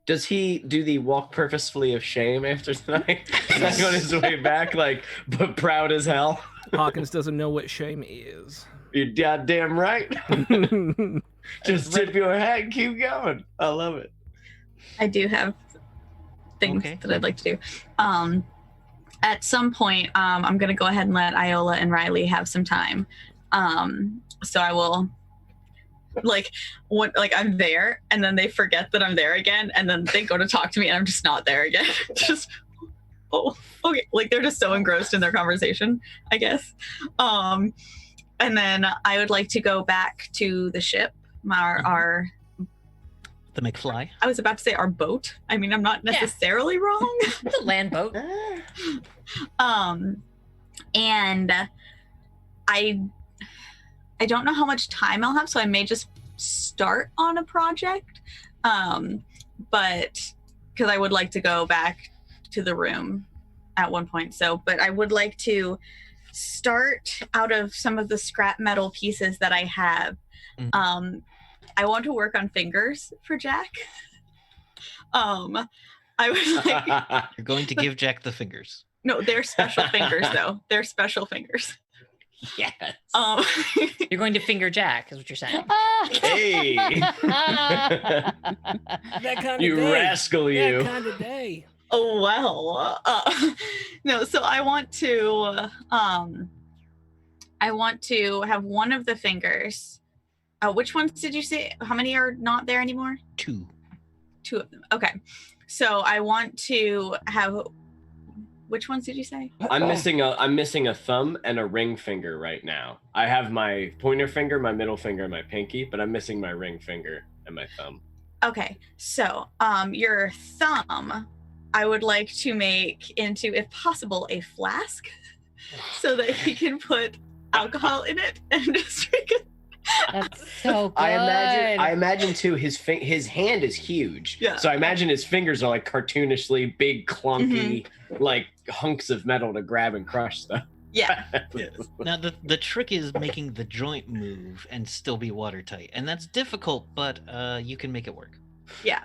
Does he do the walk purposefully of shame after tonight? Is that on his way back, like, but proud as hell? Hawkins doesn't know what shame is. You're goddamn right. Just tip your hat and keep going. I love it. I do have things Okay. that I'd like to do. At some point, I'm gonna go ahead and let Iola and Riley have some time. So I will like I'm there and then they forget that I'm there again and then they go to talk to me and I'm just not there again. Just okay. Like they're just so engrossed in their conversation, I guess. And then I would like to go back to the ship. Our The McFly. I was about to say our boat. I mean, I'm not necessarily wrong. It's a land boat. And I don't know how much time I'll have, so I may just start on a project. But because I would like to go back to the room at one point. But I would like to start out of some of the scrap metal pieces that I have. I want to work on fingers for Jack. I was like, You're going to give Jack the fingers. no, they're special fingers though. They're special fingers. Yes. You're going to finger Jack, is what you're saying. Hey. That kind You rascal, you. That kind of day. Oh well. No, so I want to have one of the fingers. Which ones did you say? How many are not there anymore? 2. 2 of them. Okay. So I want to have. Which ones did you say? I'm missing a thumb and a ring finger right now. I have my pointer finger, my middle finger, and my pinky, but I'm missing my ring finger and my thumb. Okay. So your thumb, I would like to make into, if possible, a flask, so that he can put alcohol in it and just drink it. That's so good. I imagine too. His hand is huge. Yeah. So I imagine his fingers are like cartoonishly big, clunky, like hunks of metal to grab and crush stuff. Yeah. Now the trick is making the joint move and still be watertight, and that's difficult, but you can make it work. Yeah.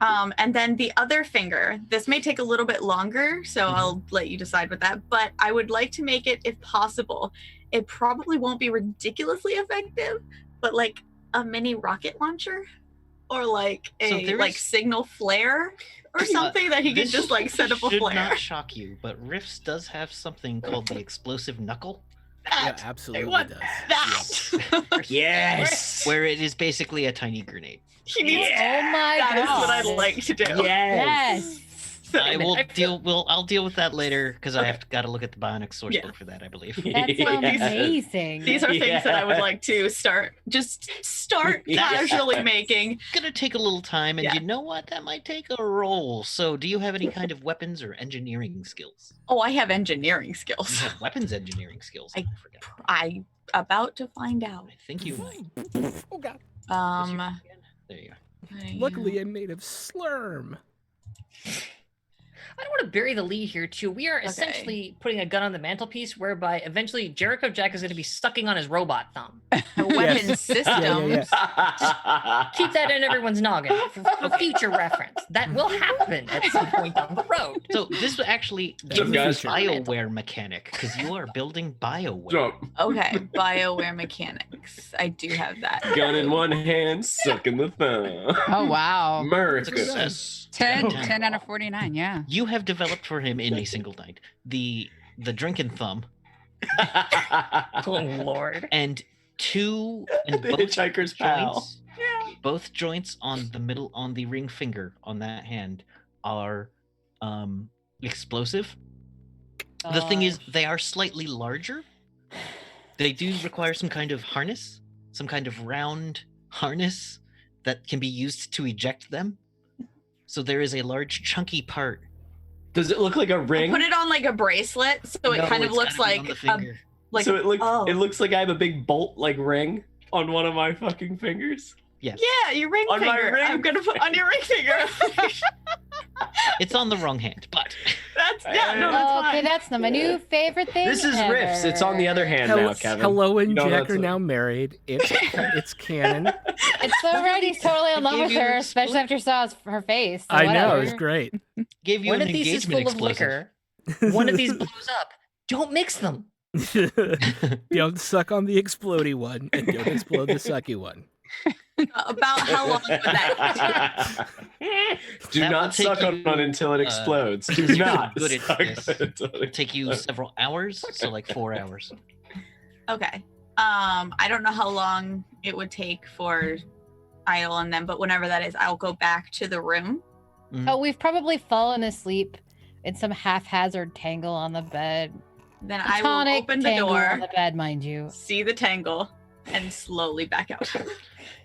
And then the other finger, this may take a little bit longer, so I'll let you decide with that, but I would like to make it, if possible, it probably won't be ridiculously effective, but like a mini rocket launcher or like a like signal flare or something that he could This just like set up a should flare. not shock you, but Rifts does have something called the explosive knuckle. Yeah, absolutely want does. that. Yes. Where it is basically a tiny grenade. He needs Oh my that is god. what I'd like to do. Yes. I'll deal with that later because I have got to look at the bionic source book for that, I believe. That sounds amazing. These are things that I would like to start casually making. It's gonna take a little time, and you know what? That might take a roll. So, do you have any kind of weapons or engineering skills? Oh, I have engineering skills. You have weapons engineering skills. I about to find out. I think you might. Oh god. There you go. Luckily, I'm made of slurm. I don't want to bury the lead here, too. We are essentially putting a gun on the mantelpiece whereby eventually Jericho Jack is going to be sucking on his robot thumb. The weapon systems. Keep that in everyone's noggin for future reference. That will happen at some point down the road. So this is actually What's up, guys? BioWare mechanic because you are building BioWare. Okay, BioWare mechanics. I do have that. Gun in one hand, sucking the thumb. Oh, wow. Success. 10 out of 49, yeah. You have developed for him in a single night the drinking thumb. Oh Lord! And The hitchhiker's pal. Both joints on the ring finger on that hand are explosive. The thing is, they are slightly larger. They do require some kind of harness, some kind of round harness that can be used to eject them. So there is a large chunky part. Does it look like a ring? Put it on like a bracelet, so it kind of looks like so it looks like I have a big bolt like ring on one of my fucking fingers. Yes. Yeah, your ring On my finger. ring I'm gonna put on your ring finger. It's on the wrong hand, but that's fine. Okay, that's not my new favorite thing. This is Rifts. It's on the other hand now, Kevin. Hello and You know Jack that's are a- now married. It's canon. It's so right. He's totally in love with her, especially after he saw her face. So I know, whatever. it was great. gave you One an of these is engagement full of explosive. liquor. One of these blows up. Don't mix them. Don't suck on the explodey one and don't explode the sucky one. About how long would that Do That will not take suck on you, it until it explodes. Do you're not good at suck this. on it until it It'll take you explodes. several hours, so like 4 hours. Okay. I don't know how long it would take for Idle and them, but whenever that is, I'll go back to the room. Oh, we've probably fallen asleep in some haphazard tangle on the bed. Then I will Platonic open the tangle door, on the bed, mind you. see the tangle, and slowly back out.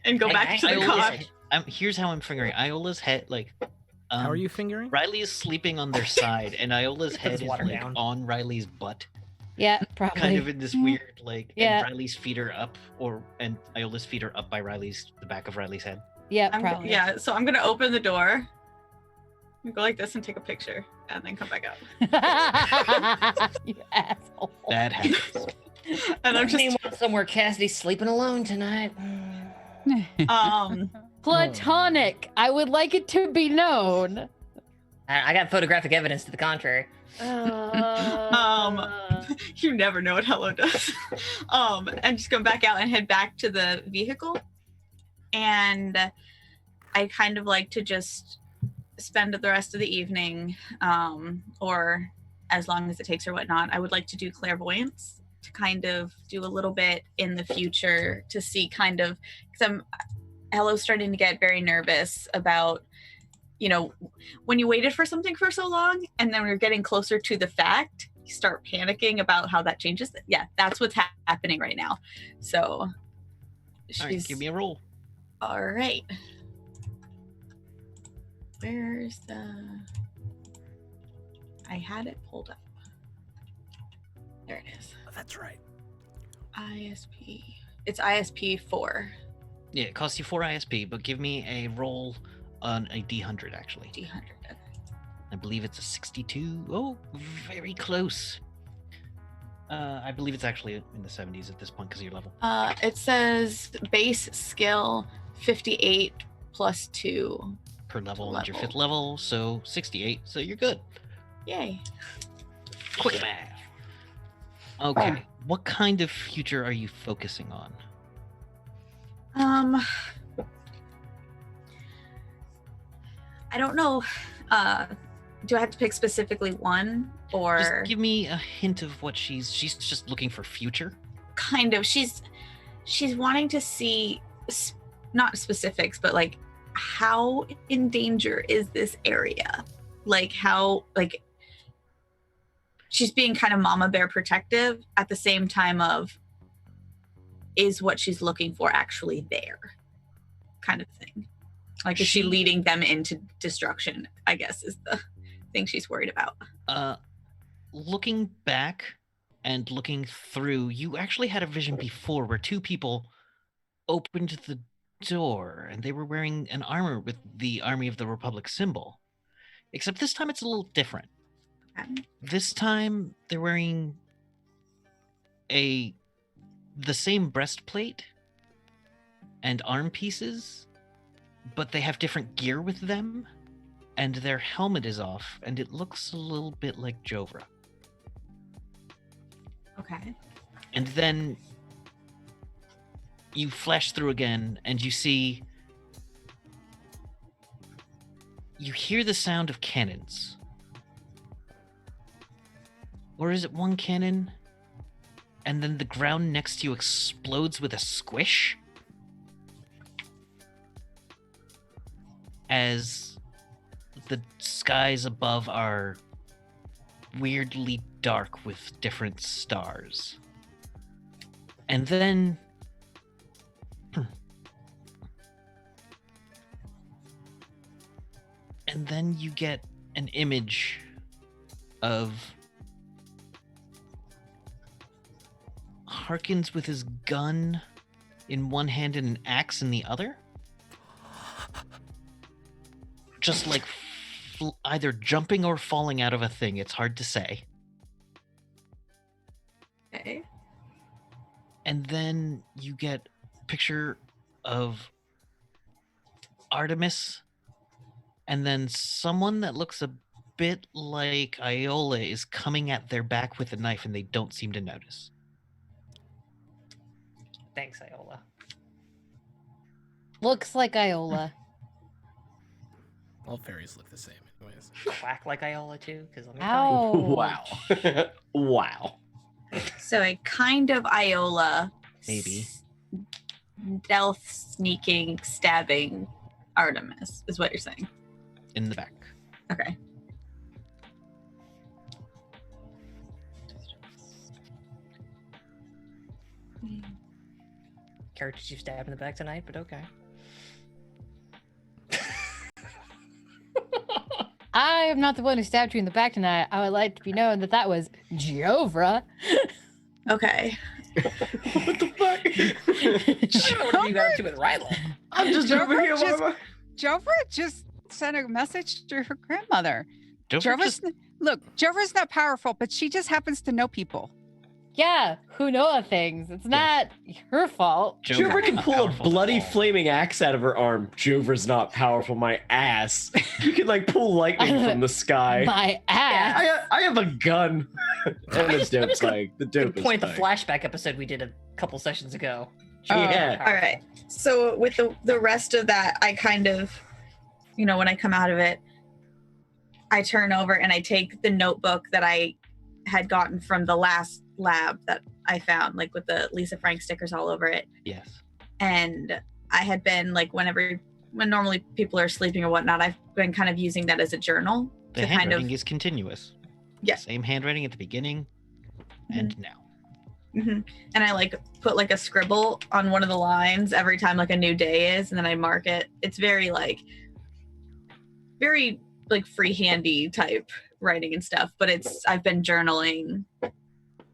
And go back to the Iola's- cot. Here's how I'm fingering Iola's head. Like, How are you fingering? Riley is sleeping on their side, and Iola's head It's is watered like down. on Riley's butt, Yeah, probably. kind of in this weird like. Yeah. And Riley's feet are up, and Iola's feet are up by the back of Riley's head. Yeah, probably. Yeah, so I'm gonna open the door, go like this and take a picture, and then come back out. You asshole. That happens. And I'm just Anyone somewhere Cassidy's sleeping alone tonight. Platonic. I would like it to be known. I got photographic evidence to the contrary. You never know what Hello does. And just come back out and head back to the vehicle. And I kind of like to just spend the rest of the evening, or as long as it takes or whatnot. I would like to do clairvoyance to kind of do a little bit in the future to see kind of, because Hello's starting to get very nervous about, you know, when you waited for something for so long and then we're getting closer to the fact, you start panicking about how that changes. Yeah, that's what's happening right now. So All right, give me a roll. all right. Where's the... I had it pulled up. There it is. That's right. ISP. It's ISP 4. Yeah, it costs you 4 ISP, but give me a roll on a D100 actually. D100. I believe it's a 62. Oh, very close. I believe it's actually in the 70s at this point because of your level. It says base skill 58 plus 2 Per level, level. and your 5th level, so 68. So you're good. Yay. Quick math. Okay. What kind of future are you focusing on? I don't know. Do I have to pick specifically one, or Just give me a hint of what she's just looking for future. kind of? She's wanting to see not specifics, but like how in danger is this area? Like how she's being kind of mama bear protective at the same time of is what she's looking for actually there, kind of thing. Like, is she leading them into destruction, I guess, is the thing she's worried about. Looking back and looking through, you actually had a vision before where two people opened the door and they were wearing an armor with the Army of the Republic symbol. Except this time it's a little different. This time they're wearing the same breastplate and arm pieces, but they have different gear with them, and their helmet is off, and it looks a little bit like Jovra. Okay. And then you flash through again, and you hear the sound of cannons. Or is it one cannon, and then the ground next to you explodes with a squish? As the skies above are weirdly dark with different stars. And then you get an image of Harkins with his gun in one hand and an axe in the other. Just like either jumping or falling out of a thing. It's hard to say. Okay. And then you get a picture of Artemis, and then someone that looks a bit like Iola is coming at their back with a knife, and they don't seem to notice. Thanks, Iola. Looks like Iola. All fairies look the same, anyways. Quack like Iola too, because let me tell you. Ow. Wow. Wow. So a kind of Iola. Maybe. Stealth, sneaking, stabbing Artemis is what you're saying. In the back. Okay. Characters you stab in the back tonight, but okay. I am not the one who stabbed you in the back tonight. I would like to be known that that was Jovra. Okay. What the fuck? I don't know what you got up to with Riley. I'm just over here. Jovra just sent a message to her grandmother. Jovra's Jovra's not powerful, but she just happens to know people. Yeah, who know things. It's not her fault. Jovra can not pull a powerful at bloody all. flaming axe out of her arm. Jovra's not powerful, my ass. You can like pull lightning from the sky. My ass. I have a gun. And the dope bike. The dope Point the bike. flashback episode we did a couple sessions ago. Yeah. All right. So with the rest of that, I kind of, when I come out of it, I turn over and I take the notebook that I had gotten from the last lab that I found, like with the Lisa Frank stickers all over it. Yes. And I had been like, when normally people are sleeping or whatnot, I've been kind of using that as a journal The to kind handwriting of, is continuous. Yeah. Same handwriting at the beginning and now. and I like put like a scribble on one of the lines every time like a new day is, and then I mark it. It's very like freehandy type writing and stuff, but I've been journaling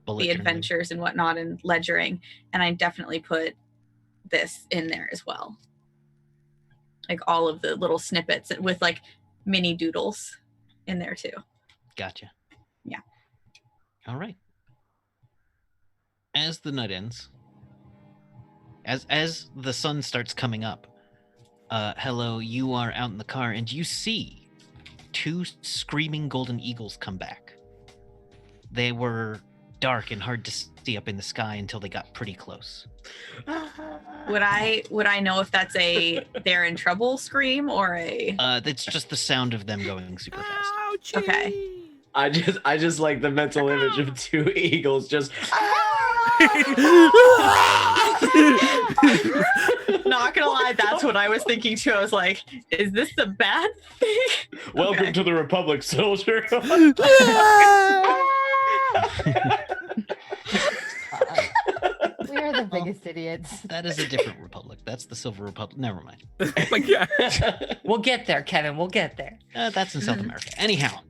Bullet the journaling. adventures and whatnot and ledgering, and I definitely put this in there as well, like all of the little snippets with like mini doodles in there too. Gotcha. Yeah. All right. as the night ends, as the sun starts coming up, Hello, you are out in the car, and you see 2 screaming golden eagles come back. They were dark and hard to see up in the sky until they got pretty close. Would I know if that's a they're in trouble scream or a? That's just the sound of them going super fast. Ouchie. Okay. I just like the mental image of 2 eagles just. Not gonna lie, that's what I was thinking too. I was like, is this the bad thing? Welcome to the Republic, soldier. We are the biggest idiots. That is a different republic. That's the Silver Republic. Never mind. Oh my god. We'll get there, Kevin. We'll get there. That's in South America. Anyhow.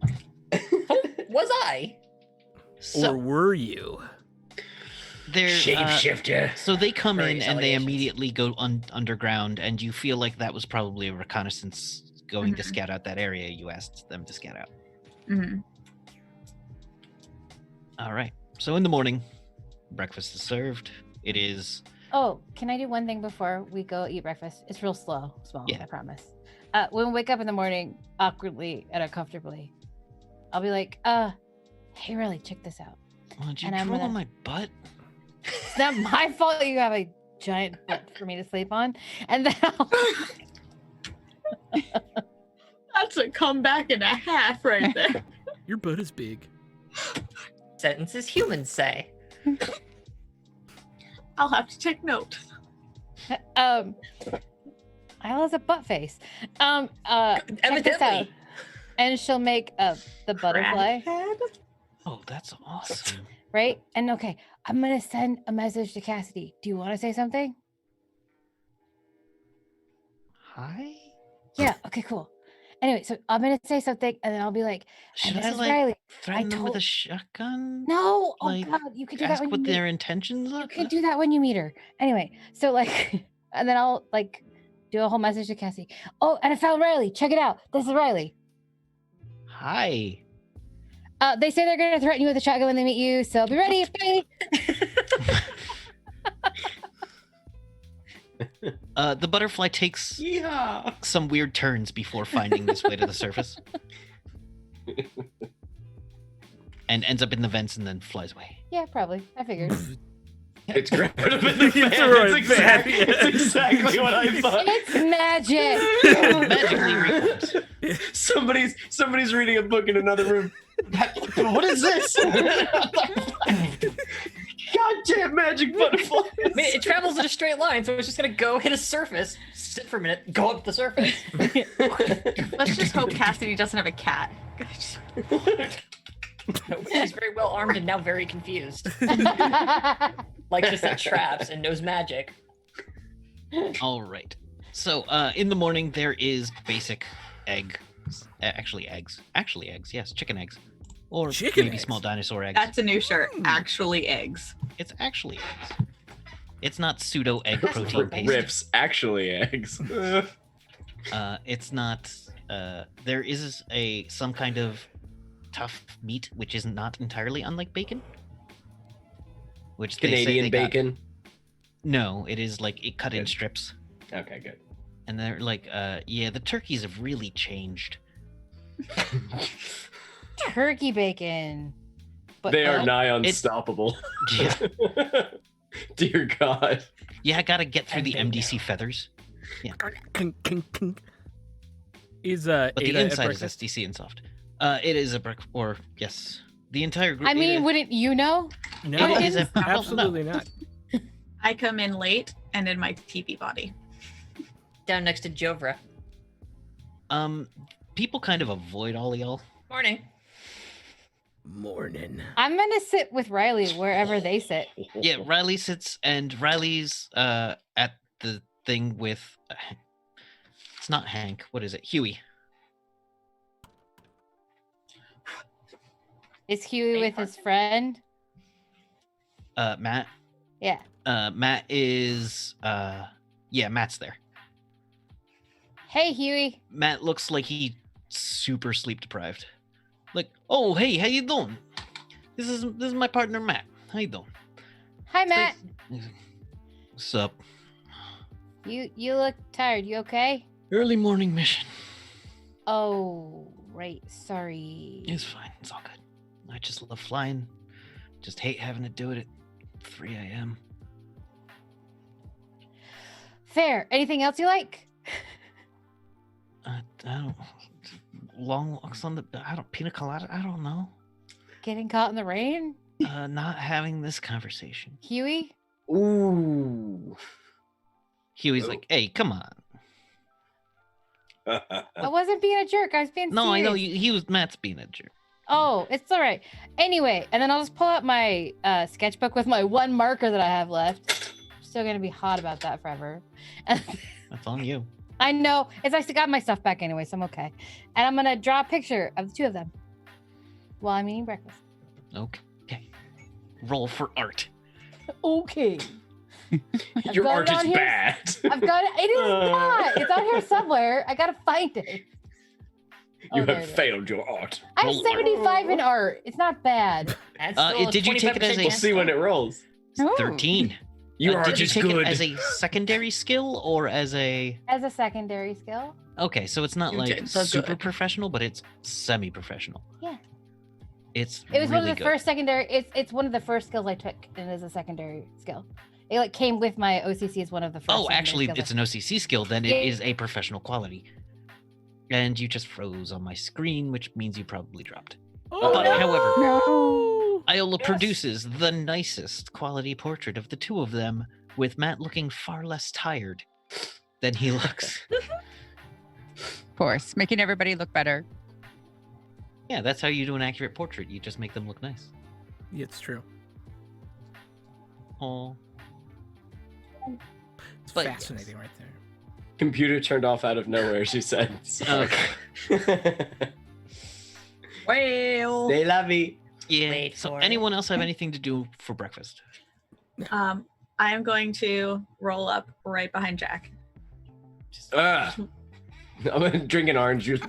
Was I? So Or were you? they're Shapeshifter. so they come in Various and they allegations. immediately go underground, and you feel like that was probably a reconnaissance going to Mhm. scout out that area you asked them to scout out. Hmm. All right. So in the morning, breakfast is served. It is Oh, can I do one thing before we go eat breakfast? It's real small, Yeah. I promise. When we wake up in the morning, awkwardly and uncomfortably, I'll be like, hey, really, check this out. did you And I'm drool gonna- on my butt? It's not my fault you have a giant butt for me to sleep on. And then That's a comeback and a half right there. Your butt is big. Sentences humans say. I'll have to take note. I has a butt face. Check this out. Evidently. And she'll make the butterfly, Crackhead? Oh, that's awesome. right? And okay, I'm gonna send a message to Cassidy. Do you want to say something? Hi? Yeah. Okay. Cool. Anyway, so I'm gonna say something, and then I'll be like, Should "This I is like Riley." threaten them with a told- shotgun? No. Oh like, God, you can do that Ask when what you their meet. intentions are? You can do that when you meet her. Anyway, so like, and then I'll like do a whole message to Cassie. Oh, and I found Riley. Check it out. This is Riley. Hi. They say they're gonna threaten you with a shotgun when they meet you, so be ready. Bye. The butterfly takes Yeah. some weird turns before finding its way to the surface. And ends up in the vents and then flies away. Yeah, probably. I figured. It's grabbing him in the You fan. threw it It's exactly, back. it's exactly what I thought. It's magic. Magically reforms. Somebody's reading a book in another room. What is this? Goddamn magic butterfly. I mean, it travels in a straight line, so it's just gonna go hit a surface, sit for a minute, go up the surface. Let's just hope Cassidy doesn't have a cat. She's very well armed and now very confused. Like to set traps and knows magic. All right. So in the morning, there is basic eggs. Actually eggs. Yes, chicken eggs. Or Chicken maybe eggs? small dinosaur eggs. That's a new shirt. Actually, eggs. It's actually eggs. It's not pseudo egg protein paste. Rips, actually eggs. It's not. There is some kind of tough meat, which is not entirely unlike bacon. Which they say Canadian they got- bacon. No, it is like it cut in Good. strips, Okay, good. and they're like, yeah, the turkeys have really changed. Turkey bacon. But They are nigh unstoppable. Yeah, Dear God. yeah, I gotta get through And the bacon. MDC feathers, Is but the Ada at inside is breakfast? SDC and soft. It is a brick, or yes, the entire group. I mean, wouldn't you know? No, It is a- absolutely not. I come in late and in my TV body. Down next to Jovra. People kind of avoid all y'all. Morning. Morning. I'm gonna sit with Riley wherever they sit. Yeah, Riley sits, and Riley's at the thing with. It's not Hank. What is it? Huey. Is Huey with his friend? Matt. Yeah. Matt is. Yeah, Matt's there. Hey, Huey. Matt looks like he's super sleep deprived. Like, oh hey, how you doing? This is my partner Matt. How you doing? Hi, Matt. Sup? You look tired. You okay? Early morning mission. Oh, right. Sorry. It's fine. It's all good. I just love flying. Just hate having to do it at 3 a.m. Fair. Anything else you like? I don't. Long walks on the. Pina colada. I don't know. Getting caught in the rain? Not having this conversation. Huey? Ooh. Huey's like, hey, come on. I wasn't being a jerk. I was being No, I know serious. Matt's being a jerk. Oh, it's all right. Anyway, and then I'll just pull out my sketchbook with my one marker that I have left. I'm still gonna be hot about that forever. That's on you. I know. It's I got my stuff back anyway, so I'm okay. And I'm gonna draw a picture of the two of them while I'm eating breakfast. Okay. Roll for art. Okay. Your art is here. bad. I've got it. It is not. It's on here somewhere. I gotta find it. You there have it is. failed your art. I have Roll 75 in art. It's not bad. That's still Did you take it as a- We'll see when it rolls. Ooh. 13. Your art Did you is take good. it as a secondary skill or as a? As a secondary skill. Okay, so it's not You like did so super good. professional, but it's semi-professional. Yeah. It's It was really one of the good. first secondary. It's one of the first skills I took, and as a secondary skill, it like came with my OCC as one of the first. Oh, secondary actually, skills it's I an OCC skill. Then Yeah. it is a professional quality. And you just froze on my screen, which means you probably dropped. But however, No. Iola produces the nicest quality portrait of the two of them, with Matt looking far less tired than he looks. Of course, making everybody look better. Yeah, that's how you do an accurate portrait. You just make them look nice. It's true. Oh, It's But fascinating right there. Computer turned off out of nowhere, she said. okay. Well, They love me. Yeah. Wait So, for it. anyone else have anything to do for breakfast? I am going to roll up right behind Jack. I'm drinking orange juice.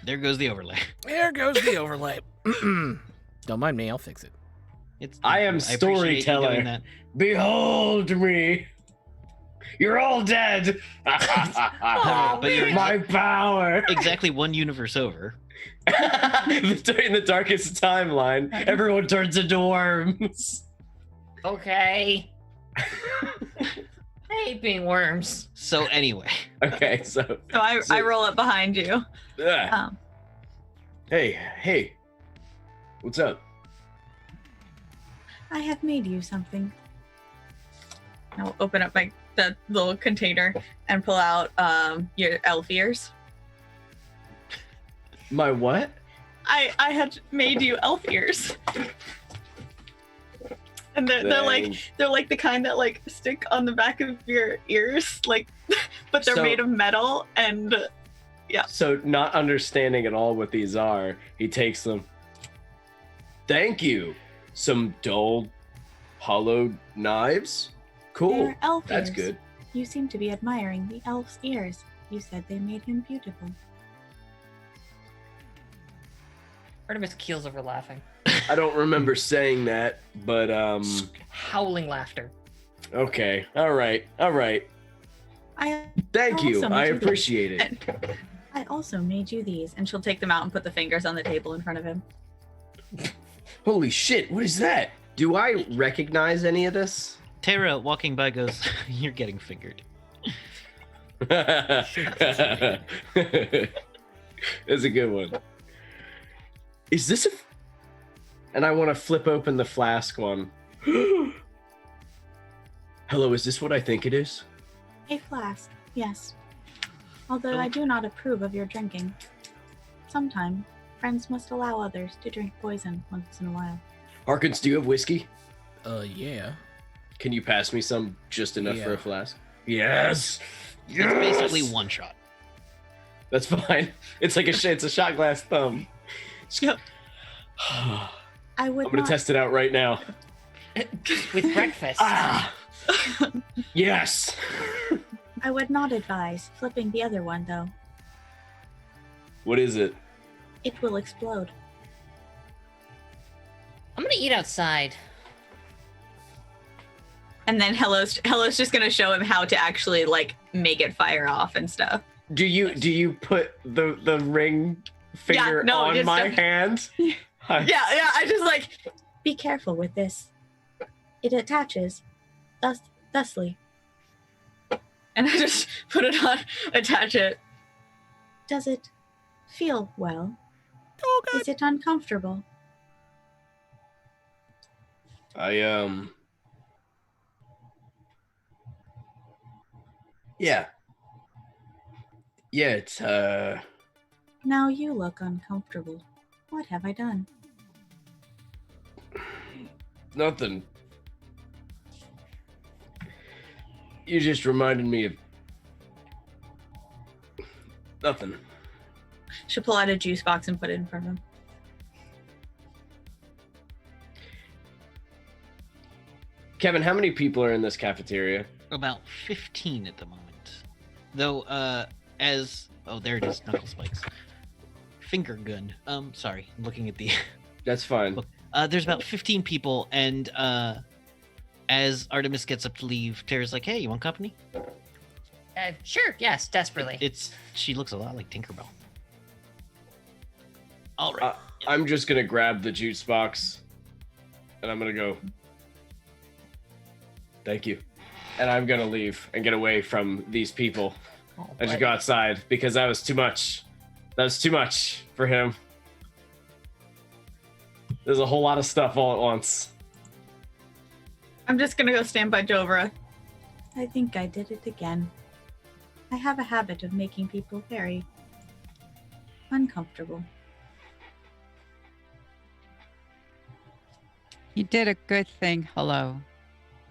There goes the overlay. There goes the overlay. Don't mind me, I'll fix it. It's. I am appreciate you doing storyteller. that. Behold me. You're all dead. But you're My power. exactly one universe over. In the darkest timeline, everyone turns into worms. Okay. I hate being worms. So anyway, Okay, so So I roll up behind you. ugh. Um, Hey, what's up? I have made you something. I'll open up that little container and pull out your elf ears. My what? I had made you elf ears. And they're like the kind that like stick on the back of your ears, like, but they're So- made of metal and So, not understanding at all what these are, he takes them. Thank you. Some dull, hollowed knives. Cool. They're elf That's ears. good. You seem to be admiring the elf's ears. You said they made him beautiful. Artemis keels over laughing. I don't remember saying that, but Howling laughter. okay. All right. I Thank you. Awesome. I appreciate it. I also made you these. and she'll take them out and put the fingers on the table in front of him. Holy shit, what is that? Do I recognize any of this? Tara walking by goes, "You're getting fingered." That's a good one. Is this and I want to flip open the flask one. Hello, is this what I think it is? A flask, yes. Although I do not approve of your drinking. Sometime, friends must allow others to drink poison once in a while. Harkins, do you have whiskey? Yeah. Can you pass me some just enough for Yeah. a flask? Yes. It's basically one shot. That's fine. It's like it's a shot glass thumb. Yep. I would I'm gonna not. test it out right now. With breakfast. Ah. Yes. I would not advise flipping the other one, though. What is it? It will explode. I'm gonna eat outside. And then Hello's just gonna show him how to actually like make it fire off and stuff. Do you put the ring finger on my hand? Yeah, I just like, be careful with this. It attaches thusly. And I just put it on, attach it. Does it feel well? Oh, God. Is it uncomfortable? Yeah. Yeah, it's Now you look uncomfortable. What have I done? nothing. You just reminded me of nothing. She'll pull out a juice box and put it in front of him. Kevin, how many people are in this cafeteria? About 15 at the moment. Though, there it is, knuckle spikes. Finger gun. Sorry, I'm looking at the. That's fine. There's about 15 people, and as Artemis gets up to leave, Tara's like, "Hey, you want company?" Sure. Yes, desperately. She looks a lot like Tinkerbell. All right. I'm just gonna grab the juice box, and I'm gonna go. Thank you. And I'm gonna leave and get away from these people. I just go outside because that was too much. That was too much for him. There's a whole lot of stuff all at once. I'm just gonna go stand by Jovra. I think I did it again. I have a habit of making people very uncomfortable. You did a good thing, Hello.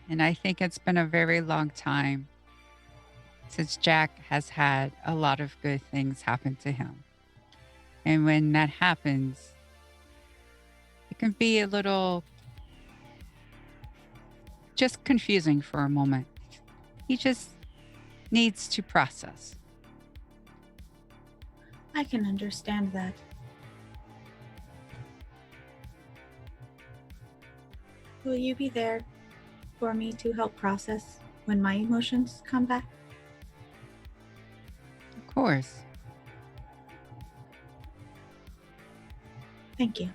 And I think it's been a very long time since Jack has had a lot of good things happen to him. And when that happens, it can be a little just confusing for a moment. He just needs to process. I can understand that. Will you be there for me to help process when my emotions come back? Of course. Thank you.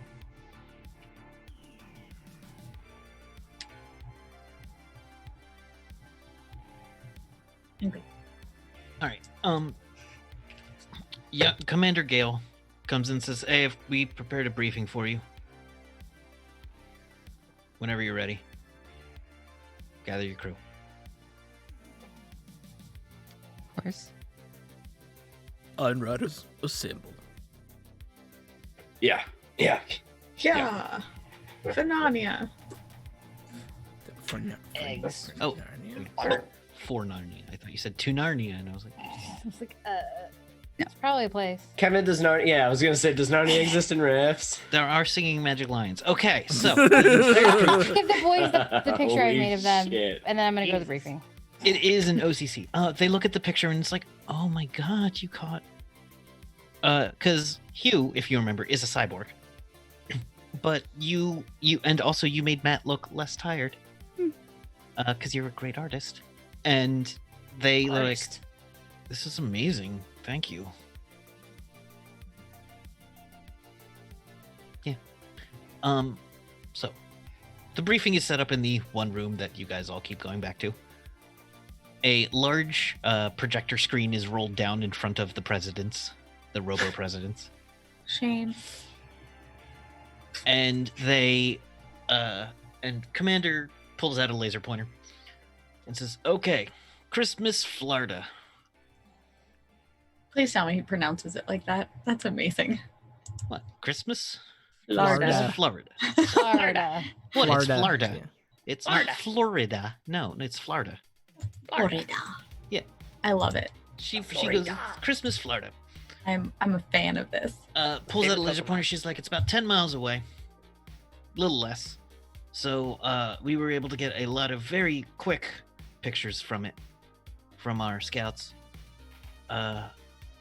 Okay. All right. Yeah, Commander Gale comes in and says, "Hey, we prepared a briefing for you. Whenever you're ready, gather your crew." Of course. Unriders assemble. Yeah. Yeah. Fanania. Eggs. Oh, for Narnia. I thought you said to Narnia, and I was like, It's like, it's probably a place. Kevin, does Narnia? Yeah, I was gonna say, does Narnia exist in Rifts? there are singing magic lions. Okay, so Give the boys the picture I Holy made of them, shit. and then I'm gonna go to the briefing. it is an OCC. They look at the picture and it's like, oh my god, you caught. Because Hugh, if you remember, is a cyborg. But you and also you made Matt look less tired. Because you're a great artist. And they were like, this is amazing. Thank you. Yeah. So the briefing is set up in the one room that you guys all keep going back to. A large projector screen is rolled down in front of the presidents, the robo-presidents. Shame. And they and Commander pulls out a laser pointer and says, "Okay, Christmas Florida." Please tell me he pronounces it like that. That's amazing. What? Christmas? Florida. Florida. Florida. What? It's Florida, Florida. yeah. It's not Florida. No, it's Florida. Florida. Yeah. I love it. She goes, Christmas Florida. I'm a fan of this. Pulls out a laser pointer. She's like, it's about 10 miles away. A little less. So we were able to get a lot of very quick pictures from it, from our scouts.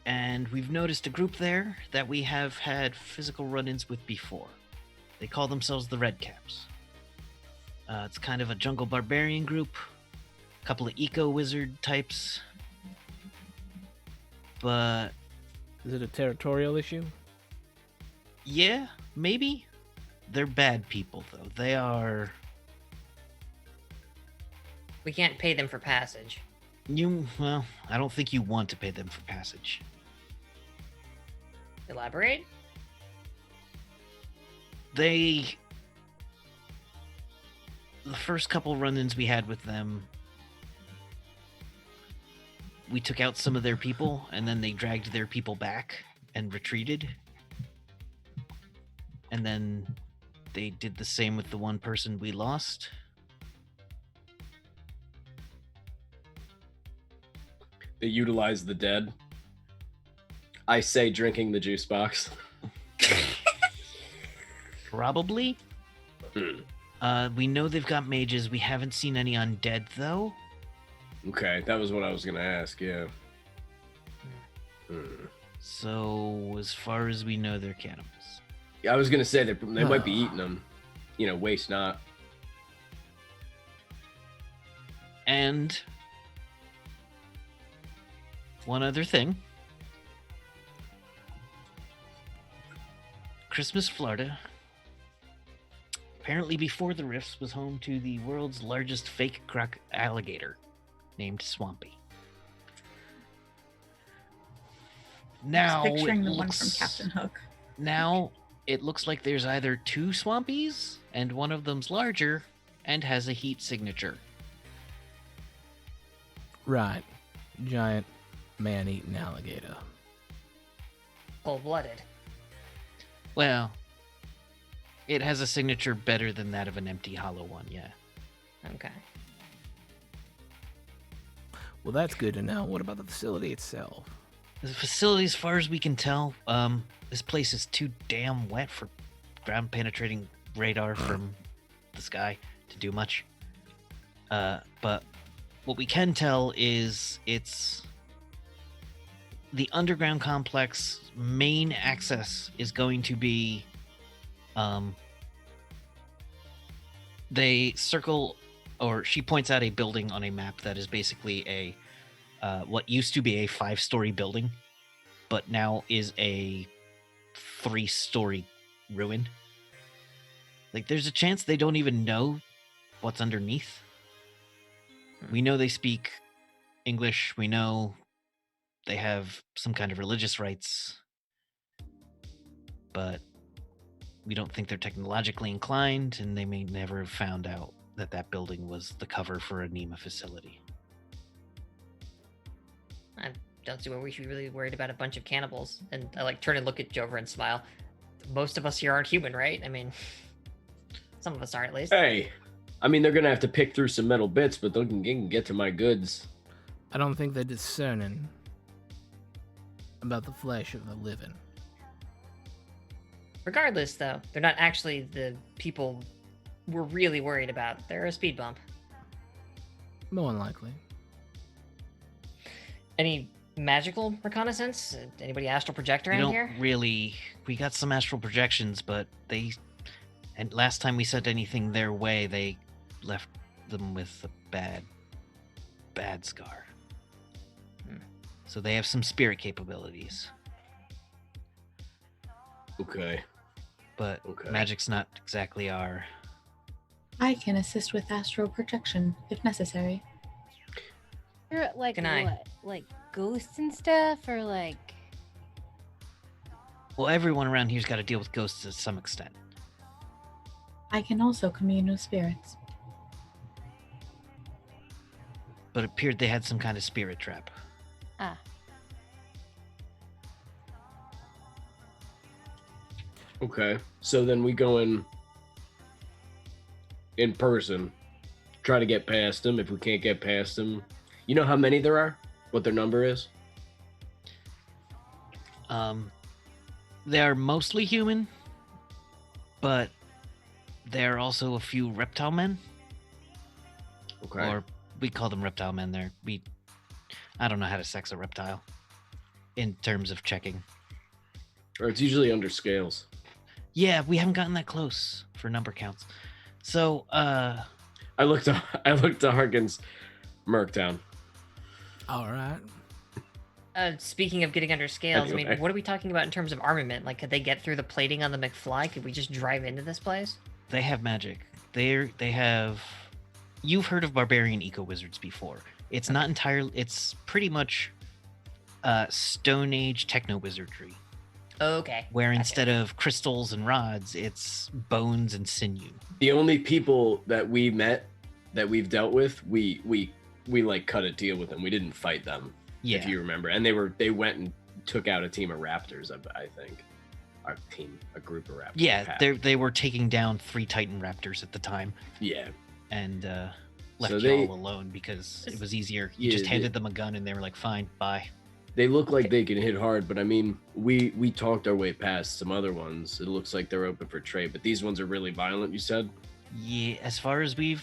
And we've noticed a group there that we have had physical run-ins with before. They call themselves the Red Caps. It's kind of a jungle barbarian group, a couple of eco wizard types. But Is it a territorial issue? yeah, maybe. They're bad people, though. They are. We can't pay them for passage. Well, I don't think you want to pay them for passage. Elaborate? The first couple run-ins we had with them, we took out some of their people, and then they dragged their people back and retreated. And then they did the same with the one person we lost. They utilize the dead. I say drinking the juice box. Probably. We know they've got mages. We haven't seen any undead, though. Okay, that was what I was gonna ask, yeah. So, as far as we know, they're cannibals. Yeah, I was gonna say they might be eating them. Waste not. And one other thing. Christmas, Florida. Apparently, before the rifts, was home to the world's largest fake croc alligator, named Swampy. Now, Just picturing it the one looks, from Captain Hook. Now, it looks like there's either 2 Swampies, and one of them's larger and has a heat signature. Right. Giant man-eating alligator. Cold-blooded. Well, it has a signature better than that of an empty hollow one, yeah. Okay. Well, that's good to know. What about the facility itself? The facility, as far as we can tell, this place is too damn wet for ground-penetrating radar from the sky to do much. But what we can tell is it's the underground complex main access is going to be they circle, or she points out a building on a map that is basically a what used to be a 5-story building, but now is a 3-story ruin. Like, there's a chance they don't even know what's underneath. We know they speak English. We know they have some kind of religious rites, but we don't think they're technologically inclined, and they may never have found out that that building was the cover for a NEMA facility. I don't see why we should be really worried about a bunch of cannibals. And I turn and look at Jover and smile. Most of us here aren't human, right? I mean, some of us are at least. Hey, I mean, they're gonna have to pick through some metal bits, but they can get to my goods. I don't think they're discerning about the flesh of the living. Regardless, though, they're not actually the people we're really worried about. They're a speed bump. More than likely. Any magical reconnaissance? Anybody astral project We around don't here? really. We got some astral projections, but they. And last time we sent anything their way, they left them with a bad scar. So they have some spirit capabilities, Okay. but Okay. magic's not exactly our. I can assist with astral projection if necessary. You're like Can I? what? Like ghosts and stuff, or like? Well, everyone around here's got to deal with ghosts to some extent. I can also commune with spirits. But it appeared they had some kind of spirit trap. Ah, Okay. So then we go in person, try to get past them. If we can't get past them, you know how many there are? What their number is? They're mostly human, but there are also a few reptile men, Okay. or we call them reptile men. I don't know how to sex a reptile in terms of checking. Or it's usually under scales. Yeah, we haven't gotten that close for number counts. So, I looked to Harkins Merktown. All right. Speaking of getting under scales, I Anyway. mean, what are we talking about in terms of armament? Like, could they get through the plating on the McFly? Could we just drive into this place? They have magic. They have. You've heard of barbarian eco wizards before. It's not entirely. It's pretty much Stone Age techno wizardry, Okay. where Gotcha. instead of crystals and rods, it's bones and sinew. The only people that we met that we've dealt with, we like cut a deal with them. We didn't fight them, Yeah. if you remember. And they went and took out a team of raptors, I think. A group of raptors. Yeah, pack. they were taking down 3 Titan Raptors at the time, Yeah. and left So you they- all alone because it was easier. You Yeah, just they- handed them a gun, and they were like, "Fine, bye." They look like they can hit hard, but I mean, we talked our way past some other ones. It looks like they're open for trade, but these ones are really violent, you said? Yeah, as far as we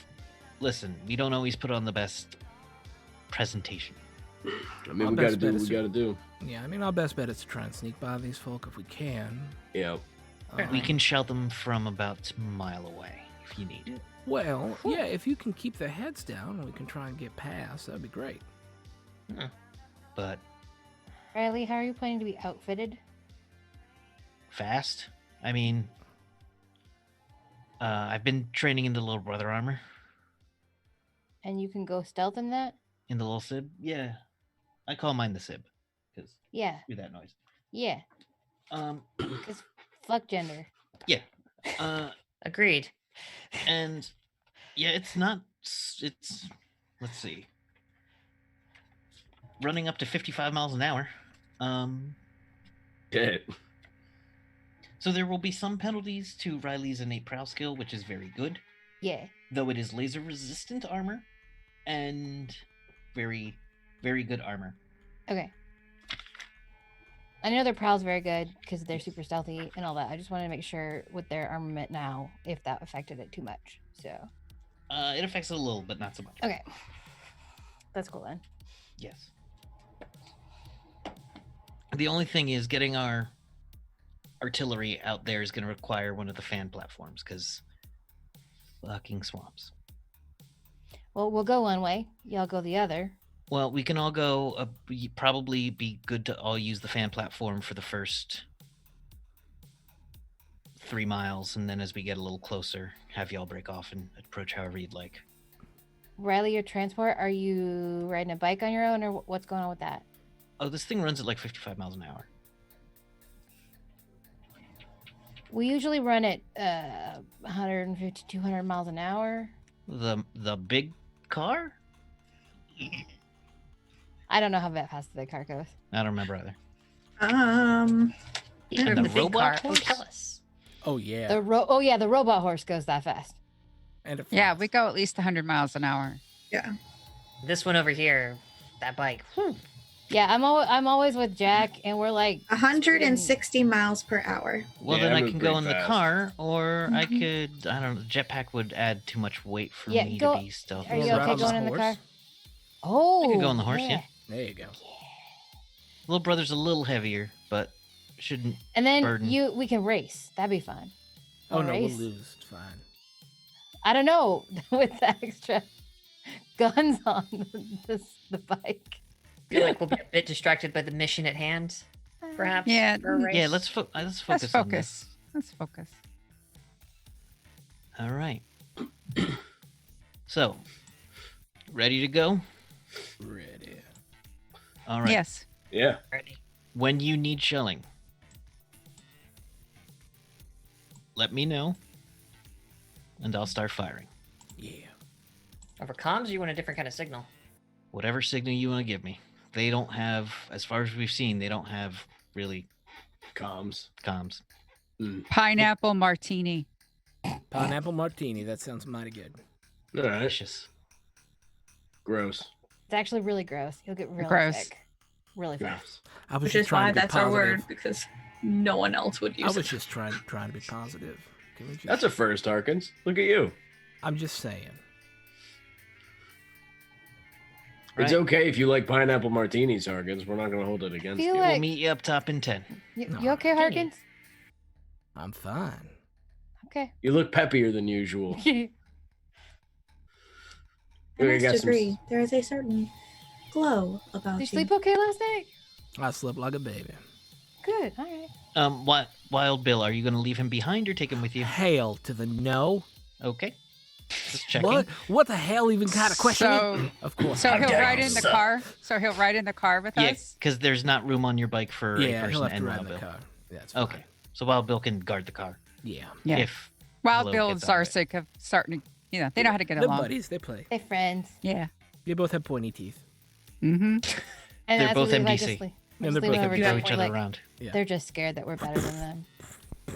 don't always put on the best presentation. I mean, Our we gotta best do bet what is we to- gotta do. Yeah, I mean, our best bet is to try and sneak by these folk if we can. Yeah. We can shell them from about a mile away if you need. Well, yeah, if you can keep their heads down, we can try and get past. That'd be great. But Riley, how are you planning to be outfitted? fast, I mean, I've been training in the little brother armor, And you can go stealth in that? in the little sib. Yeah, I call mine the sib because Yeah. do that noise. Yeah. Um, Because fuck gender. Agreed. and yeah, it's not. It's let's see, running up to 55 miles an hour. Shit. So there will be some penalties to Riley's innate prowl skill, which is very good, Yeah. though it is laser resistant armor and very, very good armor. Okay. I know their prowl's very good because they're super stealthy and all that. I just wanted to make sure with their armament now if that affected it too much. So, It affects it a little, but not so much. okay. That's cool then. Yes. The only thing is getting our artillery out there is going to require one of the fan platforms because fucking swamps. Well, we'll go one way. Y'all go the other. Well, we can all go. Probably be good to all use the fan platform for the first 3 miles, and then as we get a little closer, have y'all break off and approach however you'd like. Riley, your transport, are you riding a bike on your own or what's going on with that? Oh, this thing runs at like 55 miles an hour. We usually run at 150, 200 miles an hour. The big car? I don't know how fast the car goes. I don't remember either. You drove the the big robot car. Oh, horse? tell us. Oh, yeah. The the robot horse goes that fast. And it Yeah, flies. we go at least 100 miles an hour. Yeah. This one over here, that bike. Whew. Yeah, I'm always with Jack, and we're like 160 miles per hour. Well, Yeah, then I I move can go pretty in the fast. car, or I Mhm. could. I don't know. Jetpack would add too much weight for Yeah, me go- to be stealthy. Are you Well, okay Rob's going in the horse. car? Oh, go on the horse, yeah. There you go. Little brother's a little heavier, but shouldn't. And then Burden. we can race. That'd be fun. Oh, A no, we'll race? lose. It's fine. I don't know with the extra guns on the bike. Feel like we'll be a bit distracted by the mission at hand, perhaps. Yeah, for a race. Yeah, let's focus. Let's on this. focus. Let's focus. All right. So, ready to go? Ready. All right. Yes. Yeah. Ready. When you need shelling, let me know, and I'll start firing. Yeah. Over comms, or you want a different kind of signal? Whatever signal you want to give me. They don't have, as far as we've seen, they don't have really Comms. comms. Pineapple martini. Pineapple martini. That sounds mighty good. All right. Delicious. Gross. It's actually really gross. You'll get really Gross. sick really fast. Gross. I was Which just is trying why to be that's our positive. word, because no one else would I use was it. just trying to be positive. Can we just, That's a first, Harkins. Look at you. I'm just saying. It's Right. okay if you like pineapple martinis, Harkins. We're not going to hold it against Feel you. like- We'll meet you up top in 10. You, No, you okay, Kenny. Harkins? I'm fine. Okay. You look peppier than usual. I We must got some- agree. There is a certain glow about Did you you. sleep okay last night? I slept like a baby. Good. All right. What, Wild Bill? Are you going to leave him behind or take him with you? Hail to the no. Okay. Just checking. What? What the hell even kind of question? So, Of course. so he'll dare ride you, in the sir. car. So he'll ride in the car with Yeah, us. because there's not room on your bike for a Yeah, he'll person have to and ride in Wild the Bill. car. That's fine. Okay. So Wild Bill can guard the car. Yeah. Yeah. If Wild Hello Bill gets and out of it. Zarsik have starting to, they know how to get They're along. buddies. They play. They're friends. Yeah. They both have pointy teeth. Mm-hmm. And They're that's both what we like, NPC. just leave- And just they're leave both it over they to throw them. each We're other like, around. Yeah. They're just scared that we're better than them.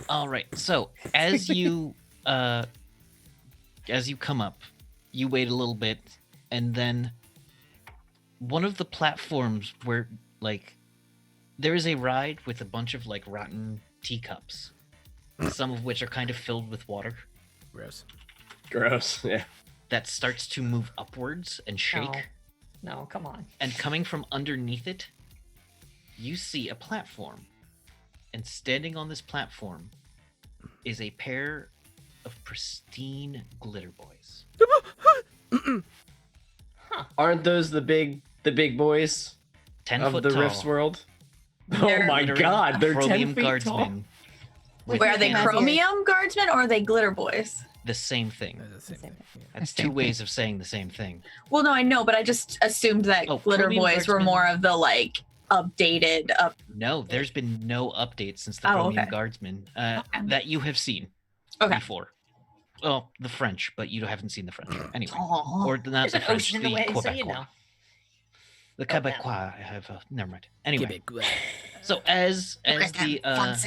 All right. So as you come up, you wait a little bit, and then one of the platforms where there is a ride with a bunch of rotten teacups, some of which are kind of filled with water, Gross. Gross. Yeah. that starts to move upwards and shake. No, come on. And coming from underneath it, you see a platform. And standing on this platform is a pair of pristine glitter boys. Aren't those the big boys 10 of foot the tall. Rifts world? They're Oh my glittering god, they're 10 chromium feet tall. guardsmen. with Wait, are they With chromium guardsmen or are they glitter boys? the same thing? They're the same Same thing. Yeah. That's Same two thing. ways of saying the same thing. Well, no, I know, but I just assumed that Oh, glitter chromium boys were guardsmen. more of the updated up. No, there's been no update since the Oh, chromium okay. guardsmen Okay. that you have seen Okay. before. Well, the French, but you haven't seen the French anyway. Aw. Or not There's the an French, ocean in the the way, so Quebecois. you know. The Oh, no. Quebecois. I have. Never mind. Anyway, Quebec. so as the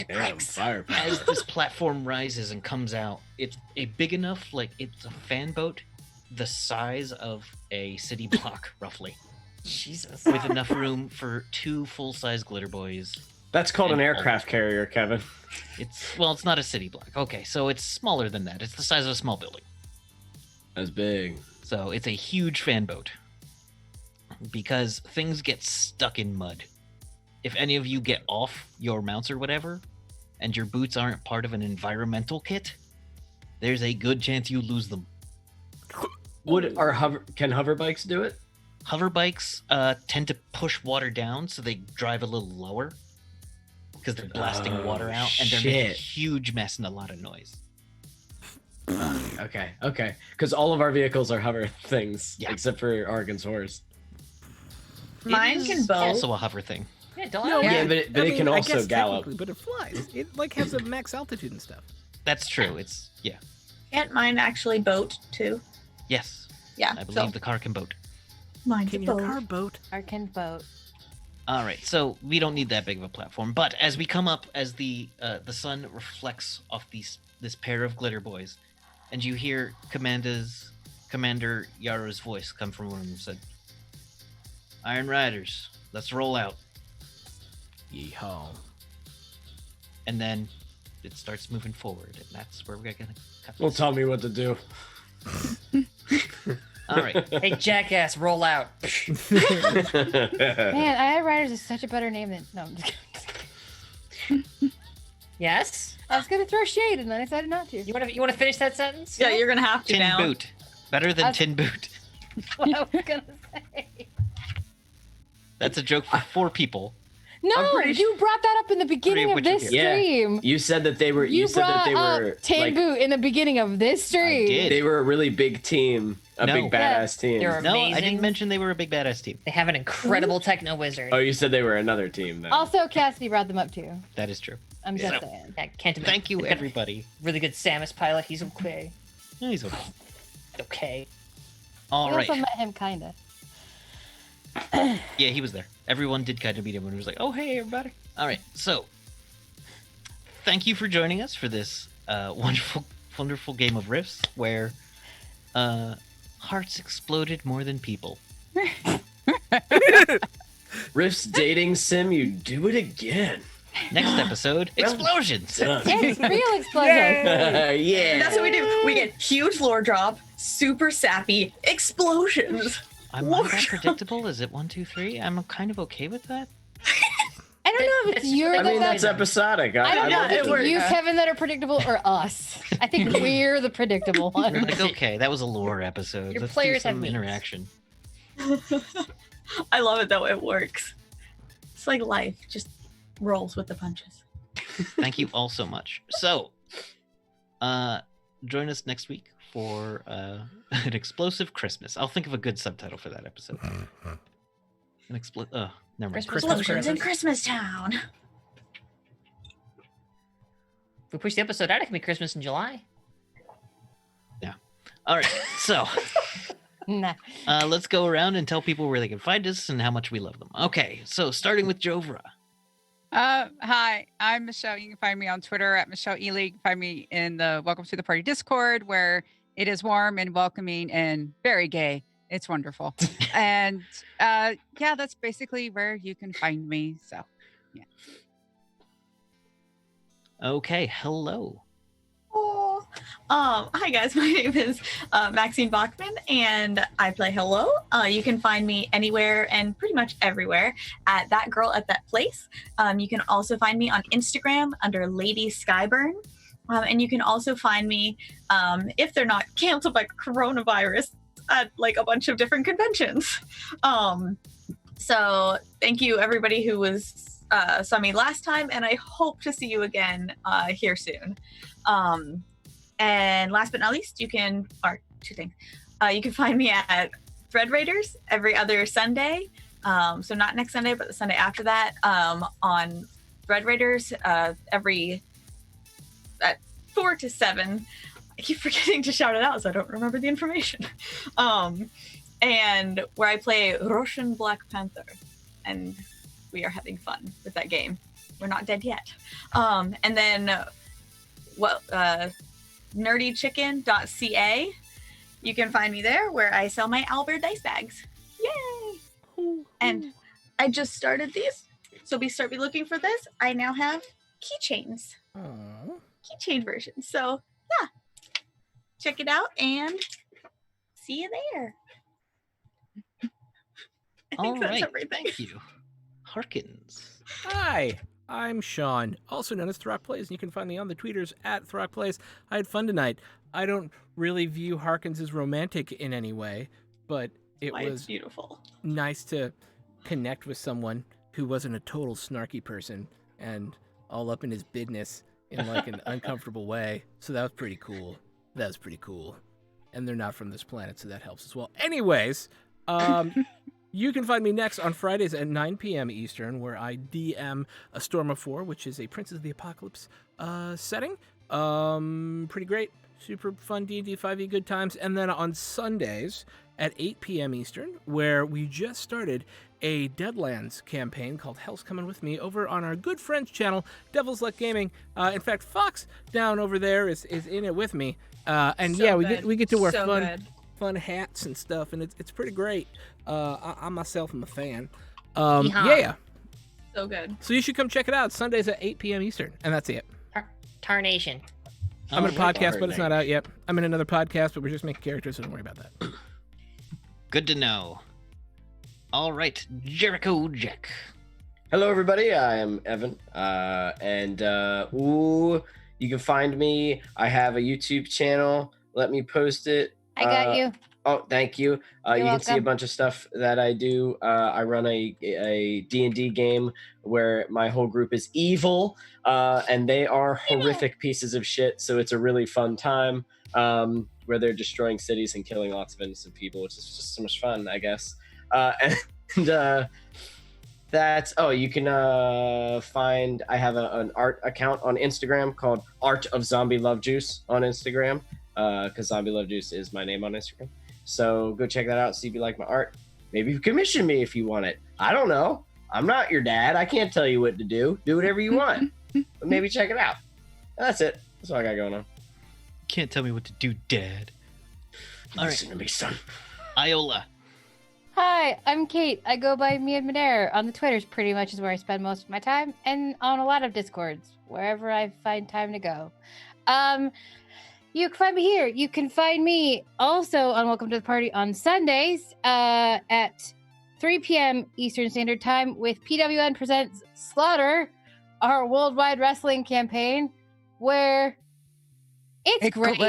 Damn, firepower. as this platform rises and comes out, it's a big enough, it's a fan boat, the size of a city block, roughly, Jesus. with enough room for 2 full-size glitter boys. That's called an And- aircraft carrier, Kevin. It's not a city block. Okay, so it's smaller than that. It's the size of a small building. That's big. So it's a huge fan boat. Because things get stuck in mud. If any of you get off your mounts or whatever, and your boots aren't part of an environmental kit, there's a good chance you lose them. Can hover bikes do it? Hover bikes tend to push water down, so they drive a little lower. Because they're blasting Oh, water out, and they're making a shit. huge mess and a lot of noise. Okay. Because all of our vehicles are hover things, Yeah. except for Argon's horse. Mine It can is boat. also a hover thing. Yeah, don't No, I- Yeah, but I it mean, can I also guess gallop. technically, but it flies. It has a max altitude and stuff. That's true. It's Can't mine actually boat too? yes. Yeah. I believe So the car can boat. Mine's Can a your boat. car boat? Arkan boat. All right, so we don't need that big of a platform. But as we come up, as the sun reflects off this pair of glitter boys, and you hear Commander Yaro's voice come from one of them, said, "Iron Riders, let's roll out." Yeehaw. And then it starts moving forward, and that's where we're gonna cut. Well, this. tell me what to do. All right, Hey, jackass, roll out. Man, Iron Riders is such a better name than. No, I'm just kidding. Yes? I was gonna throw shade, and then I decided not to. You want to finish that sentence? yeah, you're gonna have to Tin now. Boot, better than That's- Tin Boot. What I was gonna say. That's a joke for 4 people. No, pretty you brought that up in the beginning of what you this hear. Yeah. stream. You said that they were. You, said that brought they were up Tin Boot in the beginning of this stream. did. They were a really big team, a No. big badass team. They're No, I amazing. didn't mention they were a big badass team. They have an incredible techno wizard. Oh, you said they were another team then. Also, Cassidy brought them up too. That is true. I'm Yeah. just saying. Yeah, can't admit- Thank you, they've got a everybody. Really good Samus pilot. He's okay. Yeah, he's okay. Okay. All I right. also met him kinda. Yeah, he was there. Everyone did kind of meet him when he was like, "Oh, hey, everybody." All right, so thank you for joining us for this wonderful game of Rifts, where hearts exploded more than people. Rift's dating sim, you do it again. Next episode, explosions. Yes, real explosion. Yeah. That's what we do. We get huge lore drop, super sappy explosions. I'm not that predictable. Is it 1, 2, 3? I'm kind of okay with that. I don't know if it's That's- you I or mean, that's episodic. I don't know love if it. it's works. you, Kevin, that are predictable or us. I think we're the predictable Like, ones. okay, that was a lore episode. Your Let's players do have some needs. interaction. I love it though. It works. It's like life, just rolls with the punches. Thank you all so much. So, join us next week for an explosive Christmas. I'll think of a good subtitle for that episode. An never mind. Christmas Explosions in Christmas. Christmas Town. If we push the episode out, it can be Christmas in July. All right, so Nah. let's go around and tell people where they can find us and how much we love them. Okay, so starting with Jovra. Hi, I'm Michelle. You can find me on Twitter at Michelle Ely. You can find me in the Welcome to the Party Discord, where it is warm and welcoming and very gay. It's wonderful. And yeah, that's basically where you can find me. So Okay, hello. Oh, hi guys. My name is Maxine Bachman, and I play Hello. You can find me anywhere and pretty much everywhere at That Girl at That Place. You can also find me on Instagram under Lady Skyburn, and you can also find me if they're not canceled by coronavirus at like a bunch of different conventions. So thank you everybody who was saw me last time, and I hope to see you again here soon. And last but not least, you can find me at Thread Raiders every other Sunday. So not next Sunday, but the Sunday after that, on Thread Raiders every at 4 to 7. I keep forgetting to shout it out, so I don't remember the information. And where I play Russian Black Panther, and we are having fun with that game. We're not dead yet. And then nerdychicken.ca. You can find me there, where I sell my Albert dice bags. Yay! And I just started these, so be looking for this. I now have keychains, keychain versions. So yeah, check it out and see you there. I think All that's right, everything. thank you. Harkins. Hi, I'm Sean, also known as Throck Plays, and you can find me on the tweeters at Throck Plays. I had fun tonight. I don't really view Harkins as romantic in any way, but it Why, it's was beautiful. nice to connect with someone who wasn't a total snarky person and all up in his business in like an uncomfortable way. So that was pretty cool. And they're not from this planet, so that helps as well. Anyways, you can find me next on Fridays at 9 p.m. Eastern, where I DM A Storm of Four, which is a Princes of the Apocalypse setting. Pretty great. Super fun D&D 5e good times. And then on Sundays at 8 p.m. Eastern, where we just started a Deadlands campaign called Hell's Coming With Me over on our good friends channel, Devil's Luck Gaming. In fact, Fox down over there is in it with me. And So yeah, good. we get to wear So good. fun hats and stuff, and it's pretty great. I myself am a fan. Yeehaw. Yeah. So good. So you should come check it out. Sundays at 8 p.m. Eastern, and that's it. Tarnation. I'm in a All right. podcast, but it's not out yet. I'm in another podcast, but we're just making characters, so don't worry about that. Good to know. All right, Jericho Jack. Hello, everybody. I am Evan, and you can find me. I have a YouTube channel. Let me post it. I got you. Oh, thank you. You can see a welcome. bunch of stuff that I do. I run a D&D game where my whole group is evil, and they are horrific pieces of shit. So it's a really fun time where they're destroying cities and killing lots of innocent people, which is just so much fun, I guess. You can find, I have an art account on Instagram called Art of Zombie Love Juice on Instagram, because Zombie Love Juice is my name on Instagram. So go check that out, see if you like my art. Maybe you commission me if you want it. I don't know. I'm not your dad. I can't tell you what to do. Do whatever you want. But maybe check it out. That's it. That's all I got going on. Can't tell me what to do, Dad. All right, Listen to me, son. Iola. Hi, I'm Kate. I go by Mia Madere. On the Twitters pretty much is where I spend most of my time, and on a lot of Discords, wherever I find time to go. You can find me here. You can find me also on Welcome to the Party on Sundays at 3 p.m. Eastern Standard Time with PWN Presents Slaughter, our worldwide wrestling campaign, where it's great.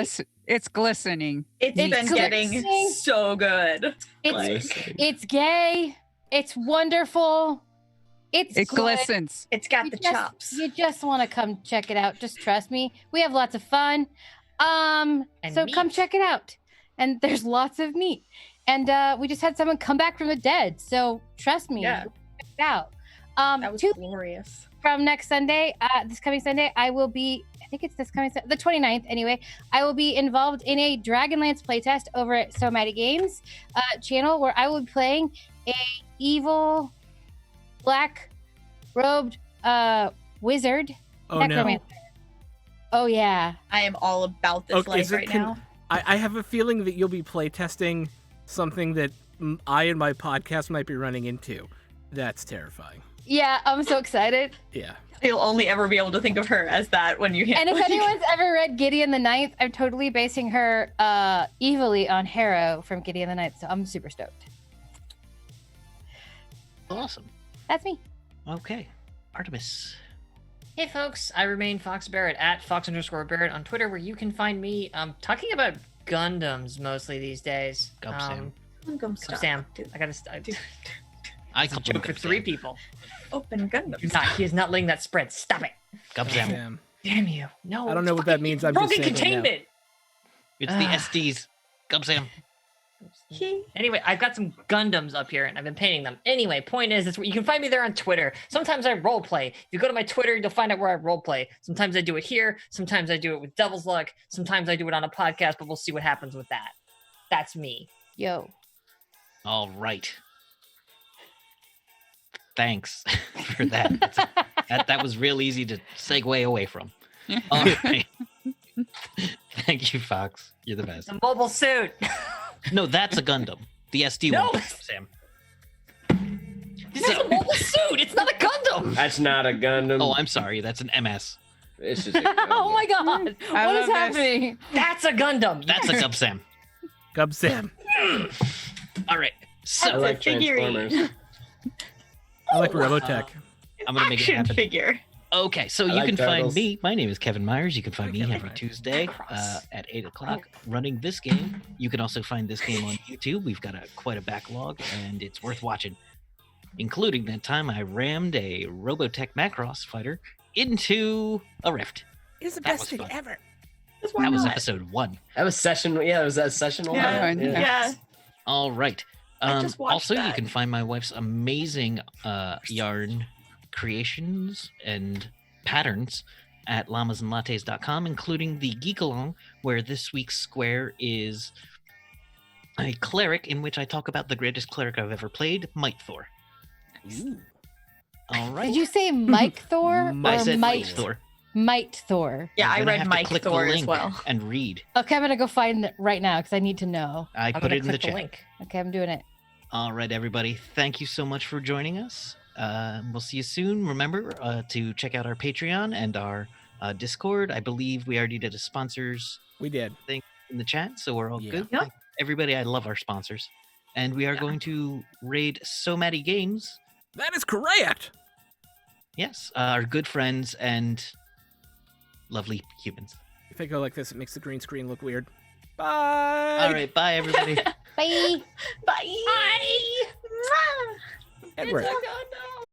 It's glistening. It's Neat. been getting so good. It's gay. It's wonderful. It It glistens. It's got the chops. You just want to come check it out. Just trust me. We have lots of fun. And So come meat. check it out. And there's lots of meat. And we just had someone come back from the dead. So trust me. Yeah. Check it out. That was Two glorious. from next Sunday, this coming Sunday, I will be, I think it's this coming the 29th anyway, I will be involved in a Dragonlance playtest over at So Mighty Games channel, where I will be playing a evil black robed wizard Oh no. necromancer. Oh yeah. I am all about this Okay, life so right can- now. I have a feeling that you'll be playtesting something that I and my podcast might be running into. That's terrifying. Yeah, I'm so excited. Yeah. You'll only ever be able to think of her as that when you And if anyone's ever read Gideon the Ninth, I'm totally basing her evilly on Harrow from Gideon the Ninth, so I'm super stoked. Awesome. That's me. Okay. Artemis. Hey folks, I remain Fox Barrett at Fox_Barrett on Twitter, where you can find me talking about Gundams mostly these days. Gub Sam. Sam, I gotta I it's a call joke for Gub 3 Sam. people. Open Gundam. He is not letting that spread. Stop it. Gub Sam. Damn. Damn you. No. I don't know what that means. I'm just Broken saying it now. containment. It's the SDs. Gub Sam. Anyway, I've got some Gundams up here and I've been painting them. Anyway, point is, you can find me there on Twitter. Sometimes I roleplay. If you go to my Twitter, you'll find out where I roleplay. Sometimes I do it here. Sometimes I do it with Devil's Luck. Sometimes I do it on a podcast, but we'll see what happens with that. That's me. Yo. All right. Thanks for that. that was real easy to segue away from. All right. Thank you, Fox. You're the best. The mobile suit. No, that's a Gundam. The SD No. one, Sam. This is a mobile suit. It's not a Gundam. That's not a Gundam. Oh, I'm sorry. That's an MS. It's just a Oh my god. I What is love this. happening? That's a Gundam. That's a Gub Sam. Gub Sam. All right. I So like figurine. Transformers. I like Robotech. I'm gonna make it Action happen. figure. Okay, so I you like can find turtles. me. My name is Kevin Myers. You can find me Kevin every Myers. Tuesday Cross. at 8 o'clock running this game. You can also find this game on YouTube. We've got quite a backlog, and it's worth watching. Including that time I rammed a Robotech Macross fighter into a rift. It's the That best was thing fun. ever. That was episode 1. That was session. Yeah, was that session one? Yeah. Yeah. All right. I just watched Also, you that. can find my wife's amazing yarn creations and patterns at llamasandlattes.com, including the Geek-Along, where this week's square is a cleric in which I talk about the greatest cleric I've ever played, Might Thor. All right. Did you say Mike Thor I or said Might Might Thor. Might Thor? Yeah, You're I gonna read have to Mike click the Thor as link well. and read. Okay, I'm gonna go find it right now because I need to know. I I'm put gonna it in the click the chat. link. Okay, I'm doing it. All right, everybody. Thank you so much for joining us. We'll see you soon. Remember to check out our Patreon and our Discord. I believe we already did a sponsors We did. in the chat, so we're all Yeah. good. Yep. Everybody, I love our sponsors. And we are going to raid So Many Games. That is correct. Yes, our good friends and lovely humans. If I go like this, it makes the green screen look weird. Bye. All right, bye, everybody. Bye. Bye. Edward. It's a Gundam.